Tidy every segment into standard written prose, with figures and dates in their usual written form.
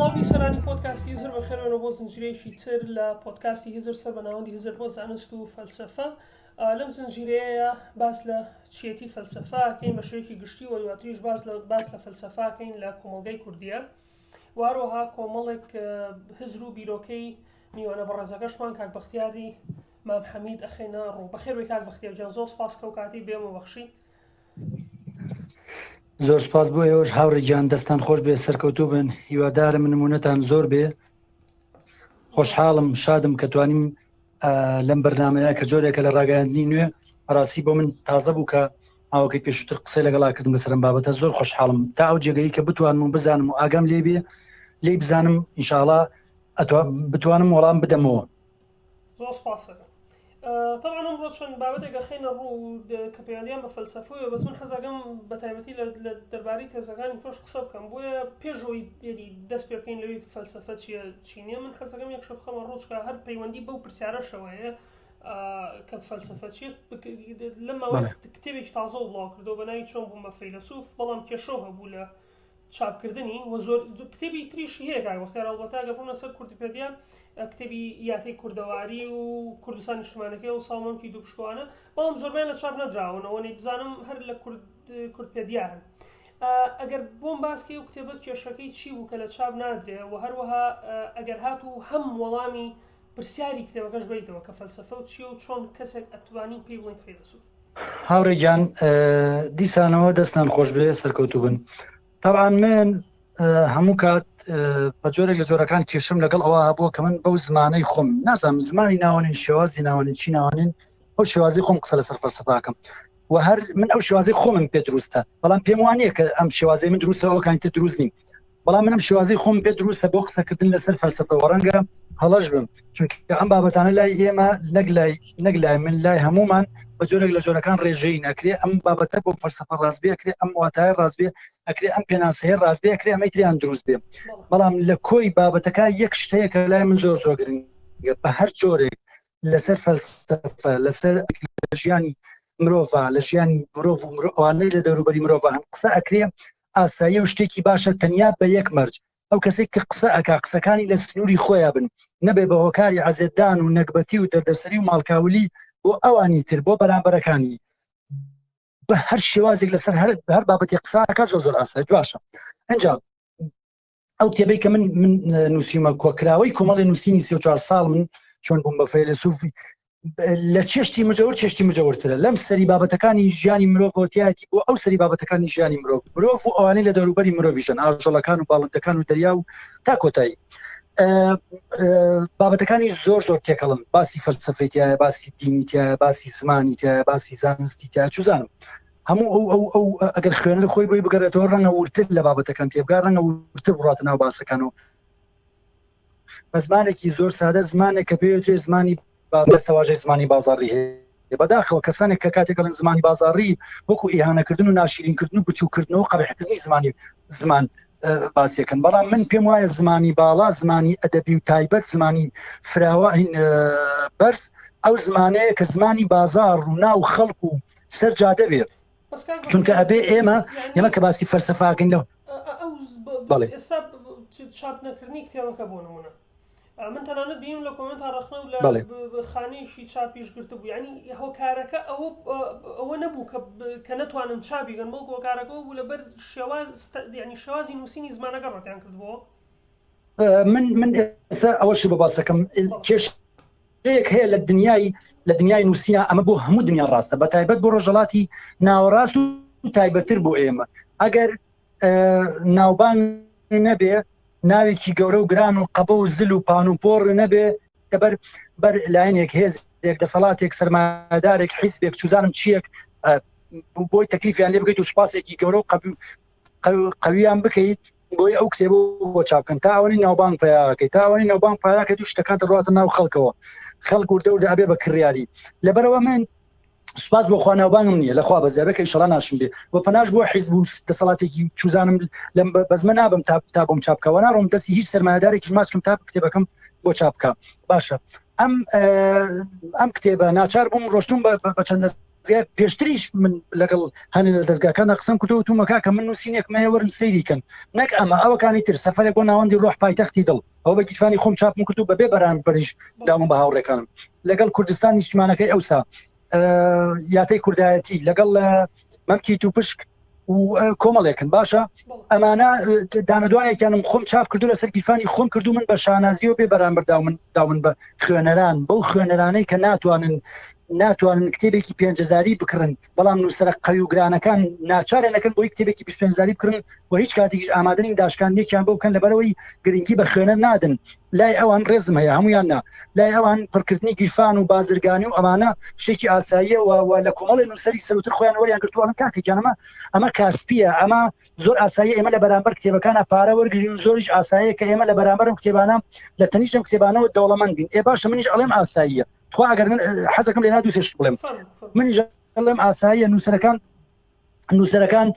سڵاو بیسەرانی پۆدکاستی هزر بەخێرەوەنە بۆ زنجیرەیەکی تر لە پۆدکاستی هزر سەر بە ناوەندی هزر بۆ زانست و فەلسەفە. لەم زنجیرەیە باس لە چێتی فەلسەفاکەین بە شێوەیەکی گشتی و دواتریش باس لە فەلسەفاکەین لە کۆمەڵگەی کوردیە. واروها کۆمەڵێک هزر و بیرۆکەی میوانە بەڕێزەکەشمان کاک بەختیاری مام حەمید ئەخێنە ڕوو. بەخێر کاک بەختیار جان، زۆر سپاس کە و کاتی بێمە بەخشی. زۆر سپاس بۆ ئێوەش هاوڕێ گیان، دەستان خۆش بێ، سەرکەوتوو بن. هیوادارم نمونەتان زۆر بێ. خۆشحاڵم، شادم کە توانیم لەم بەرنامەیە کە جۆرێکە لە ڕاگەیاندنی نوێ ڕاستی بۆ من تازە بوو کە ئاوەکەی پێشووتر قسەی لەگەڵا کردم بەسەرم بابەتە. زۆر خۆشحاڵم تا ئەو جێگەی کە بتوانم و بزانم و ئاگام لێ بێ لێی بزانم ئینشاءڵڵا بتوانم وەڵام بدەمەوە. زۆر سپاسە. طبعا ئەمڕۆ چەند بابەتێکە خێنە ڕوو کە پەیوەندیان بە فەلسەفەیە، بەس من حەزەکەم بە تایبەتی لە دەربارەی تێزەکانی تۆش قسە بکەم، بۆیە پێشەوەی دەست پێ بکەین لەوەی فەلسەفە چی نییە. من حەزەکەم یەک شەو بخەمە ڕوو چکە هەر پەیوەندی بەو پرسیارەشەوەیە کە فەلسەفە چیت. لەم ماوەی کتێبێکی تازە بڵاو کردەوە بە ناوی چۆن بوومە فەیلسوف، بەڵام کێشە هەبوو لە چاپکردنی و زۆر کتێبی تریشی هەیە کاک بەختیار، ئەڵبەتە ئەگەر بوونە سەر کوردیپێدیا کتێبی یاتی کوردەواری و کوردستان نیشتیمانیەکەی و ساڵمەمکی دوو پشکوانە، بەڵام زۆربیان لە چاپ نەدراونەوە، بزانم هەر لە کوردپێدیا هەن. ئەگەر بۆم باسکەی و کتێبە کێشەکەی چی بوو کە لە چاپ نادرێ و هەروەها ئەگەر هاتوو هەم وەڵامی پرسیاری کتێبەکەش بیتەوە کە فەلسەفە و چیە و چۆن کەسێک ئەتوانی پێی بڵێن فەیلسوف. هاوڕێ گیان، دیسانەوە دەستان خۆش بێ، سەرکەوتوو بن. طبعا من هەموو کات بە جۆرێک لە جۆرەکان کێشم لەگەڵ ئەوە بووە کە من بەو زمانەی خۆم نازانم، زمانی ناوانین، شێوازی ناوانین، چی ناوانین، ئەو شێوازی خۆم قسە لەسەر فەلسەفاکەم و هەر من ئەو شێوازی خۆمم پێ دروستە، بەڵام پێم وانییە کە ئەم شێوازی من دروستە ئەو کانتە دروست نیم، بەڵام منم شێوازی خۆم پێ دروستە بۆ قسەکردن لەسەر فەلسەفە و ڕەنگە هەڵەش بم، چونکە ئەم بابەتانە لای ئێمە نەک لای من، لای هەمومان بە جۆرێک لە جۆرەکان ڕێژەی نەکرێ. ئەم بابەتە بۆ فەلسەفە ڕاست بێ ئەکرێ، ئەم واتایە ڕاست بێ ئەکرێ، ئەم پێناسەیە ڕاست بێ ئەکرێ، ئەمەی تریان دروست بێ. بەڵام لە کۆی بابەتەکە یەک شتەیە کە لای من زۆر گرنگە، بە هەر جۆرێک لەسەر فەلسەفە، لەسەر ژیانی مرۆڤ، لە ژیانی مرۆڤ و ئەوانەی لە دەوروبەری مرۆڤ هەم قسە ئەکرێ، ئاساییە و شتێکی باشە تەنیا بە یەک مەرج. ئەو کەسێک کە قسە ئەکا قسەکانی لە سنووری خۆیان بن، نەبێ بە هۆکاری عەزێدان و نەکبەتی و دەردەسەری و ماڵکاولی بۆ ئەوانی تر، بۆ بەرامبەرەکانی، بە هەر شێوازێک لەسەر هەر بابەتی قساکە زۆر ئاسایی باشە. ئەنجا ئەو کتێبەی کە من نووسیمە کۆکراوەی کۆمەڵی نووسینی 34 ساڵ من چۆن بووم بە فەیلسوفی لە چێشتی مجەورترە لەم سەری بابەتەکانی ژیانی مرۆڤەتی بۆ ئەو سەری بابەتەکانی ژیانی مرۆڤ و ئەوانەی لە دەوروبەری مرۆڤیژن، ئاژەڵەکان و باڵندەکان و دەریا و تا کۆتایی. بابەتەکانی زۆر تێکەڵن، باسی فەلسەفەیە، باسی دینیتە، باسی زمانیتە، باسی زانستیتە، چوزانم هەموو ئەو ئەگەر خوێنەر خۆی بۆی بگەڕێتەوە ڕەنگە ورتر لە بابەتەکان تێبگا، ڕەنگە ورتر بڕاتە ناو باسەکانەوە. بە زمانێکی زۆر سادە، زمانێک کە پێوێتێ زمانی بەسەواژەی زمانی بازاڕی هەیە. بەداخەوە کەسانێک کە کاتێکەڵن زمانی بازاڕی وەکو ئیهانەکردن و ناشرینکردن و بچووکردنەوە قەبیحکردنی زمان باسیەکەن، بەڵام من پێم وایە زمانی باڵا، زمانی ئەدەبی و تایبەت، زمانی فراوە بەرز، ئەو زمانەیە کە زمانی بازار و ناو خەڵک و سەرجادە بێت، چونکە ئەبێ ئێمە کە باسی فەلسەفاکەین لەو ئێستا چاپ نەکردنی کتێبەکە بۆ نمونە من تەنانەت بیم لە کۆمنت هەڕەخنە و لە خانەیەشی چاپیش گرتە بوو، ینی هۆکارەکە ئەوە نەبوو کە نەتوانم چاپیگەن، بەڵکو هۆکارەکەەوە بوو لەبەر شێوازی نووسینی زمانەکە ڕەتیان کردبووە. من ئێستا ئەوەش بە باسەکەم کێشەیەک هەیە لە دنیای نووسینە، ئەمە بۆ هەموو دنیا ڕاستە، بە تایبەت بۆ ڕۆژەڵاتی ناوەڕاست و تایبەتتر بۆ ئێمە. ئەگەر ناوبان نەبێ، ناوێکی گەورە و گران و قەبە و زل و پان و پۆڕ نەبێ، دەبەر بەر لایەنێک هێزێک دەسەڵاتێک سەرمایەدارێک حیزبێک چوزانم چیەک بۆی تەکلیفیان لێ بکەیت و سوپاسێکی گەورە و قەویان بکەیت بۆی ئەو کتێبە بۆ چاپکەن، تا ئەوەی ناوبانگ پیاکەیت، تا ئەوەی ناوبانگ پیاکەیت و شتەکان دەڕاتە ناو خەڵکەوە، خەڵک وردە ئەبێ بە کڕیاری. لەبەرەوە من سوپاس بۆ خوا ناوبانگم نییە، لەخوا بەزیابەکە ئینشەڵا ناشم بێ و پەناش بۆ حیزب و دەسەڵاتێکی چوزانم بەزمە نابم تا بۆم چاپکەوە، ناڕۆم دەستی هیچ سەرمایەدارێکیش ماچکەم تا کتێبەکەم بۆ چاپکە. باشە ئەم کتێبە ناچار بووم ڕۆشتوم بە چەندە پێشتریش من لەگەڵ هەنێ لە دەستگاکانە قسەم کردەوە تومەکە کە من نووسینێک مەوەرن سەیریکەن نەک ئەمە ئەوەکانی تر سەفەرێک بۆ ناوەندی ڕۆح پایتەختی دڵ ئەو بە گیرفانی خۆم چاپم کردو بەبێ بەرامبەریش داوم بە هاوڕێکانم لەگەڵ کوردستانی نیشتیمانەکەی ئەوسا یاتەی کوردایەتی لەگەڵ مەمکی توپشک و کۆمەڵێکن باشە ئەمانە دانەدوانێکیانم خۆم چاپ کردو لەسەر گیرفانی خۆم کردو من بە شانازیەوە بێ بەرامبەر داون بە خوێنەران بەو خوێنەرانەی کە ناتوانن کتێبێکی 5,000 بکڕن بەڵام نووسەرە قەوی و گرانەکان ناچارێ نەکەن بۆی کتێبێکی 25,000 بکڕن و هیچ کاتێکیش ئامادەنین داشکاندێکیان بۆ بکەن لەبەرەوەی گرنگی بە خوێنەر نادن لای ئەوان ڕێزم هەیە هەمویان نا لای ئەوان پڕکردنی گیرفان و بازرگانی و ئەمانە شتێکی ئاساییە و لە کۆمەڵی نووسەری سەروتر خۆیان وەریان گرتووە کاکە جانەمە ئەمە کاسپیە ئەمە زۆر ئاساییە ئێمە لە بەرامبەر کتێبەکانە پارە وەرگین زۆریش ئاساییە کە ئێمە لە بەرامبەرم کتێبانە لە تەنیشتم کتێبانەوە دەوڵەمەند بین ئێ باشە منیش ئەڵێم ئاساییە تو ئەگەر من حەزەکەم لێ نادووسێشت بڵێم منیش ئەڵێم ئاساییە نووسەرەکان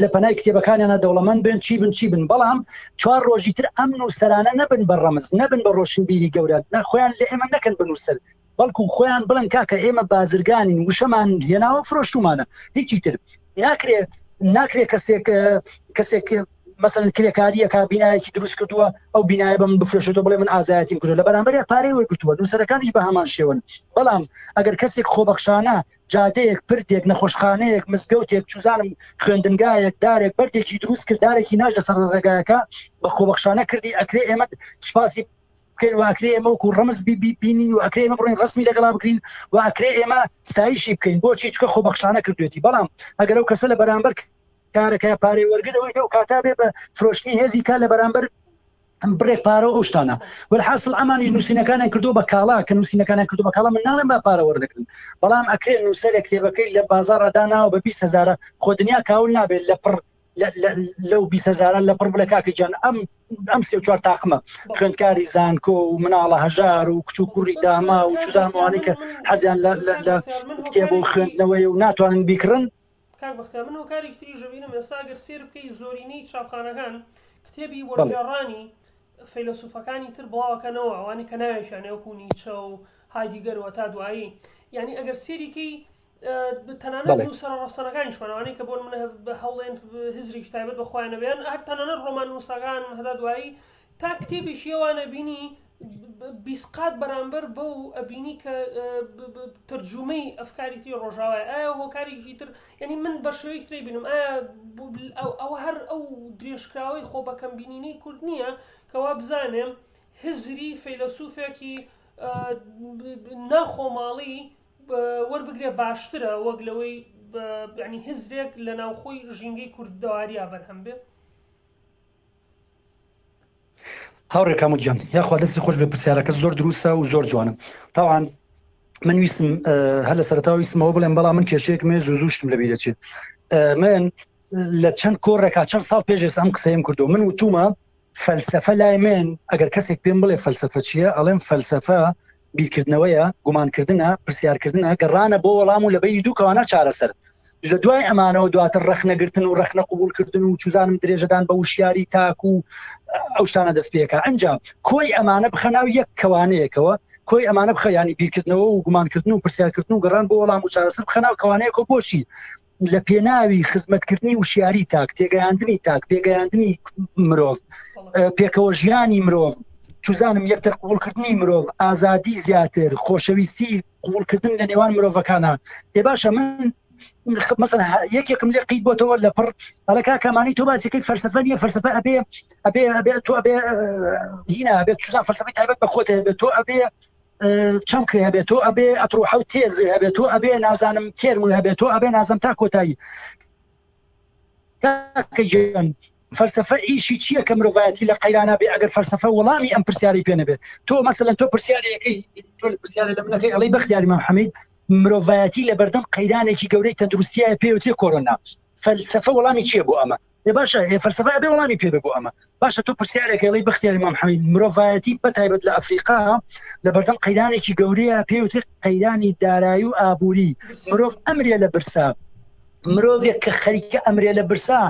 لە پەنای کتێبەکانیانە دەوڵەمەند بن چی بن بەڵام 4 ڕۆژی تر ئەم نووسەرانە نەبن بە ڕەمز نەبن بە ڕۆشنبیری گەورە خۆیان لە ئێمە نەکەن بنووسەر بەڵکو خۆیان بڵن کاکە ئێمە بازرگانین وشەمان هێناوە فرۆشتومانە هیچی تر ناکرێ کەسێک مثلا کرێکاریە کا بینایەکی دروست کردووە ئەو بینایە بە من بفرۆشێتەوە بڵێ من ئازایەتیم کردو لە بەرامبەر پارەی وەرگرتووە نووسەرەکانیش بە هەمان شێون بەڵام ئەگەر کەسێک خۆبەخشانە جادەیەک پردێک نەخۆشخانەیەک مزگەوتێک چوزانم خوێندنگایەک دارێک بەردێکی دروست کرد دارێکی ناش لەسەر ڕێگایەکە بە خۆبەخشانە کردی ئەکرێ ئێمە سپاسی بکەین و ئەکرێ ئێمە وەکو ڕەمز بینین و ئەکرێ ئێمە بڕین ڕسمی لەگەڵا بکرین و ئەکرێ ئێمە ستایشی بکەین بۆچی چکە خۆبەخشانە کردوێتی بەڵام ئەگەر ئەو کەسە لە بەرامبەر کارەکە پارەی وەرگرەوەی ئەو کاتا بێ بە فرۆشتنی هێزی کا لە بەرامبەر بڕێک پارە و ئەوشتانە وەرحاصل ئەمانی نووسینەکانیان کردو بە کاڵا کە نووسینەکانیان کردو بە کاڵا من ناڵێم با پارە وەرنەکردن بەڵام ئەکرێ نووسەرێک کتێبەکەی لە بازاڕ داناوە بە 20,000 خۆ دنیا کاول نابێت لەو 20,000 لە پڕ بڵێ کاکە گیان ئەم 3-4 تاقمە خوێندکاری زانکۆ و مناڵە هەژار و کچ و کوڕی داما و چوزانوانی کە حەزیان لە کتێب و خوێندنەوەی و ناتوانن بیکڕن کاک بەختیار من هۆکارێکی تری ژەبینم ئێستا ئەگەر سێر بکەی زۆرینەی چاپخانەکان کتێبی وەرگێڕانی فەیلسوفەکانی تر بڵاوەکەنەوە ئەوانی کە ناوێشیانە وەکو نیچە و هایدیگەر و تا دوایی یعنی ئەگەر سێریکەی تەنانەت نووسەرە ڕەسەنەکانیشمانەوانی کە بۆن منە بە هەوڵێن هزرێکی تایبەت بەخۆیانە بێن تەنانەت ڕۆمان نووسەکان هەتا دوایی تا کتێبێکی ئەوانە بینی 20 قات بەرامبەر بەو ئەبینی کە ترجمەی ئەفکاریتی ڕۆژاوای ئایا هۆکارێکی تر یعنی من بە شێوەیەکی تری بینم ئایا ئەو هەر ئەو درێژکراوەی خۆ بەکەم بینینەی کورد نییە کەوا بزانێم هزری فەیلسوفێکی ناخۆماڵی وەربگرێ باشترە وەک لەوەی ینی هزرێک لە ناوخۆی ژینگەی کوردەواریا بەرهەم بێ هاوڕێکام گیان یاخوا دەستی خۆش بێ پرسیارەکە زۆر دروستە و زۆر جوانم تاوان من ویستم هەر لە سەرەتاوە ویستمەوە بڵێم بەڵام من کێشەیەک مێ زووشتم لە بیرەچێت من لە چەند کۆڕێکا چەند ساڵ پێشێس ئەم قسەیم کردو من وتومە فەلسەفە لای من ئەگەر کەسێک پێم بڵێ فەلسەفە چییە ئەڵێم فەلسەفە بیرکردنەوەیە گومانکردنە پرسیارکردنە گەڕانە بۆ وەڵام و لە بینی دوو کەوانە چارەسەر لە دوای ئەمانەوە دواتر ڕەخنەگرتن و ڕەخنە قبولکردن و چوزانم درێژەدان بە وشیاری تاک و ئەو شتانە دەست پێکە ئەنجام کۆی ئەمانە بخەناو یەک کەوانەیەکەوە کۆی ئەمانە بخە ینی بیرکردنەوە و گومانکردن و پرسیارکردن و گەڕان بۆ وەڵام و چارەسەر بخەناو کەوانەیەکە بۆچی لە پێناوی خزمەتکردنی وشیاری تاک تێگەیاندنی تاک پێگەیاندنی مرۆڤ پێکەوە ژیانی مرۆڤ چوزانم یەکتر قبولکردنی مرۆڤ ئازادی زیاتر خۆشەویستی قبولکردن لە نێوان مرۆڤەکانە ێ باشە من مثلا یەکێکم لێ قیت بۆتەوە لە پڕ ئەلەکا کامانی تۆ باسیەکەی فەلسەفە نیە فەلسەفە ئەبێ تۆ ئەبێ هینە ئەبێت چوزان فەلسەفەی تایبەت بە خۆت هەبێت تۆ ئەبێ چەم کرێ هەبێت تۆ ئەبێ ئەتڕوحە و تێزێ هەبێت تۆ ئەبێ نازانم کێرمووی هەبێت تۆ ئەبێ نازم تا کۆتایی فەلسەفە ئیشی چییە کە مرۆڤایەتی لە قەیرانە بێ ئەگەر فەلسەفە وەڵامی ئەم پرسیاری پێ نەبێت تۆ مەسەلەن تۆ پرسیارەکەی تۆ پرسیارە لە منەکەی ئەڵەی بەختیاری مام حەمید مرۆڤایەتی لە بەردەم قەیرانێکی گەورەی تەندروستیایە پێوترێ کۆرۆنا فەلسەفە وەڵامی چییە بۆ ئەمە باشە فەلسەفە ئەبێ وەڵامی پێ بێ بۆ ئەمە باشە تۆ پرسیارێکی ئەڵەی بەختیاری مام حەمید مرۆڤایەتی بەتایبەت لە ئەفریقا لە بەردەم قەیرانێکی گەورەیە پێوترێ قەیرانی دارایی و ئابووری مرۆڤ ئەمرێ لە برسا مرۆڤێک کە خەریکە ئەمرێ لە برسا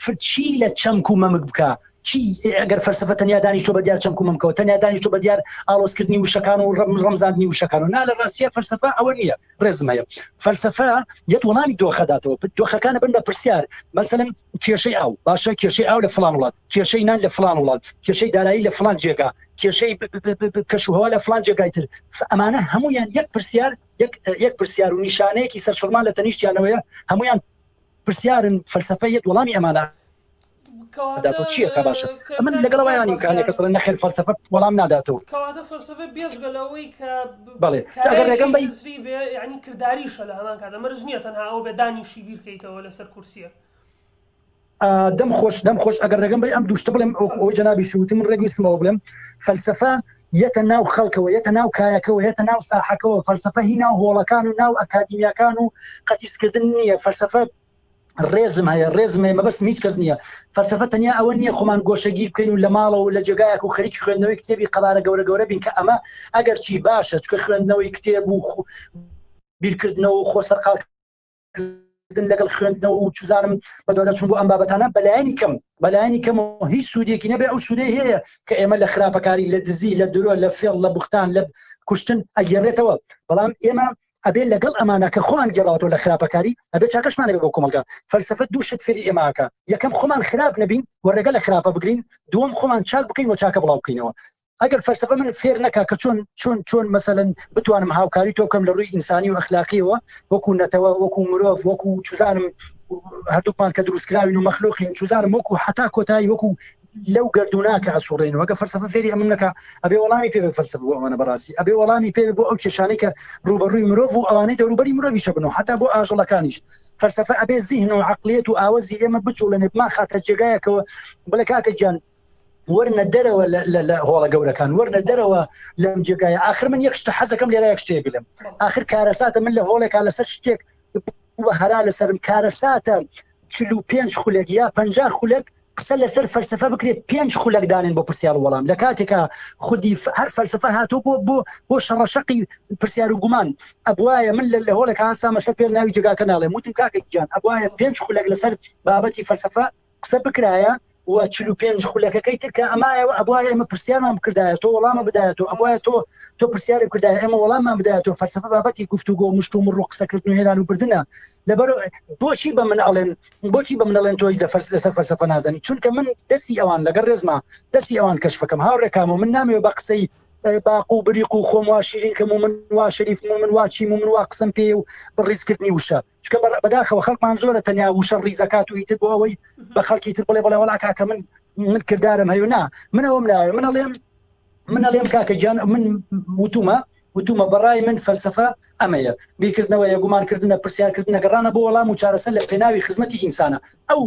فرچی لە چەمک و مەمک بکە چی ئەگەر فەلسەفە تەنیا دانیشتۆ بە دیار چەند کومەمکەوە تەنیا دانیشتۆ بە دیار ئاڵۆزکردنی وشەکان و ڕەمزاندنی وشەکان و نا لە ڕاستیە فەلسەفە ئەوە نییە ڕێزم هەیە فەلسەفە یەک وەڵامی دۆخەداتەوە دۆخەکانە بن بە پرسیار مەسەلەن کێشەی ئاو باشە کێشەی ئاو لە فلان وڵات کێشەی نان لە فلان وڵات کێشەی دارایی لە فلان جێگا کێشەی کەشوهەوا لە فلان جێگای تر ئەمانە هەمویان یەک پرسیار و نیشانەیەکی سەرسوڕمان لە تەنیشتیانەوەیە هەمویان پرسیارن فەلسەفە یەک وەڵامی ئەمانە داتۆ چییە کا باشە من لەگەڵەوەیانی کانێک کەسڵ نەخێر فەلسەفە وەڵام ناداتەوە کەواتە فەلسەفە بێجگەلەوەی کە بەڵێ ئەگەر ڕێگەم بە ینی کردداریشە لە هەمان کاتە مەرج نییە تەنها ئەو بێ دانیشی بیرکەیتەوە لەسەر کورسیە دەم خۆش ئەگەر ڕێگەم بە ئەم دووشتە بڵێم ئەو جەنابی شووتم من ڕێگویستمەوە بڵێم فەلسەفە یەتە ناو خەڵکەوە یەتە ناو کایەکەوە یەتە ناو ساحەکەەوە فەلسەفە هی ناو هۆڵەکان و ناو ئەکادیمیاکان و قەتیسکردن نییە فەلسەفە ڕێزم هەیە ڕێزم هەیە مەبەستم هیچ کەس نییە فەلسەفە تەنیا ئەوە نییە خۆمان گۆشەگیر بکەین و لە ماڵەوە و لە جێگایەک و خەریکی خوێندنەوەی کتێبی قەبارە گەورە بین کە ئەمە ئەگەر چی باشە چکە خوێندنەوەی کتێب و بیرکردنەوە و خۆسەرقاڵکردن لەگەڵ خوێندنەوە و چوزانم بە دۆدەچوون بۆ ئەم بابەتانە بەلایانی کەم و هیچ سوودێکی نەبێ ئەو سوودەی هەیە کە ئێمە لە خراپەکاری لە دزی لە درۆ لە فێڵ لە بوختان لە کوشتن ئەگەڕێتەوە بەڵام ئێمە ئەبێ لەگەڵ ئەمانە کە خۆمان گێڕاوەوە لە خراپەکاری ئەبێ چاکەشمانە بێ بۆ کۆمەلگا فەلسەفە دوو شت فێری ئێماکە یەکەم خۆمان خراپ نەبین وەڕێگە لە خراپە بگرین دووەم خۆمان چاک بکەین و چاکە بڵاو بکەینەوە ئەگەر فەلسەفە من فێر نەکا کە چۆن مەسەلەن بتوانم هاوکاری تۆ بکەم لە ڕووی ئینسانی و ئەخلاقیەوە وەکو نەتەوە وەکو مرۆڤ وەکو چوزانم هەردووکمان کە دروستکراوین و مەخلوقین چوزانم وەکو حتا کۆتایی وەکو لەو گردوناکە ئەسوڕێنەوە کە فەلسەفە فێری ئەمن نەکا ئەبێ وەڵامی پێ بێ فەلسەفە بۆ ئەوانە بەڕاستی ئەبێ وەڵامی پێ بۆ ئەو کێشانەی کە ڕوبەڕووی مرۆڤ و ئەوانەی دەوروبەری مرۆڤیشە بنەوە حتا بۆ ئاژەڵەکانیش فەلسەفە ئەبێ زیهن و عەقلیەت و ئاوەزی ئێمە بچوڵێنێ بمان خاتە جێگایەکەوە بڵێ کاکە گیان وەرنە دەرەوە لە هۆڵە گەورەکان وەرنە دەرەوە لەم جێگایە آخر من یەک شتە حەزەکەم لێرە یەک شتێ بڵێم آخر کارەساتە من لە هۆڵێکا لەسەر شتێک هەرا لەسەرم کارەساتە 45 خولێک یا 50 خولێک قسە لەسەر فەلسەفە بکرێت 5 خولێک دانێن بۆ پرسیار وەڵام لە کاتێکا خودی هەر فەلسەفە هاتۆ بۆ شەڕەشەقی پرسیار و گومان ئەبوایە من لە هۆڵێک هاسامەشە پێ ناوی جێگاکە ناڵێم وتم کاکە گیان ئەبوایە 5 خولێک لەسەر بابەتی فەلسەفە قسە بکرایە و 45 خولەکەی ترکە ئەمایەوە ئەبوایە ئێمە پرسیارمان بکردایە تۆ وەڵامە بدایەتەوە ئەبوایە تۆ پرسیاری بکردایە ئێمە وەڵاممان بدایەتەوە فەلسەفە بابەتی گفتوگۆ و مشت و مڕۆ قسەکردن و هێنان و بردنە لەبەر بۆچی بە من ئەڵێن تۆی لەسەر فەلسەفە نازانی چونکە من دەستی ئەوان لەگەڵ ڕێزما دەستی ئەوان کەشفەکەم هاوڕێکام و من نامەوێت بە قسەی باق و بریق و خۆم وا شیرین کەم و من وا شەریف من وا چیم و من وا قسم پێ و بڕیزکردنی وشە چکە بەداخەوە خەڵکمان زۆرە تەنیا وشە ڕیزەکات و ئیتر بۆ ئەوەی بە خەڵکی تر بڵێ وەڵا کاکە من کردارم هەیە نا من ئەوم ناوێ من ئەڵێم کاکە گیان من وتومە بەڕای من فەلسەفە ئەمەیە بیرکردنەوە یەگومانکردنە پرسیارکردنە گەڕانە بۆ وەڵام و چارەسەر لە پێناوی خزمەتی ئینسانە ئەو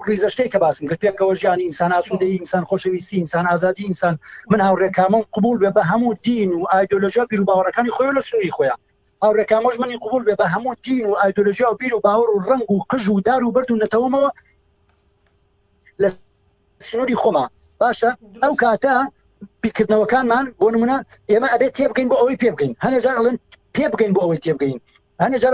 ڕیزەشتەی کە باسم کرد پێکەوە ژیانی ئینسان ئاسوودەی ئینسان خۆشەویستی ئینسان ئازادی ئینسان من هاوڕێکامەم قبول بێ بە هەموو دین و ئایدۆلۆژیا بیر و باوەڕەکانی خۆی لە سنووری خۆیان هاوڕێکامەش منی قبول بێ بە هەموو دین و ئایدۆلۆژیا و بیر و باوەڕ و ڕنگ و قژ و دار و بەرد و نەتەوەمەوە لە سنووری خۆما باشە ئەو کاتە بیرکردنەوەکانمان بۆ نمونە ئێمە ئەبێت تێبگەین بۆ ئەوەی پێبگەین هەنێجار ئەڵێن پێبگەین بۆ ئەوەی تێبگەین هەنێجار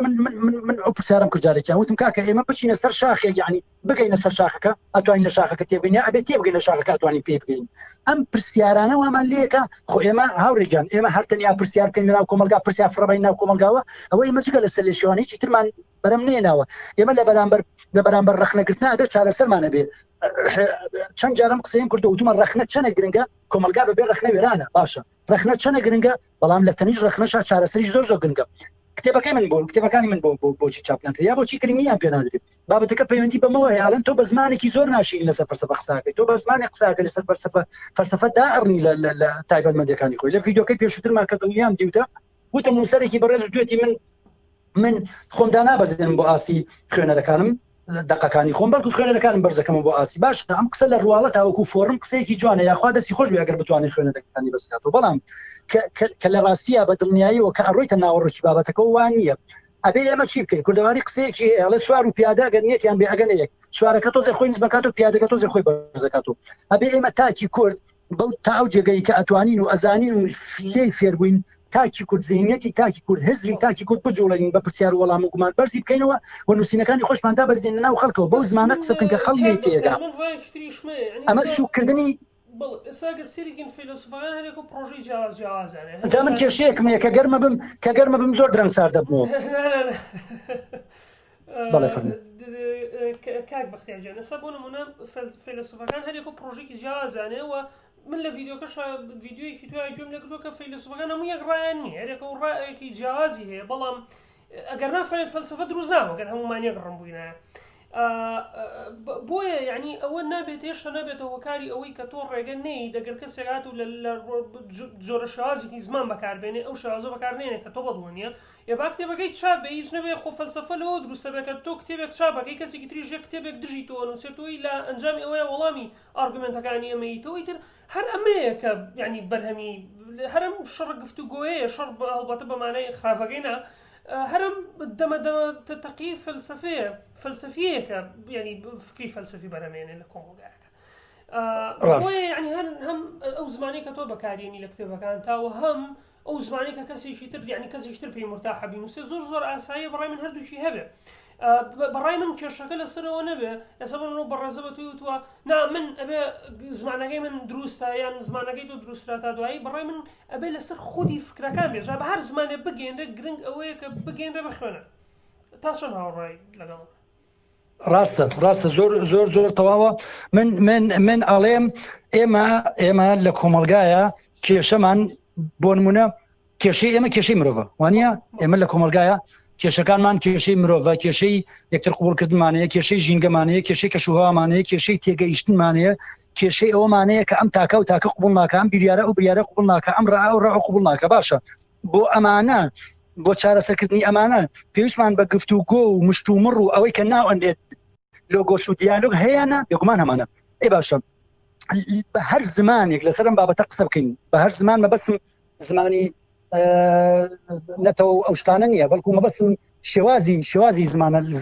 من ئەو پرسیارم کردجارێکیان وتم کاکە ئێمە بچینە سەر شاخێک یعنی بگەینە سەر شاخەکە ئەتوانین لە شاخەکە تێبگەین یا ئەبێت تێبگەین لە شاخەکە ئەتوانین پێ بگەین ئەم پرسیارانە وامان لێکە خۆ ئێمە هاوڕێجان ئێمە هەرتەنیا پرسیار بکەین ناو کۆمەلگا پرسیار فڕەبین ناو کۆمەلگاوە ئەوە ئێمە جگە لە سەرلێشیوانێکی ترمان بەرەم نێناوە ئێمە لە بەرامبەر ڕەخنەگرتنا ئەبێت چارەسەرمانە بێ چەند جارم قسەیم کردو وتمە ڕەخنە چەنە گرنگە کۆمەلگا بەبێ ڕەخنە وێرانە باشە ڕەخنە چەنە گرنگە بەڵام لە تەنیش ڕەخنەشا چارەسەریش زۆر گرنگە کتێبەکانی من بۆچی چاپنان کرد یا بۆچی کریمیان پێ نادرێت بابەتەکە پەیوەندی بەمەوە هەیەڵەن تۆ بە زمانێکی زۆر ناشین لەسەر فەلسەفە قساکەی تۆ بە زمانی قساکە لەسەر فەلسەفە دائڕنی لە تایبەتمەندیەکانی خۆی لە ڤیدیۆکەی پێشووترمان کردنیام دیوتە وتم موسەرێکی بەڕێز دوێتی من خۆم دانابەزێنم بۆ ئاسی خوێنەرەکانم دقەکانی خۆم بەڵکو خوێنەرەکانم بەرزەکەم بۆ ئاسی باش ئەم قسە لە ڕواڵەت تاوەکو فۆرم قسەیەکی جوانە یاخوا دەستی خۆش بێ ئەگەر بتوانێت خوێنەرەکانی بەسکاتەوە بەڵام کە لە ڕاستیە بە دڵنیاییەوە کە ئەڕۆیتە ناوەڕۆکی بابەتەکەەوە وان نییە ئەبێ ئێمە چی بکەین کوردەواری قسەیەکی ئەڵێ سوار و پیادە گەنیەتیان بێ ئەگەنەیەک سوارەکە تۆزێ خۆی نزبەکات و پیادەکە تۆزێ خۆی بەرزەکاتەوە ئەبێ ئێمە تاکی کورد بەو تا ئەو جێگەی کە ئەتوانین و ئەزانین و لێی فێربووین تاکی کورد زیینەتی تاکی کورد هزری تاکی کورد بجوڵێنین بە پرسیار وەڵام و گومان بەرزی بکەینەوە و نووسینەکانی خۆشماندا بەرزێنە ناو خەڵکەوە بەو زمانە قسە بکەن کە خەڵکی تێگا ئەمە سوکردنی ساگر سیرگین فیلسوفان هەرێک و پرۆژەی جیاوازانە تا من کێشەیەکمەیە کە گەرمە بم زۆر درەنگسار دەبمەوە بەڵێ فەرموو کاک بەختیارجان ئێستا بۆ نمونە فیلسوفەکان هەرێک و پرۆژێکی جیاوازانێ و من لە ڤیدیۆکەش ڤیدیۆیەکی توای گوێم لێ کردووە کە فیلسوفەکان هەموو یەک ڕایان نییە هەرێکە و ڕایەکی جیاوازی هەیە بەڵام ئەگەر نافرێت فەلسفە دروست نابوو ئەگەر هەمومان یەک ڕەنبووینە بۆیە یعنی ئەوە نابێت هێشتا نابێتەوە هۆکاری ئەوەی کە تۆ ڕێگە نەی دەگەر کەسێک هات و لە جۆرە شێوازێکی زمان بەکاربێنێ ئەو شێوازە بەکارنێنێ کە تۆ بەدڵنیە یا با کتێبەکەی چاپ بێ هیچ نەبێ خۆ فەلسفە لەوە دروستە بێت کە تۆ کتێبێک چاپەکەی کەسێکی تریژ یەک کتێبێک دژی تۆ نووسێتەوەی لە ئەنجامی ئەوەیە وەڵامی ئارگومنتەکانی ئەمەیتەوەی تر هەر ئەمەیە کە یعنی بەرهەمی هەرم شەڕ گفتوگۆیە شەڕ هەڵبەتە بەمانای خراپەکەینا هەرم دەمە تەقی فەلسفیەکە ینی فکری فەلسفی بەرهەمێنێ لە کۆمەڵگایەکە بۆیە یعنی هەم ئەو زمانی کە تۆ بەکارێنی لە کتێبەکان تاوە هەم ئەو زمانی کە کەسێکی تر یعنی کەسێکی تر پێی مرتاحە بینووسێ زۆر ئاساییە بەڕای من هەردووشی هەبێ بەڕای من کێشەکە لەسەرەوە نەبێ ئێستا بڵێنەوە بەڕێزە بە توی وتووە نا من ئەبێ زمانەکەی من دروستە یان زمانەکەی تۆ دروسترا تا دوایی بەڕای من ئەبێ لەسەر خودی فکرەکان بێت بە هەر زمانێ بگەێنرە گرنگ ئەوەیە کە بگەێنرە بخوێنە تا چەند هاوڕای لەگەڵ ڕاستە زۆر تەواوە من ئەڵێم ئێمە لە کۆمەڵگایە کێشەمان بۆ نمونە کێشەی ئێمە کێشەی مرۆڤە وانە ئێمە لە کۆمەلگایە کێشەکانمان کێشەی مرۆڤە کێشەی یەکتر قوبولکردنمانەیە کێشەی ژینگەمانەیە کێشەی کەشوهوامانەیە کێشەی تێگەیشتنمانەیە کێشەی ئەوەمانەیە کە ئەم تاکە و تاکە قوبول ناکە ئەم بریارە و بریارە قوبول ناکە ئەم ڕائە و ڕائە قوبول ناکە باشە بۆ ئەمانە بۆ چارەسەرکردنی ئەمانە پێویستمان بە گفتوگۆ و مشتومڕ و ئەوەی کە ناو ئەندێت لۆگۆس و دیالۆگ هەیەە بێگومان هەمانە ئێ باشە بە هەر زمانێک لەسەرم بابەتە قسە بکەین بە هەر زمان مەبەستم زمانی نەتەوە ئەو شتانە نییە بەڵکو مەبەستم شێوازی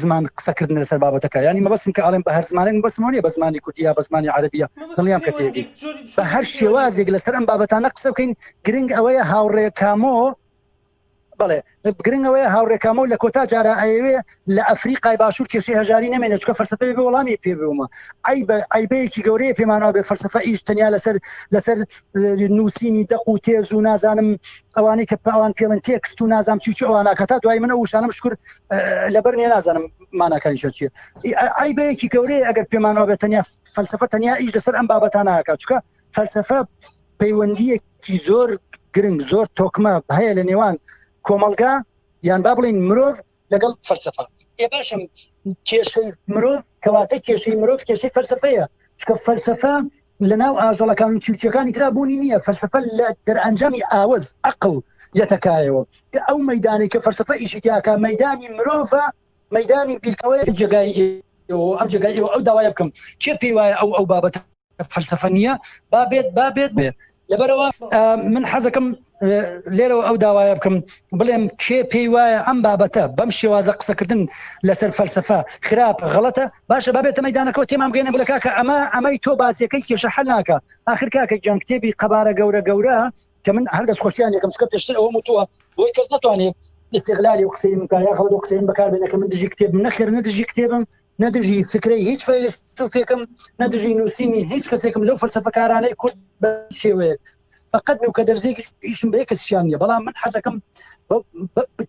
زمان قسەکردن لەسەر بابەتەکە ینی مەبەستم کە ئاڵێم بە هەر زمانێک بەسمەوە نیە بە زمانی کوردیە بە زمانی عەرەبیە دڵیام کە تێگەی بە هەر شێوازێک لەسەر ئەم بابەتانە قسە بکەین گرنگ ئەوەیە هاوڕێکامۆ بەڵێ گرنگەوەی هاوڕێکامە و لە کۆتا جارە ئەوێ لە ئەفریقای باشوور کێشەی هەژاری نەمێنێت چکە فەلسفە بێ وەڵامی پێ بێومە ئایبەیەکی گەورەیە پێمانەوە بێ فەلسفە ئیش تەنیا لەسەر نووسینی دەق و تێز و نازانم ئەوانەی کە ئەوان پێڵن تێکست و نازام چی ئەوانە کە تا دوای منە وشانم شکر لەبەر نیە نازانم ماناکانی شە چیە ئایبەیەکی گەورەیە ئەگەر پێمانەوە بێت تەنیا فەلسفە تەنیا ئیش لەسەر ئەم بابەتانە ناکات چکە فەلسفە پەیوەندیەکی زۆر گرنگ زۆر تۆکمە هەیە لە نێوان کۆمەلگا یان با بڵین مرۆڤ لەگەڵ فەلسفە ئێ باشم کێشەی مرۆڤ کەواتە کێشەی مرۆڤ کێشەی فەلسفەیە چکە فەلسفە لەناو ئاژەڵەکان و چوچەکانی ترابوونی نییە فەلسفە لە دەرئەنجامی ئاوەز عەقڵ یەتەکایەوە کە ئەو مەیدانی کە فەلسفە ئیشی تیاکە مەیدانی مرۆڤە مەیدانی بیرکەوەی جێگای ئەم جێگای ئەو داوای بکەم کێ پێی وایە ئەو بابەتە فەلسفە نییە با بێت بێ لەبەرەوە من حەزەکەم لێرەوە ئەو داوایە بکەم بڵێم کێ پێی وایە ئەم بابەتە بەم شێوازە قسەکردن لەسەر فەلسفە خراپ غەڵەتە باشە بابێتە مەیدانەکەەوە تێمام بگەینە بڵێ کاکە ئەمەی تۆ باسیەکەی کێشە حەل ناکە ئاخر کاکە جان کتێبی قەبارە گەورە کە من هەر دەستخۆشیان یەکەم چکە پێشتر ئەوە وتووە بۆی کەس ناتوانێت استیغلالی و قسەی مکایە خەڵک و قسەی بەکاربێنە کە من دژی کتێبم نەخێر نەدژی کتێبم نەدژی فکرەی هیچ فیلسوفێکم نەدژی نووسینی هیچ کەسێکم لەو فەلسفەکارانەی کورد بە شێوەیەک فقط و کە دەرزێکیشم بە کەسیان نیە بەڵام من حەزەکەم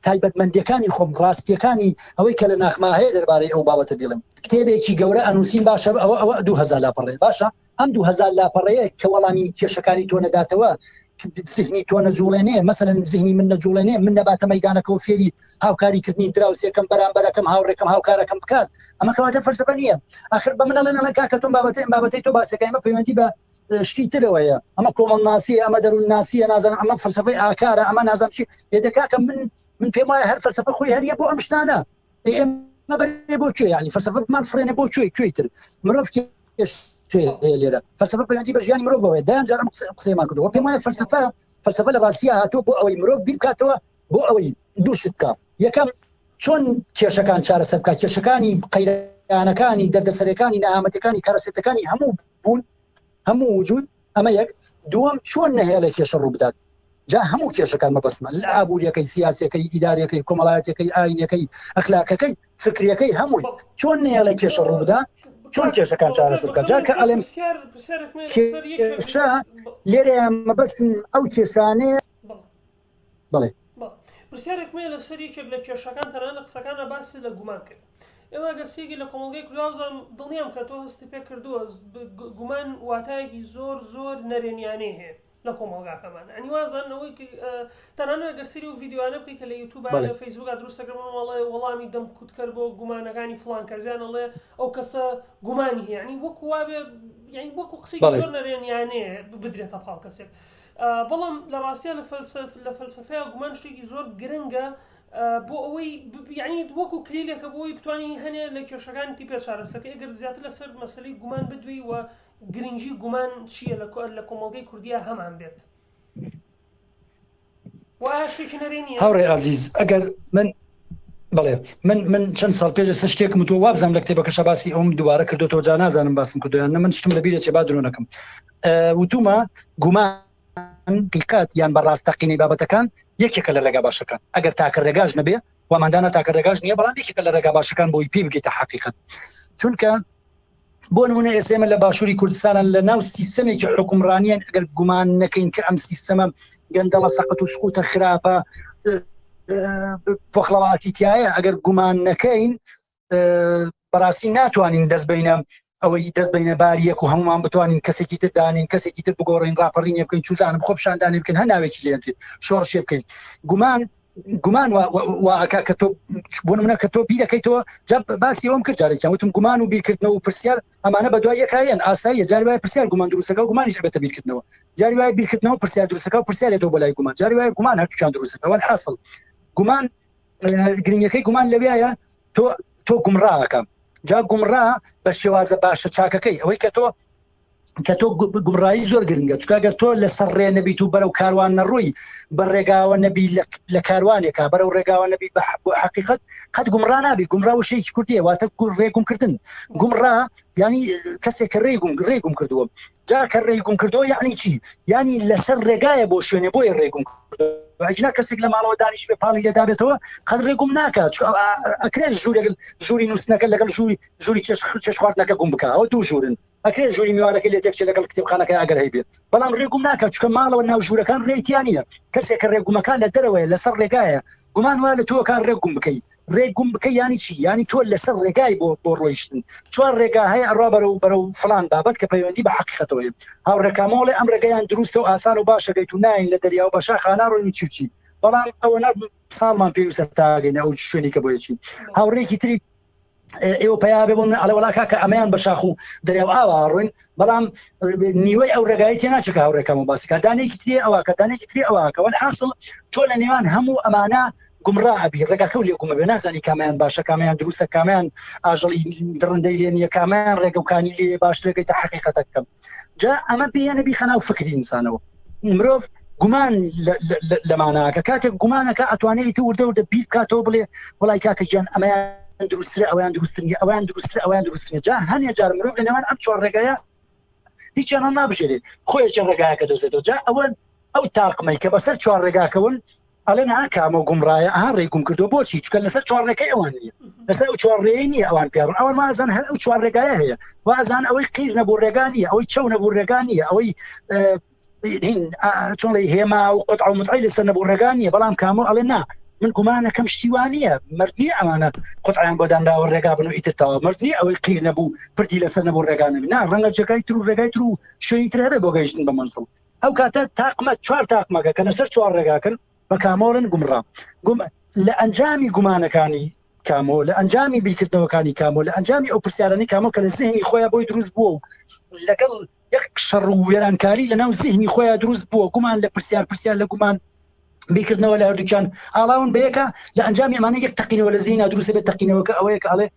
تایبەتمەندیەکانی خۆم ڕاستیەکانی ئەوەی کە لە ناخما هەیە دەربارەی ئەو بابەتە بڵێم کتێبێکی گەورە ئەنووسین باشە ئەوە 2000 لاپەڕێ باشە ئەم 2000 لاپەڕەیە کە وەڵامی کێشەکانی تۆ نەداتەوە زهنی تۆ نەجوڵێنێ مەسەلەن زهنی من نەجوڵێنێ من نەباتە مەیدانەکەەوە فێری هاوکاریکردنی دراوسێکم بەرامبەرەکەم هاوڕێکم هاوکارەکەم بکات ئەمە کەواتە فەلسفە نییە آخر بە منەڵێنە کاکە تۆ بابەتەی تۆ باسەکەی ئەمە پەیوەندی بە شتی ترەوەیە ئەمە کۆمەڵناسیە ئەمە دەروون ناسیە نازانم ئەمە فەلسفەی ئاکارە ئەمە نازانم چی هێدەکاکە من پێم وایە هەر فەلسفە خۆی هەریە بۆ ئەم شتانە ئێمە بەرێ بۆ کوێ یعنی فەلسفەمان فڕێنە بۆ کوێی تر مرۆڤ لێرە فەلسفە پەیوەندی بە ژیانی مرۆڤەوەی دایان جار ئەم قسەیمان کردەوە پێم وایە فەلسفە لە ڕاستیە هاتووە بۆ ئەوەی مرۆڤ بیر بکاتەوە بۆ ئەوەی دوو شت بکە یەکەم چۆن کێشەکان چارەسەر بکات کێشەکانی قەیرانەکانی دەردەسەرەکانی نەهامەتەکانی کارەسێتەکانی هەموو بوون هەموو وجود ئەمە یەک دووەم چۆن نەهێڵێ کێشە ڕوو بدات جا هەموو کێشەکان مەبەستمە لە ئابوووریەکەی سیاسەکەی ئیدارەکەی کۆمەڵایەتەکەی ئاینەکەی ئەخلاقەکەی فکریەکەی هەمووی چۆن نیە لە کێشە ڕوو بدا چۆن کێشەکان چارەسەر بکات جا کە ئەڵێم کێشە لێرەیان مەبەستن ئەو کێشانەیە بڵێ پرسیارێک مێ لە سەر یەکێک لە کێشەکان تەنانەت لە قسەکانە باسی لە گومان کرد ئێمە گەسێکی لە کۆمەڵگەی کورداوزان دڵنیام کە تۆ هەستی پێ کردووە گومان واتایەکی زۆر نەرێنیانەی هەیە لە کۆمەڵگاکەمان ئەنی وازانەوەی تەنانەت گەرسری و ڤیددیوانە بکەی کە لە یوتیوب لە فەیسبووک دروستەکەمەڵێ وەڵامی دەم کووتکرد بۆ گومانەکانی فڵان کەزیانەڵێ ئەو کەسە گومانی هەیە ینی وەکو وابێ یعنی وەکو قسەی زۆر نەرێنیانەیە بدرێتە پاڵ کەسێک بەڵام لە ڕاستیە لە فەلسەفەیە گومان شتێکی زۆر گرنگە بۆ ئەوەی یعنی وەکو کلیلێکە بۆی بتوانانی هەنێ لە کێشەکانی پێ چارەسەکە ئەگەر زیاتر لەسەر مەسەلەی گومان بدوی و گرنگی گومان چییە لە کۆمەڵگەی کوردیا هەمان بێت وایە شتێکی نەرێنیە هاوڕێ عەزیز ئەگەر من چەند ساڵ پێش سە شتێکم تۆ وابزانم لە کتێبەکەشە باسی ئەوم دووبارە کردوەوە جا نازانم باسم کردویان نە من شتم لە بیرێکی با درۆ نەکەم وتومە گومان کات یان بەڕاستەقینەی بابەتەکان یەکێکە لە ڕێگا باشەکان ئەگەر تاکە ڕێگاژ نەبێ واماندانە تاکە ڕێگاژ نییە بەڵام یەکێکە لە ڕێگا باشەکان بۆی پێ بگەیتە حەقیقەت چونکە بۆ نمونە ئێسێمە لە باشووری کوردستانە لە ناو سیستەمێکی حکومڕانیان ئەگەر گومان نەکەین کە ئەم سیستەمە گەندەڵە سەقەت و سقوتە خراپە پۆخڵەواتی تایە ئەگەر گومان نەکەین بەڕاستی ناتوانین ئەوەی دەست بینە باریەک و هەمومان بتوانین کەسێکی تر دانین کەسێکی تر بگۆڕین ڕاپەڕینێ بکەین چوزانم خۆپشاندانێ بکەین هەر ناوێکی لێنێت شۆڕشێ بکەین گومان واکە کە تۆ بۆ نمونە کە تۆ بیرەکەیتەوە جا باسی ئەوم کرد جارێکیان وتم گومان و بیرکردنەوە و پرسیار ئەمانە بە دوای یەکایەن ئاساییە جاری وایە پرسیار گومان دروستەکە و گومانیش بێتە بیرکردنەوە جاری وایە بیرکردنەوە پرسیار دروستەکە و پرسیارێتەوە بەلای گومان جاری وایە گومان هەردووکیان دروستەکە والحاصل گومان گرنگەکەی گومان لەوێیە تۆ گومڕاکە جا گومڕا بە شێوازە باشە چاکەکەی ئەوەی کە تۆ گومڕایی زۆر گرنگە چکاگەر تۆ لەسەر ڕێ نەبیت و بەرەو کاروان نەڕووی بە ڕێگاوە نەبی لە کاروانێکە بەرەو ڕێگاوە نەبی بە حقیقەت قەت گومڕا نابی گومڕا و شەیەکی کوردیە واتە ڕێگومکردن گومڕا ینی کەسێک کە ڕێگوم کردووە جا کە ڕێگوم کردەوە یعنی چی ینی لەسەر ڕێگایە بۆ شوێنێ بۆی ڕێگوم ئەگنا کەسێک لە ماڵەوە دانیش بێ پاڵی لێدابێتەوە قەت ڕێگوم ناکات ئەکرێت ژووری نووسنەکە لەگەڵ ژووری چێش خواردنەکە گوم بکە ئەوە دوو ژوورن ئەکرێت ژووری میوانەکە لێ تێکچێت لەگەڵ کتێبخانەکە ئەگەر هەیبێت بەڵام ڕێگوم ناکات چکە ماڵەوە ناو ژوورەکان ڕێیتیان نیە کەسێک کە ڕێگومەکان لە دەرەوەیە لەسەر ڕێگایە گومان وایە لە تۆکان ڕێگوم بکەی ینی چی ینی تۆ لەسەر ڕێگای بۆ ڕۆیشتن چوار ڕێگا هەیە ئەڕوا بەرەو فڵان بابەت کە پەیوەندی بە حەقیقەتەوەی هاوڕێکامەوەڵێ ئەم ڕێگەیان دروستە و ئاسان و باشەگەیت و ناین لە دەریاوە بە شاخانە ڕۆنی چی بەڵام ئەوە ساڵمان پێویستە تاگەینە ئەو شوێنی کە بۆیەکی هاوڕێکی تری ئێوە پیا بێبوون ئەڵێ وڵا کاکە ئەمەیان بە شاخ و دەریاو ئاوا ڕوین بەڵام نیوەی ئەو ڕێگایی تێ ناچێکە هاوڕێکەکەم و باسیکە دانێکی تری ئەوواکە دانێکی تری ئەوواکە والحاصل تۆ لە نێوان هەموو ئەمانە گومڕا ئەبی ڕێگاکە و لێگومە بێ نازانی کامیان باشە کامیان دروستە کامیان ئاژەڵی درڕندەی لێ نییە کامیان ڕێگەوکانی لێ باش ڕێگەیتە حەقیقەتەکەم جا ئەمە بێنە بیخەنا و فکری ئینسانەوە مرۆڤ گومان لەماناکە کاتێک گومانەکە ئەتوانێتی وردە بیر بکاتەوە بڵێ وڵای کاکە گیان ئەمەیان دروسترە ئەویان دروستنی ئەویان دروسترە ئەویان دروستنی جا هەنێ جار مرۆڤ لە نێوان ئەم چوار ڕێگایە هیچیان نابژێرێت خۆیەکی ڕێگایەکە دۆزێتەوە جا ئەو تاقمەی کە بەسەر چوار ڕێگاکەون ئەڵێ کامە گومڕایە ڕێگوم کردو بۆچی چکە لەسەر چوار ڕێگەی ئەوان نیە لەسەر ئەو چوار ڕێی نیە ئەوان پیاڕ ئەوان وازان هەر ئەو چوار ڕێگایە هەیە وازان ئەوەی قیر نەبوو ڕێگانیە ئەوەی چەو نەبوو ڕێگانیە ئەوەی چۆن هێما و قوتع و متعی لەسەر نەبوو ڕێگانیە بەڵام کامۆ ئەڵێ نا من گومانەکەم شتیوانیە مردنی ئەمانە قوتعیان بۆدانراوە ڕێگا بن و ئیترتەوە مردنی ئەوەی قیر نەبوو پردی لەسەر نەبوو ڕێگانە نا ڕەنگە جێگای تر و ڕێگای تر و شوێنی تر هەبێ بۆ گەیشتن بە مەنزڵ ئەو کاتە تاقمە چوار تاقمەکە کە لەسەر چوار ڕێگاکەن بە کامۆڵن گومڕا لە ئەنجامی گومانەکانی کامۆ لە ئەنجامی بیرکردنەوەکانی کامۆ لە ئەنجامی ئەو پرسیارانی کامۆ کە لە زیهنی خۆیان بۆی دروست بووە و لەگەڵ یەک شەڕ و وێرانکاری لەناو زیهنی خۆیان دروست بووە گومان لە پرسیار لە گومان بیرکردنەوە لە هەردووکیان ئاڵاون بەیەکە لە ئەنجامی ئەمانە یەک تەقینەوە لە زیهنا دروستە بێت تەقینەوەکە ئەوەیە کە ئەڵێ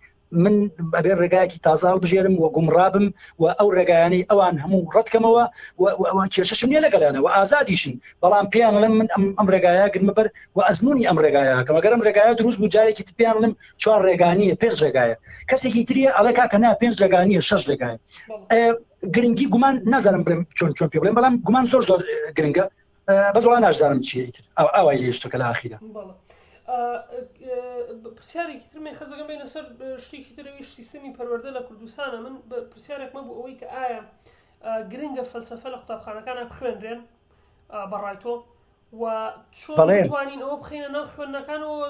من ئەبێ ڕێگایەکی تازا بژێرم و گومڕابم و ئەو ڕێگایانەی ئەوان هەموو ڕەتکەمەوە و کێشەشم نیە لەگەڵیانە و ئازادیشن بەڵام پێیان لەم من ئەم ڕێگایە گرمەبەر و ئەزمموی ئەم ڕێگایەکەم ئەگەر ئەم ڕێگایە دروست بوو جارێکی پێیان لەم چوار ڕێگانیە پێنج ڕێگایە کەسێکی تریە ئەڵێ کاکە نا پێنج ڕێگانیە شەش ڕێگایە گرنگی گومان نازانم چۆن پێ بڵێم بەڵام گومان زۆر گرنگە بەزوان ناشزانم چیە ئەوای لێ شتەکە لە ئاخیرە. پرسیارێکی ترمێ حەزەکەم بینە سەر شتێکی ترەویش سیستەمی پەروەردە لە کوردستانە. من پرسیارێکمە بوو ئەوەی کە ئایا گرنگە فەلسەفە لە قوتابخانەکانە بخوێنرێن بەڕای تۆ و چۆن بتوانین ئەوە بخینە ناو خوێندنەکانەوە.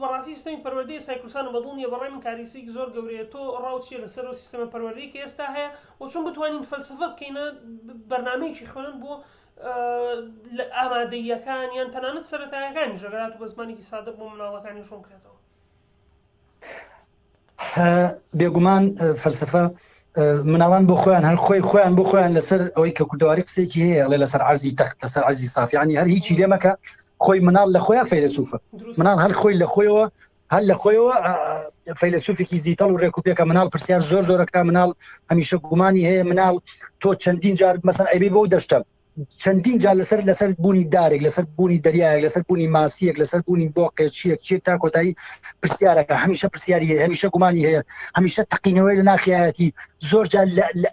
بەڕاستی سیستەمی پەروەردەی ئێستا کوردستان بەدڵ نییە، بەڕای من کاریسێکی زۆر گەورەیە. تۆ ڕاوچیە لەسەر سیستەمە پەروەردەی کە ئێستا هەیە و چۆن بتوانین فەلسەفە بکەینە بەرنامەیەکی خوێنن بۆ ئامادەییەکان یان تەنانەت سەرەتاییەکانی ژەگەرات و بە زمانێکی سادە بۆ مناڵەکانی شۆن کرێتەوە. بێگومان فەلسەفە مناڵان بۆ خۆیان هەر خۆیان بۆ خۆیان لەسەر ئەوەی کە کوردەواری قسێکی هەیە لە لەسەر عەرزی تەخت لەسەر عەرزی ساف، یعنی هەر هیچی لێ مەکە. خۆی مناڵ لە خۆیان فەیلسوفە، مناڵ هەر خۆی لە خۆیەوە هەر لە خۆیەوە فەیلسوفێکی زیتەڵ و ڕێکوپێکە. مناڵ پرسیار زۆر زۆرەکە، مناڵ هەمیشە گومانی هەیە، مناڵ تۆ چەندین جار مەسەن ئەبێ بۆ دەشتە چەندین جار لەسەر بوونی دارێک، لەسەر بوونی دەریایەک، لەسەر بوونی ماسیەک، لەسەر بوونی بۆقێک چیەک تا کۆتایی پرسیارەکە هەمیشە پرسیاری هەیە، هەمیشە گومانی هەیە، هەمیشە تەقینەوەی لە ناخیایەتی زۆر جار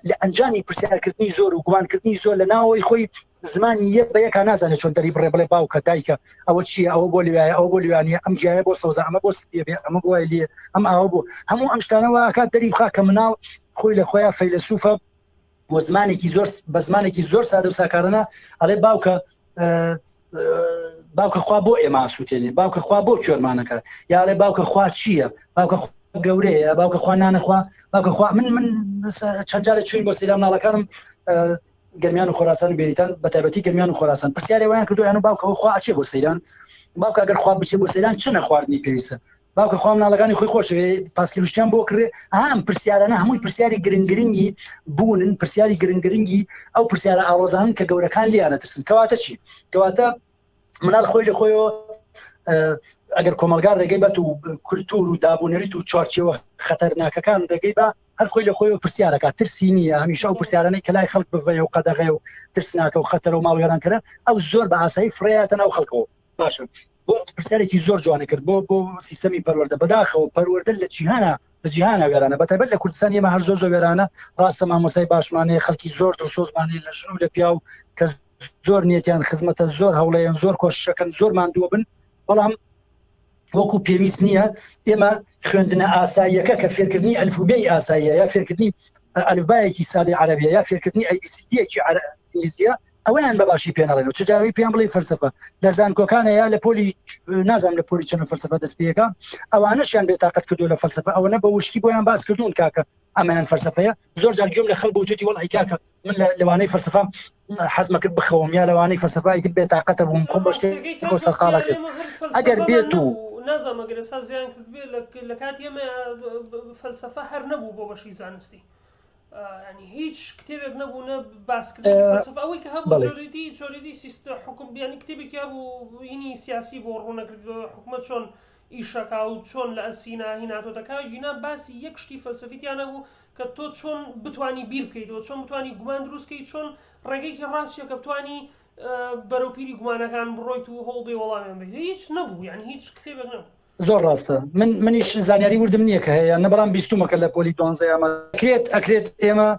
لە ئەنجامی پرسیارکردنی زۆر و گومانکردنی زۆر لە ناوەوەی خۆی زمانی یەک بە یەکە نازانێت چۆن دەری بڕێ بڵێ باوکە دایکە ئەوە چییە، ئەوە بۆ لێوایە، ئەوە بۆ لێوانیە، ئەم گیایە بۆ سەوزە، ئەمە بۆ سپیە بێ، ئەمە بۆ لێ، ئەم ئاوە بۆ هەموو ئەم شتانەوە کات دەری بخا کە مناڵ خۆی لە خۆیان فەیلسوفە بۆ زمانێکی زۆر بە زمانێکی زۆر سادە و ساکارانە ئەڵێ باوکە خوا بۆ ئێمە ئاسووتێنێ، باوکە خوا بۆ کوێرمانەکە، یا ئەڵێ باوکە خوا چییە، باوکە گەورەیە، باوکە خوا نانەخوا، باوکە خوا. من چەند جارێک چوین بۆ سەیران مناڵەکانم گەرمیان و خۆراسان بێریتان بە تایبەتی گەرمیان و خۆراسان پرسیارێوەیان کردو یان و باوکەوە خوا ئەچێ بۆ سەیران، باوکە ئەگەر خوا بچێ بۆ سەیران چ نەخواردنی پێویستە، باوکە خوا مناڵەکانی خۆی خۆشەوێ پاسکیروشتیان بۆ کڕێ. ئەم پرسیارانە هەمووی پرسیاری گرنگرنگی بوونن، پرسیاری گرنگرنگی ئەو پرسیارە ئاڵۆزان کە گەورەکان لیانە ترسن. کەواتە چی؟ کەواتە مناڵ خۆی لە خۆیەوە ئەگەر کۆمەلگار ڕێگەی بەت و کولتور و دابوونەریت و چوارچێوە خەتەرناکەکان ڕێگەی بە هەر خۆی لە خۆیەوە پرسیارەکە ترسی نییە. هەمیشە ئەو پرسیارانەی کە لای خەڵک بڤەیە و قەدەغێ و ترسناکە و خەتەرە و ماڵوێرانکەرە ئەو زۆر بە ئاسایی فڕێاتەن ئەو خەڵکەوە. باشە بۆ پرسیارێکی زۆر جوانە کرد بۆ سیستەمی پەروەردە بەداخەوە پەروەردە لە جیهانە وێرانە بەتایبەت لە کوردستان ئێمە هەر زۆر وێرانە ڕاستە مامۆسای باشمانەیە خەڵکی زۆر دڵسۆزمانەیە لە ژن و لە پیا و کە زۆر نیەتیان خزمەتە زۆر هەوڵەیەن زۆر کۆشەکەن زۆر ماندووە بن، بەڵام وەکو پێویست نییە ئێمە خوێندنە ئاساییەکە کە فێرکردنی ئەلفوبێی ئاساییە یا فێرکردنی ئەلفبایەکی سادەی عەرەبیە یا فێرکردنی ئەیبیسیدیەکی ئینگلیزیە ئەوەیان بەباشی پێ نەڵێن و چجاوی پێیان بڵێ فەلسەفە لە زانکۆکانە یا لە پۆلی نازانم لە پۆلی چەند فەلسەفە دەست پێیەکە ئەوانەشیان بێتاقەت کردو لە فەلسەفە ئەوەنە بە وشکی بۆیان باس کردوون کاکە ئەمەیان فەلسەفەیە. زۆر جار گوێم لە خەڵک بوتوتی وەڵی کاکە من لەوانەی فەلسەفە حەزمە کرد بخەوم یا لەوانەی فەلسەفای تر بێتاقەتە بووم خۆم بە شتێک بۆ سەرقاڵە کرد. ئەگەر بێت و نازانم ئەگەر ئێستا زیان کرد بێ لە کاتی ئێمە فەلسەفە هەر نەبوو بۆ بەشی زانستی، ینی هیچ کتێبێک نەبوونە باسکردنی فەلسەفە ئەوەی کە هەبوو جۆرێتی سیستە حکوم ینی کتێبێکی هەبوو هینی سیاسی بۆ ڕوونەکردەوە حکومەت چۆن ئیشەکە و چۆن لە ئەسینا هیناتۆتەکە ژینا باسی یەک شتی فەلسەفیتیان نەبوو کە تۆ چۆن بتوانی بیر بکەیتەوە، چۆن بتوانی گومان دروستکەیت، چۆن ڕێگەیەکی ڕاستیە کە بتوانی بەرەوپیری گومانەکان بڕۆیت و هەوڵ بێ وەڵامیان بدەیت. هیچ نەبوو، یعنی هیچ کتێبێک نەبوو. زۆر ڕاستە منیش زانیاری وردم نییە کە هەیە نەبەڵام بیستومەکە لە پۆلی 12 ئەکرێت ئێمە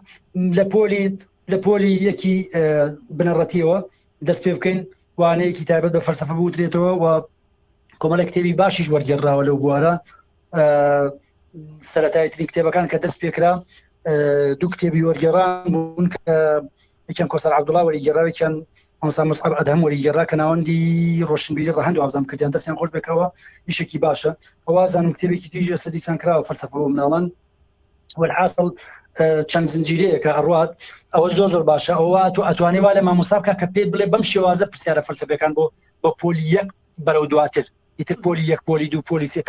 لە پۆلی یەکی بنەڕەتیەوە دەست پێ بکەین وانەیەکی تایبەت بە فەلسەفە بوترێتەوە و کۆمەڵە کتێبی باشیش وەرگێڕاوە لەو بوارە. سەرەتاییترین کتێبەکان کە دەست پێکرا دوو کتێبی وەرگێڕان بوون کە یەکیان کۆسەر عەبدوڵڵا وەریگێڕاوێکیان ئەمسا مصعب ئەدهم وەریگێڕا کە ناوەندی ڕۆشنبیری ڕەهەند و ئازام کردیان دەستیان خۆش بێکەوە ئیشێکی باشە. ئەوە زانم کتێبێکی تریژە سەدیسان کراوە فەلسەفە بۆ مناڵان وەالحاصل چەند زنجیرەیە کە هەڕوات ئەوە زۆر باشە. ئەوە ئەتوانێ وا لە مامۆستا بکە کە پێت بڵێ بەم شێوازە پرسیارە فەلسەفەکان بۆ پۆلی یەک بەرەو دواتر ئیتر پۆلی یەک پۆلی دوو پۆلی سێ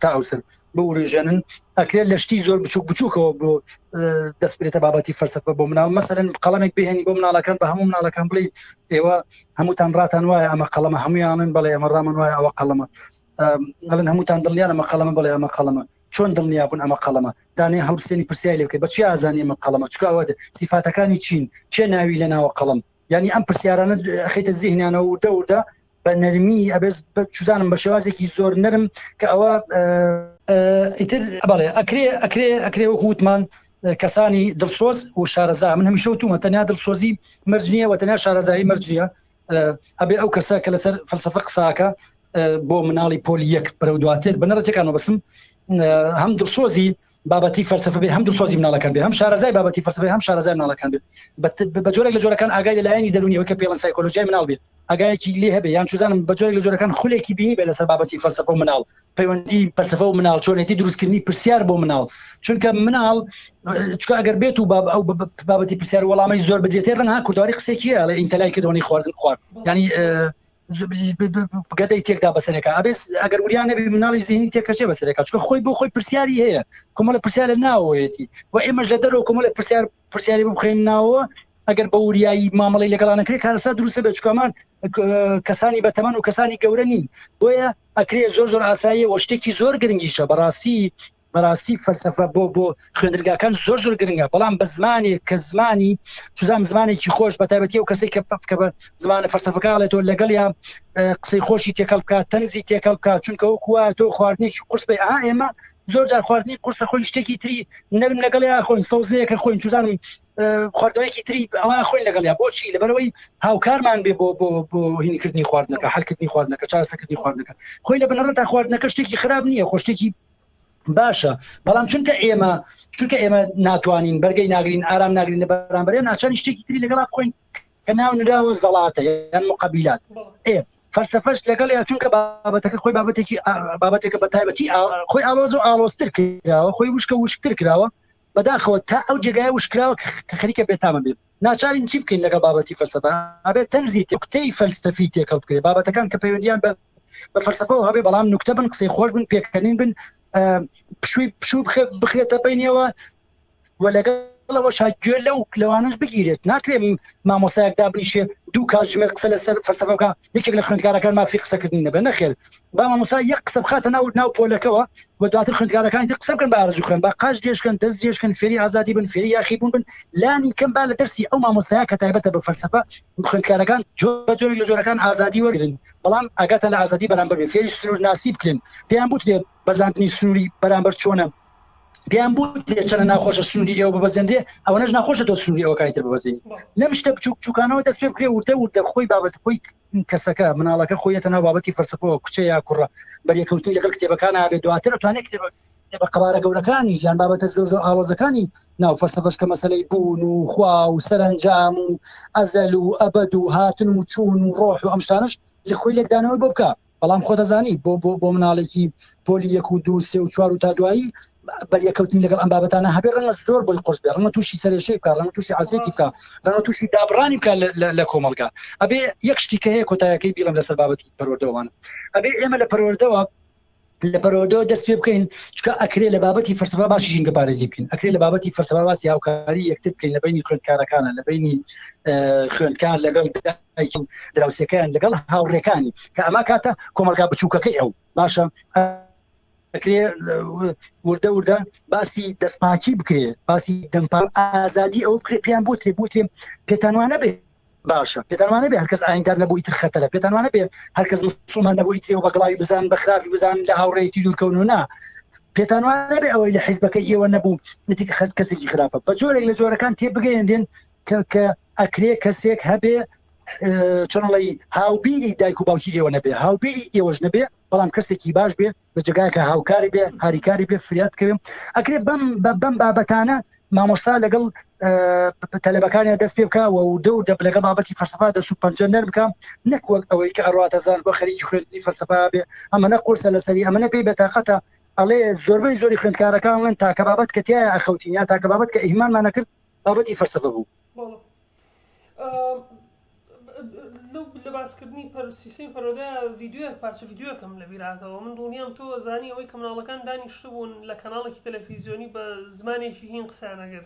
تا ئەوسن بە وڕێژێنن ئەکرێت لە شتی زۆر بچووکەوە بۆ دەست بێتە بابەتی فەلسەفە بۆ مناڵ. مەسەلەن قەڵەمێک بهێنی بۆ مناڵەکان بە هەموو مناڵەکان بڵێ ئێوە هەمووتان ڕاتان وایە ئەمە قەڵەمە، هەموویانن بڵێ ئەمە ڕامان وایە ئەوە قەڵەمە، ئەڵێن هەمووتان دڵنیان ئەمە قەڵەمە بڵێ ئەمە قەڵەمە، چۆن دڵنیا بوون ئەمە قەڵەمە، دانێ هەڵبسێنی پرسیای لێ بکەیت بەچی ئازانی ئەمە قەڵەمە چکاوە سیفاتەکانی چین کێ ناوی لە ناوە قەڵەم. یعنی ئەم پرسیارانە خەیتە زیهنیانە وردە بە نەرمی ئەبێز چزانم بە شێوازێکی زۆر نەرم کە ئەوە ئیتر بەڵێ ئەکرێ وەکو وتمان کەسانی دڵسۆز و شارەزا من هەمیشە وتومە تەنیا دڵسۆزی مەرج نییە و تەنیا شارەزایی مەرج نییە ئەبێ ئەو کەسە کە لەسەر فەلسەفە قساکە بۆ مناڵی پۆلی یەک بەرەو دواتر بنەڕەتەکانەوە بسم هەم دڵسۆزی بابەتی فەلسەفە بێ هەم دڵسۆزی مناڵەکان بێ هەم شارەزای بابەتی فەلسەفە هەم شارەزای مناڵەکان بێ بە جۆرێک لە جۆرەکان ئاگای لەلایەنی دەرونیەوە کە پێڵەن سایکۆلۆژیای مناڵ بێ ئاگایەکی لێ هەبێ یان چوزانم بە جۆرێک لە جۆرەکان خولێکی بینی بێ لەسەر بابەتی فەلسەفە و مناڵ پەیوەندی فەلسەفە و مناڵ چۆنێتی دروستکردنی پرسیار بۆ مناڵ چونکە مناڵ چکە ئەگەر بێت و ئەو بابەتی پرسیار وەڵامی زۆر بدرێتێ ڕەنها کوردواری قسێکیە لە ئینتەلای کردوانی خواردن خوارد ینی گەدەی تێکدا بەسەرێکە ئەبێ ئەگەر وریانە بێ مناڵی زیینی تێکەچێ بەسەرێکە چکە خۆی بۆ خۆی پرسیاری هەیە کۆمەڵە پرسیار لە ناوەیەتی و ئێمەش لە دەرەوە کۆمەڵە پرسیاری بخێن ناوە ئەگەر بە وریایی مامەڵی لەگەڵانەکرێ کارەسا دروستە بێت چکەمان کەسانی بەتەمەن و کەسانی گەورە نین بۆیە ئەکرێ زۆر ئاساییە و شتێکی زۆر گرنگیشە بەڕاستی فەلسەفە بۆ خوێندرگاکان زۆر گرنگە بەڵام بە زمانێک کە زمانی چوزام زمانێکی خۆش بە تایبەتی و کەسێک کە بە زمانە فەلسەفەکانێتەوە لەگەڵ یا قسەی خۆشی تێکەڵ بکات تەنزی تێکەڵ بکات چونکە وەکووە تۆ خواردنێکی قورس بێ ئێمە زۆر جار خواردنی قورسە خۆی شتێکی تری نەبن لەگەڵ یا خۆین سەوزەیەکە خۆین چوزانم خواردنەوەیکی تری ئەوە خۆین لەگەڵیا بۆچی لەبەرەوەی هاوکارمان بێ بۆ هینیکردنی خواردنەکە حەلکردنی خواردنەکە چارەسەرکردنی خواردنەکە خۆی لە بنەڕەتا خواردنەکە شتێکی خراپ نییە خۆشتێکی باشە بەڵام چونکە ئێمە ناتوانین بەرگەی ناگرین ئارام ناگرین لە بەرامبەرێ ناچانی شتێکی تری لەگەڵا بخۆین کە ناو نراوە زەڵاتە یان مقابلات فەلسەفەش لەگەڵ یا چونکە بابەتەکە خۆی بابەتێکە بە تایبەتی خۆی ئالۆز و ئالۆزتر کراوە خۆی وشکە وشکتر کراوە بەداخەوە تا ئەو جێگای وشکراوە کە خەریکە بێتامە بێت ناچارین چی بکەین لەگەڵ بابەتی فەلسەفە ئەبێت تەنزی نوکتەی فەلسەفی تێکەڵ بکرێت بابەتەکان کە پەیوەندیان بە فەلسەفەوە هەبێ بەڵام نوکتە بن قسەی خۆش بن پێکەنین بن پشووی بخرێتە بینەوە و لەگەڵەوە شاگوێ لەوانش بگیرێت ناکرێت مامۆسایەک دابنیشێ دوو کاتژمێر قسە لەسەر فەلسەفەکە یەکێک لە خوێندکارەکان مافی قسەکردنی نەبێ نەخێر با مامۆسا یەک قسە بخاتە ناو پۆلەکەەوە و دواتر خوێندکارەکانی تر قسە بکەن بە ئارەزوو خوێن با قاش دێشکەن دەست دێشکەن فێری ئازادی بن فێری یاخیبوون بن لانی کەم با لە دەرسی ئەو مامۆسایە کە تایبەتە بە فەلسەفە خوێندکارەکان جۆرێک لە جۆرەکان ئازادی وەرگن بەڵام ئاگاتە لە ئازادی بەرامبەر بێ فێری سنوور ناسی بکرێن پێیان بوتێ بەزاندنی سنووری بەرامبەر چۆنە بیان بود چەنە ناخۆشە سنووری ئێوە ببەزێندێ ئەوە نەش ناخۆشە تۆ سنووری ئەوە کایتر ببەزێنی لەم شتە بچووکانەوە دەست پێ بکرێ وردە خۆی بابەت خۆی کەسەکە مناڵەکە خۆیەتە ناو بابەتی فەلسەفەوە کوچە یا کوڕە بەریەکەوتنی لەگەڵ کتێبەکان ئابێ دواتر توانێت بە قەبارە گەورەکانی ژیان بابەتە زۆر ئاڵۆزەکانی ناو فەلسەفەش کە مەسەلەی بوون و خوا و سەرنجام و ئەزەل و ئەبەد و هاتن و چوون و ڕۆح و ئەم شتانەش لە خۆی لێکدانەوە بۆ بکە بەڵام خۆ دەزانی بۆ مناڵێکی پۆلی 1 و 2 3 و 4 و تا دوایی بەریەکەوتنی لەگەڵ ئەم بابەتانە هەبێ ڕەنگە زۆر بۆی قورس بێ ڕەنگە تووشی سەرێشەی بکە ڕەنگە تووشی عەزێتی بکە ڕەنگە تووشی دابڕانی بکە لە کۆمەڵگا ئەبێ یەک شتی کە هەیە کۆتاییەکەی بیڵم لەسەر بابەتی پەروەردەوانە ئەبێ ئێمە لە پەروەردەوە دەست پێ بکەین چکە ئەکرێ لە بابەتی فەلسەفە باشی ژینگە پارێزی بکەین ئەکرێ لە بابەتی فەلسەفە باسی هاوکاری یەکتر بکەین لە بینی خوێندکارەکانە لە بینی خوێندکار لەگەڵ دراوسەکان لەگەڵ هاوڕێکانی کە ئەما کاتە کۆمەلگا بچووکەکەی ئەو باشە وردە باسی دەستپاکی بکرێ باسی دەمپار ئازادی ئەو بکرێ پێیان بۆ پێتانوانە بێ باشە پێتانوانە بێ هەرکەس ئایندار نەبووی تر خەتەرە پێتانوانە بێ هەرکەس مسلمان نەبووی ترێ و بەگڵاوی بزان بە خراپی بزان لە هاوڕێیەتی دوورکەون و نا پێتانوانە بێ ئەوەی لە حیزبەکەی ئێوە نەبوو نتیکە کەسێکی خراپە بە جۆرێک لە جۆرەکان تێبگەیەندێن کە ئەکرێ کەسێک هەبێ چۆنڵی هاوبیری دایک و باوکی ئێوە نەبێ هاوبیری ئێوەش نەبێ بەڵام کەسێکی باش بێ بە جگایکە هاوکاری بێ هاریکاری بێ فریاد بکەوێ ئەکرێ بەم بابەتانە مامۆستا لەگەڵ تەلەبەکانی دەست پێ بکە و دە لەگەڵ بابەتی فەلسەفە دەست و پەنجەندەر بکە نەک وەک ئەوەی کە ئەڕاتەزان بۆ خەریکی خوێندنی فەلسەفە بێ ئەمەنە قورسە لەسەری ئەمەنە پێی بێتاقەتە ئەڵێ زۆربەی زۆری خوێندکارەکان لەن تاکە بابەت کە تایە ئەخەوتین یا تاکە بابەت کە ئیهمالمان نەکرد بابەتی فەلسەفە بوو لە باسکردنی سیستەمی پەروەردە ڤیدیۆیەک پارچە ڤیدیۆکەم لە بیراتەوە من دڵنیام تۆ زانی ئەوەی کە مناڵەکان دانیشتبوون لە کەناڵێکی تەلەڤیزیۆنی بە زمانێکی هین قسانەگەر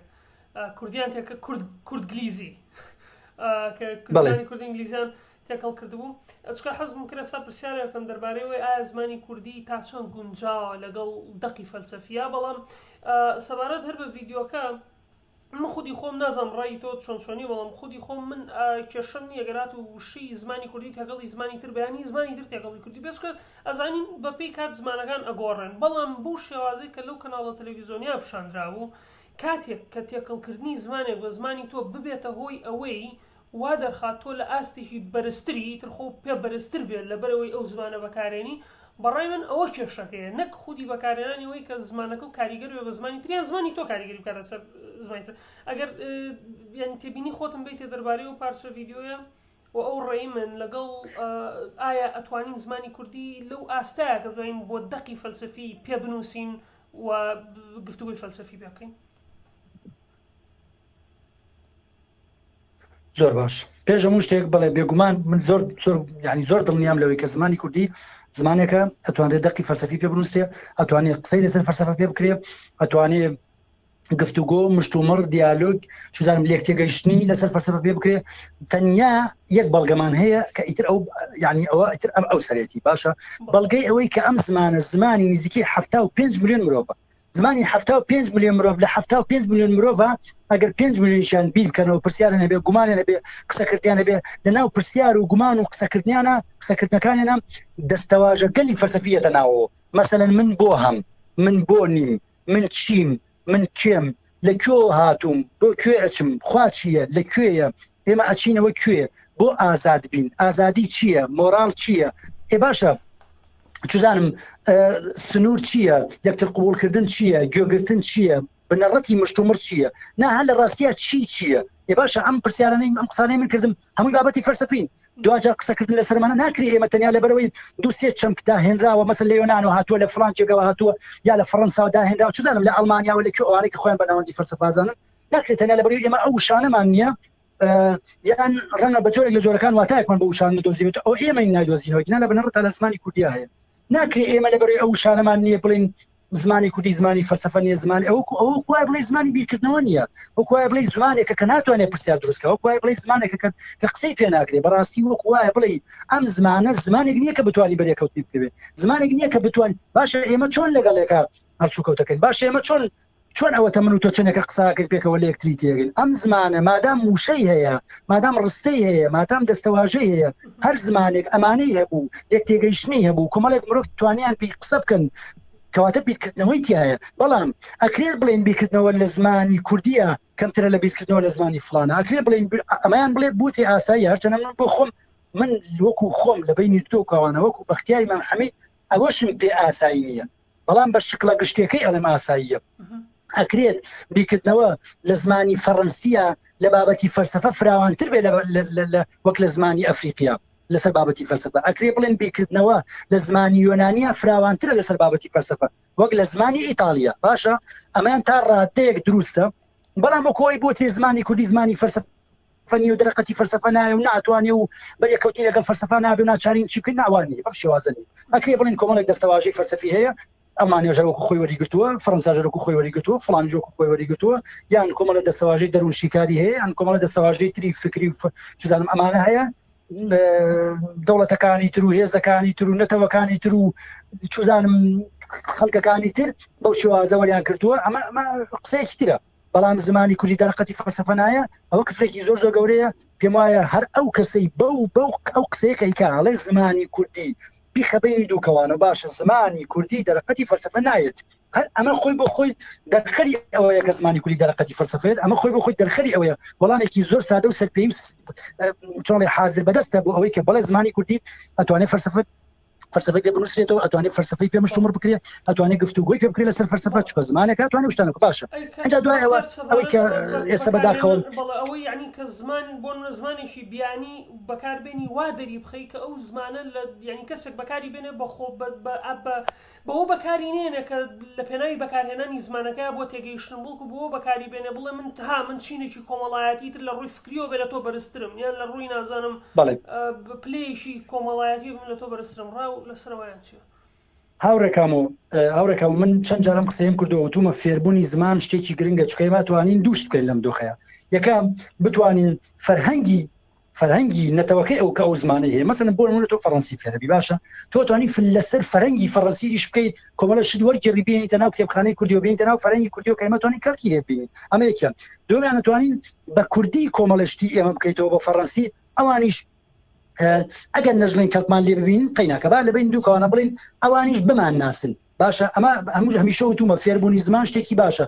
کوردیان تێکە کوردگلیزی کە کوردی ئینگلیزیان تێکەڵ کردبوو چکە حەزم کرا سا پرسیارێکم دەربارەوەی ئایا زمانی کوردی تا چەند گونجاوە لەگەڵ دەقی فەلسەفیە بەڵام سەبارەت هەر بە ڤیدیۆکە من خودی خۆم نازم ڕای تۆ چۆنچۆنی بەڵام خودی خۆم من کێشەم نیە گەرات و وشەی زمانی کوردی تێگەڵی زمانی تر بەیانی زمانی تر تێگەڵی کوردی بێچکە ئەزانین بەپێی کات زمانەکان ئەگۆڕێن بەڵام بوو شێوازەی کە لەو کەناڵە تەلەڤیزیۆنیا پیشاندرابوو کاتێک کە تێکەڵکردنی زمانێک بە زمانی تۆ ببێتە هۆی ئەوەی وا دەرخات تۆ لە ئاستێکی بەرزتری ترخۆ پێ بەرزتر بێت لەبەرەوەی ئەو زمانە بەکارێنی بەڕای من ئەوە کێشەکەیە نەک خودی بەکارێنانی ئەوەی کە زمانەکە و کاریگەر بە زمانی تریان زمانی تۆ کاریگەری بکارە سەر زمانی تر ئەگەر یعنی تێبینی خۆتم بیتێ دەربارەی و پارچە ڤیدیۆیە و ئەو ڕێی من لەگەڵ ئایا ئەتوانین زمانی کوردی لەو ئاستایە کە بڵین بۆ دەقی فەلسەفی پێ بنووسین و گفتوگوی فەلسەفی پێ بکەین. زۆر باش پێش هەموو شتێک بەڵێ بێگومان من زۆر دڵنیام لەوەی کە زمانی کوردی زمانێکە ئەتوانێت دەقی فەلسەفی پێ بنووسێ، ئەتوانێت قسەی لەسەر فەلسەفە پێ بکرێ، ئەتوانێت گفتوگۆ مشتومڕ دیالۆگ چزانم لێک تێگەیشتنی لەسەر فەلسەفە پێ بکرێ. تەنیا یەک بەڵگەمان هەیە کە ئیتر ئەو یعنی ئەوە ئیتر ئەو سەرێتی باشە بەڵگەی ئەوەی کە ئەم زمانە زمانی نزیکی 75 ملیۆن مرۆڤە، زمانی 75 ملیۆن مرۆڤ لە 75 ملیۆن مرۆڤە ئەگەر 5 ملیۆنیشیان بیر بکەنەوە پرسیارە نەبێ گومانیان نەبێ قسەکردیان نەبێ لەناو پرسیار و گومان و قسەکردنەکانیانە دەستەواژە گەلی فەلسەفیەتە ناوەوە. مەسەلەن من بۆ هەم، من بۆ نیم، من چیم، من کێم، لەکوێ هاتووم، بۆ کوێ ئەچم، خوا چییە، لەکوێیە، ئێمە ئەچینەوە کوێ، بۆ ئازاد بین، ئازادی چییە، مۆراڵ چییە. باشە چزانم سنوور چییە، یەکتر قبولکردن چییە، گوێگرتن چییە، بنەڕەتی مشتومڕ چییە، نا هەر لە ڕاستیە چییە. باشە ئەم پرسیارانەی ئەم قسانەی من کردم هەمووی بابەتی فەلسەفین. دوجار قسەکردن لەسەرمانە ناکری ئێمە تەنیا لەبەرەوەی دوو سێ چەمک داهێنراوە مەسەل لە یۆنان و هاتووە لە فڕانسێکەوە هاتووە یا لە فەڕەنسا داهێنراوە چزانم لە ئەڵمانیا و لە ئەوانەی کە خۆیان بەناوەندی فەلسەفازانن ناکرێت تەنیا لەبەرەوەی ئێمە ئەو شانەمان نییە یان ڕەنگە بە جۆرێک لە جۆرەکان واتایەکمان بە وشان دۆزیێت ئەو ئێمەی نادۆزینەوە گنا لە بنەڕەتە لە زمانی کوردیا هەیە. ناکرێت ئێمە لەبەرەوەی ئەو شانەمان نییە بڵین زمانی کوردی زمانی فەلسەفە نیە، زمانی ئەو کوای بڵێ زمانی بیرکردنەوە نییە، ئەو کوای بڵێ زمانێکە کە ناتوانێت پرسیار دروستکە، ئەو کوای بڵێ زمانێکە کە قسەی پێ ناکرێت. بەڕاستی وەک وایە بڵێ ئەم زمانە زمانێک نییە کە بتوانانی بەرێکەوتنی بکەوێت، زمانێک نییە کە بتوانین. باشە ئێمە چۆن لەگەڵێکە هەرچووکەوتەکەین، باشە ئێمە چۆن ئەوەتە من و تۆ چنێکە قساکرد پێکەوە لە یەکتری تێگەین. ئەم زمانە مادام موشەی هەیە، مادام ڕستەی هەیە، مادام دەستەواژەی هەیە، هەر زمانێک ئەمانەی هەبوو، یەک تێگەیشتنی هەبوو، کۆمەڵێک مرۆڤ توانیان پێی قسە بکەن کەواتە بیرکردنەوەی تایە. بەڵام ئەکرێت بڵێن بیرکردنەوە لە زمانی کوردیە کەمترە لە بیرکردنەوە لە زمانی فڵانە، ئەکرێت بڵێن ئەمایان بڵێت بوتی ئاسایی هەرچەنە من بۆ خۆم من وەکو خۆم لە بینی تۆ کاوانە وەکو بەختیاری مام حەمید ئەوەشم پێ ئاسایی نییە، بەڵام بە شکلە گشتەکەی ئەڵێم ئاساییە. ئەکرێت بیرکردنەوە لە زمانی فەڕەنسیە لە بابەتی فەلسەفە فراوانتر بێ وەک لە زمانی ئەفریقیا لەسەر بابەتی فەلسەفە. ئەکرێت بڵێن بیرکردنەوە لە زمانی یۆنانیە فراوانترە لەسەر بابەتی فەلسەفە وەک لە زمانی ئیتالیا. باشە ئەمەیان تا ڕادەیەک دروستە، بەڵام کۆی بۆ تێ زمانی کوردی زمانی فەرسەفەنی و دەرەقەتی فەلسەفە نایە و ناتوانێ و بەریەکەوتنی لەگەڵ فەلسەفە نابێ و ناچارین چی بکەین ناوانی بەم شێوازەنی. ئەکرێت بڵێن کۆمەڵێک دەستەواژەی فەلسەفی هەیە، ئەڵمانیا ژەرۆکو خۆی وەریگرتووە، فەڕەنسا ژەرۆکو خۆی وەریگرتووە، فڵان ژۆکو خۆی وەریگرتووە، یان کۆمەڵە دەستەواژەی دەروون شیکاری هەیە، یان کۆمەڵە دەستەواژەی تری فکری چزانم ئەمانە هەیە، دەوڵەتەکانی تر و هێزەکانی تر و نەتەوەکانی تر و چزانم خەڵکەکانی تر بەو شێوازە وەریان کردووە. ئەمە قسەیەکی ترە. بەڵام زمانی کوردی دەرەقەتی فەلسەفە نایە، ئەوە کفرێکی زۆر گەورەیە. پێم وایە هەر ئەو کەسەی بەو ئەو قسەیەکەیکە ئەڵێ زمانی کوردی بیخەبەینی دووکەوانە باشە زمانی کوردی دەرەقەتی فەلسەفە نایەت. هەر ئەمە خۆی بۆ خۆی دەرخەری ئەوەیە کە زمانی کوردی دەرەقەتی فەلسەفەیەت، ئەمە خۆی بۆ خۆی دەرخەری ئەوەیە. وەڵامێکی زۆر سادە و سەرپێویست چۆنڵێ حاضر بەدەستە بۆ ئەوەی کە بەڵێ زمانی کوردی ئەتوانێت فەلسەفەی بنووسێتەوە، ئەتوانێت فەلسەفەی پێ مشتومڕ بکرێت، ئەتوانێت گفتوگۆی پێ بکرێت لەسەر فەلسەفە چکە زمانێک ئەتوانێت شتانێک باشە. ئەنجا دوای ئەوەی کە ئێستا بەداخەوە ئەوەی یعنی کە زمان بۆ زمانێکی بیانی بەکاربێنی وا دەری بخەی کە ئەو زمانە لە یعنی کەسێک بەکاری بێنێ بەخۆ بەەوە بەکاری نێنە کە لە پێناوی بەکارهێنانی زمانەکە بۆ تێگەیشتن بڵکو بۆ بەکاری بێنێ بڵێ من چینێکی کۆمەڵایەتی تر لە ڕووی فکریەوە بێ لە تۆ بەرزترم، یان لە ڕووی نازانم پلەیشی کۆمەڵایەتی لە تۆ بەرزترم. ڕاو لەسەرەوەیان چیە؟ هاوڕێکم من چەند جارم قسەیم کردەوە تومە فێربوونی زمان شتێکی گرنگە چکەی ماتوانین دووشت بکەین لەم دۆخەیە. یەکەم بتوانین فەرهەنگی نەتەوەکەی ئەو کە ئەو زمانەی هەیە، مەسەن بۆ نمونە تۆ فەڕەنسی فێرەبی باشە، تۆ توانی لەسەر فەرهەنگی فەڕەنسی ئیش بکەیت، کۆمەڵە شت وەرگێڕی بێنیتە ناو کتێبخانەی کوردی و بێنیتە ناو فەرهەنگی کوردی و کە ئێمە توانین کەڵکی لێ ببینین. ئەمە یەکیان. دووەمیان نەتوانین بە کوردی کۆمەڵە شتی ئێمە بکەیتەوە بە فەڕەنسی، ئەوانیش ئەگەر نەژڵین کەڵکمان لێ ببینین قەیناکە با لەبین دووکەوانە بڵین ئەوانیش بمان ناسن، باشە ئەمە هەمیشە وتومە فێربوونی زمان شتێکی باشە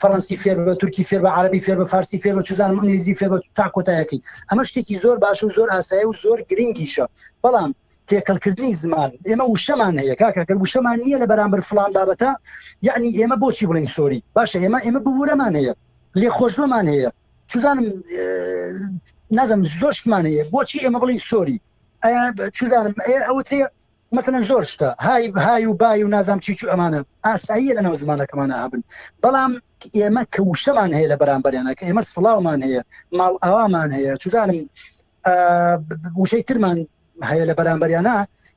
فەڕەنسی فێر بە تورکی فێر بە عەرەبی فێر بە فارسی فێر بە چوزانم ئینگلیزی فێر بە تا کۆتایەکەی ئەمە شتێکی زۆر باشە و زۆر ئاسایە و زۆر گرنگیشە بەڵام تێکەڵکردنی زمان ئێمە وشەمان هەیە کاکەگەر وشەمان نییە لە بەرامبەر فلان بابەتە یعنی ئێمە بۆچی بڵین سۆری باشە ئێمە ببوورەمان هەیە لێ خۆشبەمان هەیە چوزانم نازم زۆر شتمان هەیە بۆچی ئێمە بڵین سۆری چوزانم ئەوتێ مثلا زۆر شتە های و بای و نازام چیچ و ئەمانە ئاساییە لەناو زمانەکەمانە هەبن بەڵام ئێمە کەوشەمان هەیە لە بەرامبەریانەکە ئێمە سڵاومان هەیە ماڵ ئاوامان هەیە چوزانم وشەی ترمان هەیە لە بەرامبەریانە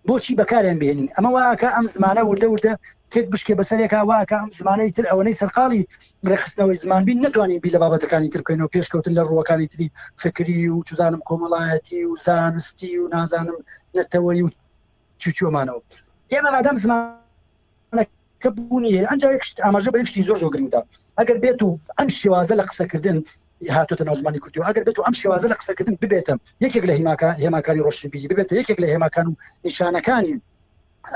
بۆچی بەکاریان بێنین ئەمە واکە ئەم زمانە وردە تێک بشکێ بەسەرێکا واکە ئەم زمانەی تر ئەوەی سەرقاڵی ڕێخستنەوەی زمان بین نتوانین بی لە بابەتەکانی تر بکەینەوە پێشکەوتن لە ڕووەکانی تری فکری و چوزانم کۆمەڵایەتی و زانستی و نازانم نەتەوەی و چوچۆمانەوە ئێمە مادام زمانەکە بوونیە ئەنجا ئاماژە بە یەکشتی زۆر گرنگدا ئەگەر بێت و ئەم شێوازە لە قسەکردن هاتوتە ناو زمانی کوردی و ئەگەر بێت و ئەم شێوازە لە قسەکردن ببێتە یەکێک لە هێماکانی ڕۆشنبیری ببێتە یەکێک لە هێماکان و نیشانەکانی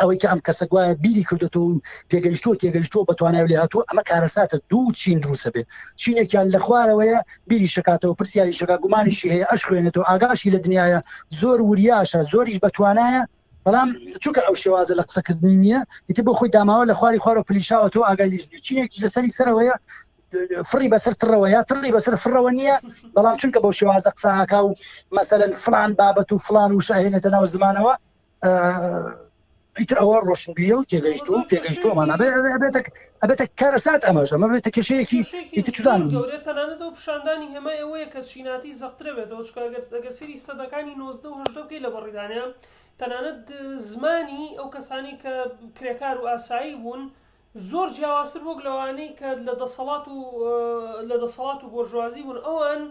ئەوەی کە ئەم کەسە گوایە بیری کردوەوە و تێگەیشتووە بەتوانای لێ هاتووە ئەمە کارەساتە دوو چین دروستە بێ چینێکیان لە خوارەوەیە بیری شکاتەوە پرسیاری شکا گومانیشی هەیە ئەش خوێنێتەوە ئاگاشی لە دنیاە زۆر وریاشە زۆریش بەتوانایە بەڵام چونکە ئەو شێوازە لە قسەکردنی نییە ئیتر بۆ خۆی داماوە لە خواری خوارە پلیشاوە تۆ ئاگای لیژ چینێکی لەسەری سەرەوەیە فڕی بەسەر تڕەوەیە تڕی بەسەر فڕەوە نییە بەڵام چونکە بەو شێوازە قسەکە و مەسەلەن فلان بابەت و فلان و شاهێنێتە ناو زمانەوە ئیتر ئەوە ڕۆشنبیە و پێگەیشتووەمان ئەبێتە کارەسات ئەمەش ئەمە بێتە کێشەیەکی ئیتر چوزانم تەنانەت ئەو پیشاندانی هەمە ئەوەیە کە چیناتی زەقترە بێتەوە ئەگەر سەری سەدەکانی 90 و 80 لە بەڕێدانە تەنانەت زمانی ئەو کەسانی کە کرێکار و ئاسایی بوون زۆر جیاوازتر بۆ لەوانەی کە لە دەسەڵات و بۆژوازی بوون ئەوان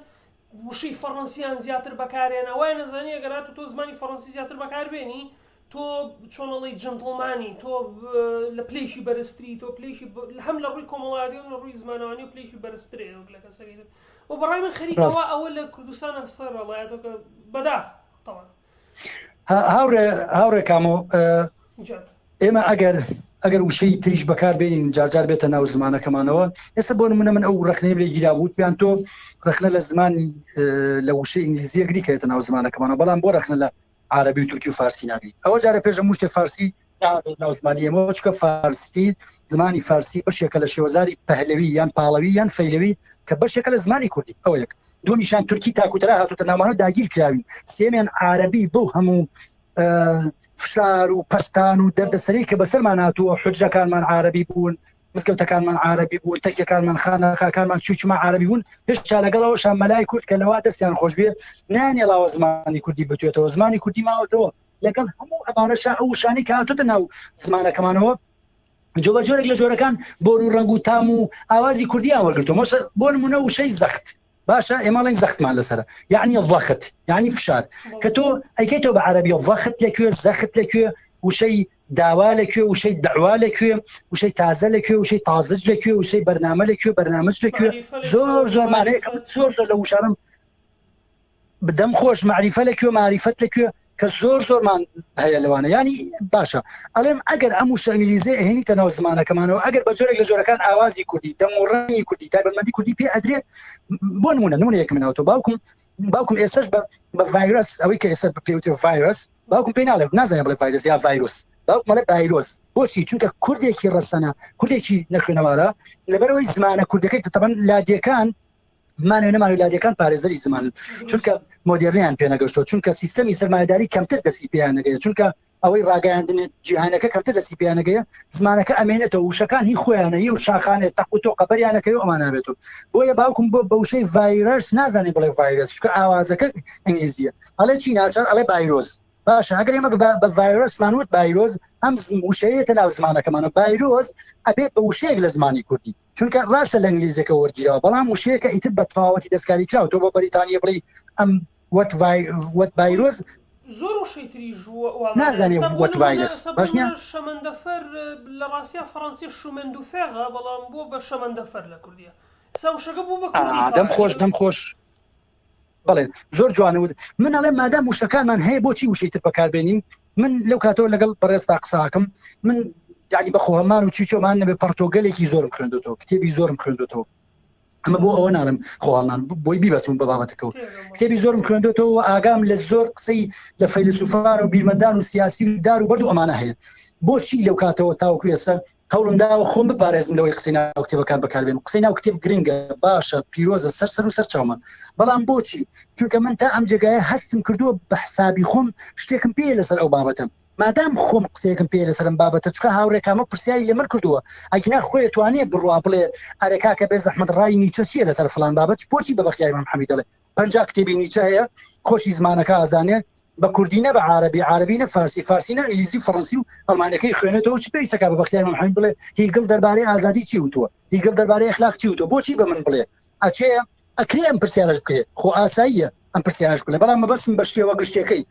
وشەی فەڕەنسییان زیاتر بەکارێنە وای نەزانانی ئەگەرات تۆ زمانی فەڕەنسی زیاتر بەکاربێنی تۆ چۆنەڵی جنتڵمانی تۆ لە پلەیشی بەرزتری تۆ پلەیشی هەم لە ڕووی کۆمەڵایەتی و لە ڕووی زمانەوانی و پلەیشی بەرزترێ لە کەسەکەی و بەڕای من خەریکەوە ئەوە لە کوردستانە سەر وڵایەتەکە بەداخ تەواو هاوڕێ کامۆ ئێمە ئەگەر وشەی تریش بەکار بێنین جارجار بێتە ناو زمانەکەمانەوە ئێستا بۆ نمونە من ئەو ڕخنەی لێ گیرا بوو پێیان تۆ ڕخنە لە زمانی لە وشەی ئینگلیزیە گریکەوێتە ناو زمانەکەمانەوە بەڵام بۆ ڕخنە لە عربی و تورکی و فارسی ناگریت ئەوە جارە پێش مشتێ فارسی ناو زمانی ئێمەوە چکە فارسی زمانی فارسی بەشێکە لە شێوەزاری پەهلەوی یان پاڵەوی یان فەیلەوی کە بەشێکە لە زمانی کوردی ئەوە یەک دومیشان تورکی تاکوترا هاتوتە ناومانە داگیر کراوین سێمیان عربی بۆ هەموو فشار و پەستان و دەردەسەری کە بەسەرمان هاتووە حوجرەکانمان عربی بوون مزگەوتەکانمان عربی بوون تەکیەکانمان خانەخاکانمان چوچما عربی بوون پێشتا لەگەڵەوەشان مەلای کورد کە لەوا دەستیان خۆش بێ نانێڵاوە زمانی کوردی بتوێتەوە زمانی کوردی ماوەتەوە لەگەڵ هەموو ئەمانەشا ئەو شانی کە هاتوتە ناو زمانەکەمانەوە جۆبە جۆرێک لە جۆرەکان بۆر و ڕنگ و تام و ئاوازی کوردیان وەرگرتەوە بۆ نمونە وشەی زەخت باشە ئێمەڵین زەختمان لەسەرە یعنی ضەخت یعنی فشار کە تۆ ئەیکەیتەوە بە عەرەبی ضەخت لەکوێ زەخت لەکوێ وشەی داوا لەکوێ وشەی دەعوا لەکوێ وشەی تازە لەکوێ وشەی تازج لەکوێ وشەی بەرنامە لەکوێ بەرنامەج لەکوێ زۆر مانەیە زۆر لە وشانم بدەم خۆش معریفە لەکوێ معریفەت لەکوێ کە زۆرمان هەیە لەوانە ینی باشە ئەڵێم ئەگەر ئەم وشە ئینگلیزی هێنیتە ناو زمانەکەمانەوە ئەگەر بە جۆرێک لە جۆرەکان ئاوازی کوردی دەم و ڕەنگی کوردی تایبەتمەندی کوردی پێ ئەدرێت بۆ نمونەیەک منەوەتەوە باوکم ئێستش بە ڤایرۆس ئەوەی کە ئێستا پێوتێ ڤایرۆس باوکم پێی ناڵێت نازانێ بڵێ ڤایرۆس یا ڤایرۆس باوکم مەڵێ ڤایرۆس بۆچی چونکە کوردێکی ڕەسەنە کوردێکی نەخوێنەوارە لەبەرەوەی زمانە کوردەکەی تەبەن لادیەکان نەمانوێ لادیەکان پارێزەری زمان چونکە مۆدێرنیان پێ نەگەشتۆ چونکە سیستەمی سەرمایه‌داری کەمتر دەستی پێیان نەگەیە چونکە ئەوەی ڕاگەیاندنێ جیهانەکە کەمتر دەستی پێیان نەگەیە زمانەکە ئەمێنێتەوە وشەکان هی خۆیانەیە و شاخانێت تەق و تۆ قەبەریانەکەی و ئەمان نابێتەوە بۆیە باوکم بۆ وشەی ڤایرۆس نازانێ بڵێ ڤایرۆس چونکە ئاوازەکە ئینگلیزیە ئەڵێ چی ناچار ئەڵێ ڤایرۆس باشە ئەگەر ئێمە بە ڤایرۆسمانوت ڤایرۆز ئەم وشەیەتە ناو زمانەکەمانە ڤایرۆز ئەبێت بە وشەیەک لە زمانی کوردی چونکە ڕاستە لە ئینگلیزیەکە وەرگیرەوە بەڵام وشەیەکە ئیتر بە تەواوەتی دەستکاری کراوە تۆ بە بەریتانیا بڵێ ئەم وەت ڤایرۆز زۆر وشەیتری نازانێ وەت ڤایرۆس باش نییە شەمەندەفەر لە ڕاستیە فەڕەنسی شومەندوفێغە بەڵام بۆ بە شەمەندەفەر لە کوردیە ساوشەکە بوو بە کوردی دەم خۆش بەڵێ زۆر جوانەوە من ئەڵێ مادام وشەکانمان هەیە بۆچی وشەی تر بەکاربێنین من لەو کاتەوە لەگەڵ بەڕێستا قساکەم من یعنی بە خۆهەڵمان و چیچۆمان نەبێ پەرتۆگەلێکی زۆرم خوێندوێتەوە کتێبی زۆرم خوێندوێتەوە ئەمە بۆ ئەوە ناڵم خۆڵان بۆی بیبەسم بە بابەتەکەەوە کتێبی زۆرم خوێندوێتەوە ئاگام لە زۆر قسەی لە فەیلسوفان و بیرمەدان و سیاسی و دار و بەرد و ئەمانە هەیە بۆچی لەو کاتەوە تاوەکو ئێستا هەوڵم داوە خۆم بپارێزم لەوەی قسەی ناو کتێبەکان بەکاربێن قسەی ناو کتێب گرنگە باشە پیرۆزە سەر و سەر چاومە بەڵام بۆچی چونکە من تا ئەم جێگایە هەستم کردووە بە حسابی خۆم شتێکم پێ لەسەر ئەو بابەتم مادام خۆم قسەیەکم پێ لەسەرم بابەتە چکە هاوڕێکامە پرسیاری لەمەر کردووە ئەگنا خۆی توانێ بڕوا بڵێ ئەرێکاکە بێ زەحمەت ڕای نیچە چیە لەسەر فلان بابەت بۆچی بە بەختیاری محەممەد دەڵێ 50 کتێبی نیچە هەیە خۆشی زمانەکە ئازانێ بە کوردینە بە عربینە فارسینە ئینگلیزی فەڕەنسی و ئەڵمانەکەی خوێنێتەوە چ پێویستەکە بە بەختیاری محەممەد بڵێ هیگڵ دەربارەی ئازادی چی وتووە هیگڵ دەربارەی ئەخلاق چی وتووە بۆچی بە من بڵێ ئەچێ ئەکرێ ئەم پرسیارەش بکرێ خۆ ئاساییە ئەم پرسیارەش بڵێ بەڵام مەبەستم بە شێوە گشتەکەی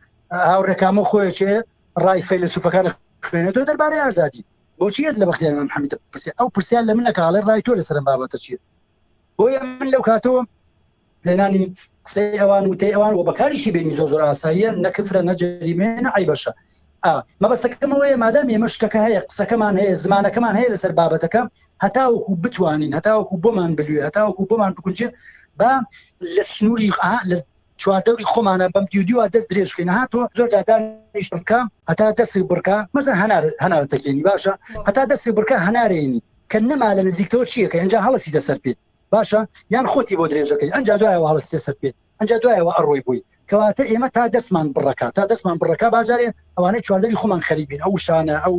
هاوڕێکامە خۆیەکێ ڕای فەیلسوفەکان خوێنێتەوە دەربارەی ئازادی بۆچی لە بەختیاری محەممەد پرسیار ئەو پرسیار لە منە کاڵێ ڕای تۆ لەسەر بابەتە چیە بۆیە من لەو کاتەوە لەنانی قسەی ئەوان وتەی ئەوان و بەکاریشی بینی زۆر ئاساییە نەکفرە نەجەریمێ نەعیبەشە مەبەستەکەمەوەیە مادام ئێمە شتەکە هەیە قسەکەمان هەیە زمانەکەمان هەیە لەسەر بابەتەکە هەتاوەکو بتوانین هەتاوەکو بۆمان بلوێ هەتاوەکو بۆمان بکونجێ با لە سنووری لە چواردەوری خۆمانە بەم دیودیوە دەست درێژکەین هاتووە زۆر جادانیش بکە هەتا دەستی بڕکە مەزە هەنارەتەکێنی باشە هەتا دەستی بڕکە هەنارێنی کە نەما لە نزیکتەوە چیەکە ئەنجا هەڵەسی دەسەر پێ باشە یان خۆتی بۆ درێژەکەی ئەنجا دوایەوە هەڵستی سەر پێ ئەنجا دوایەوە ئەڕۆی بووی کەواتە ئێمە تا دەستمان بڕەکە باجارێ ئەوانەی چواردەری خۆمان خەریبین ئەو شانە ئەو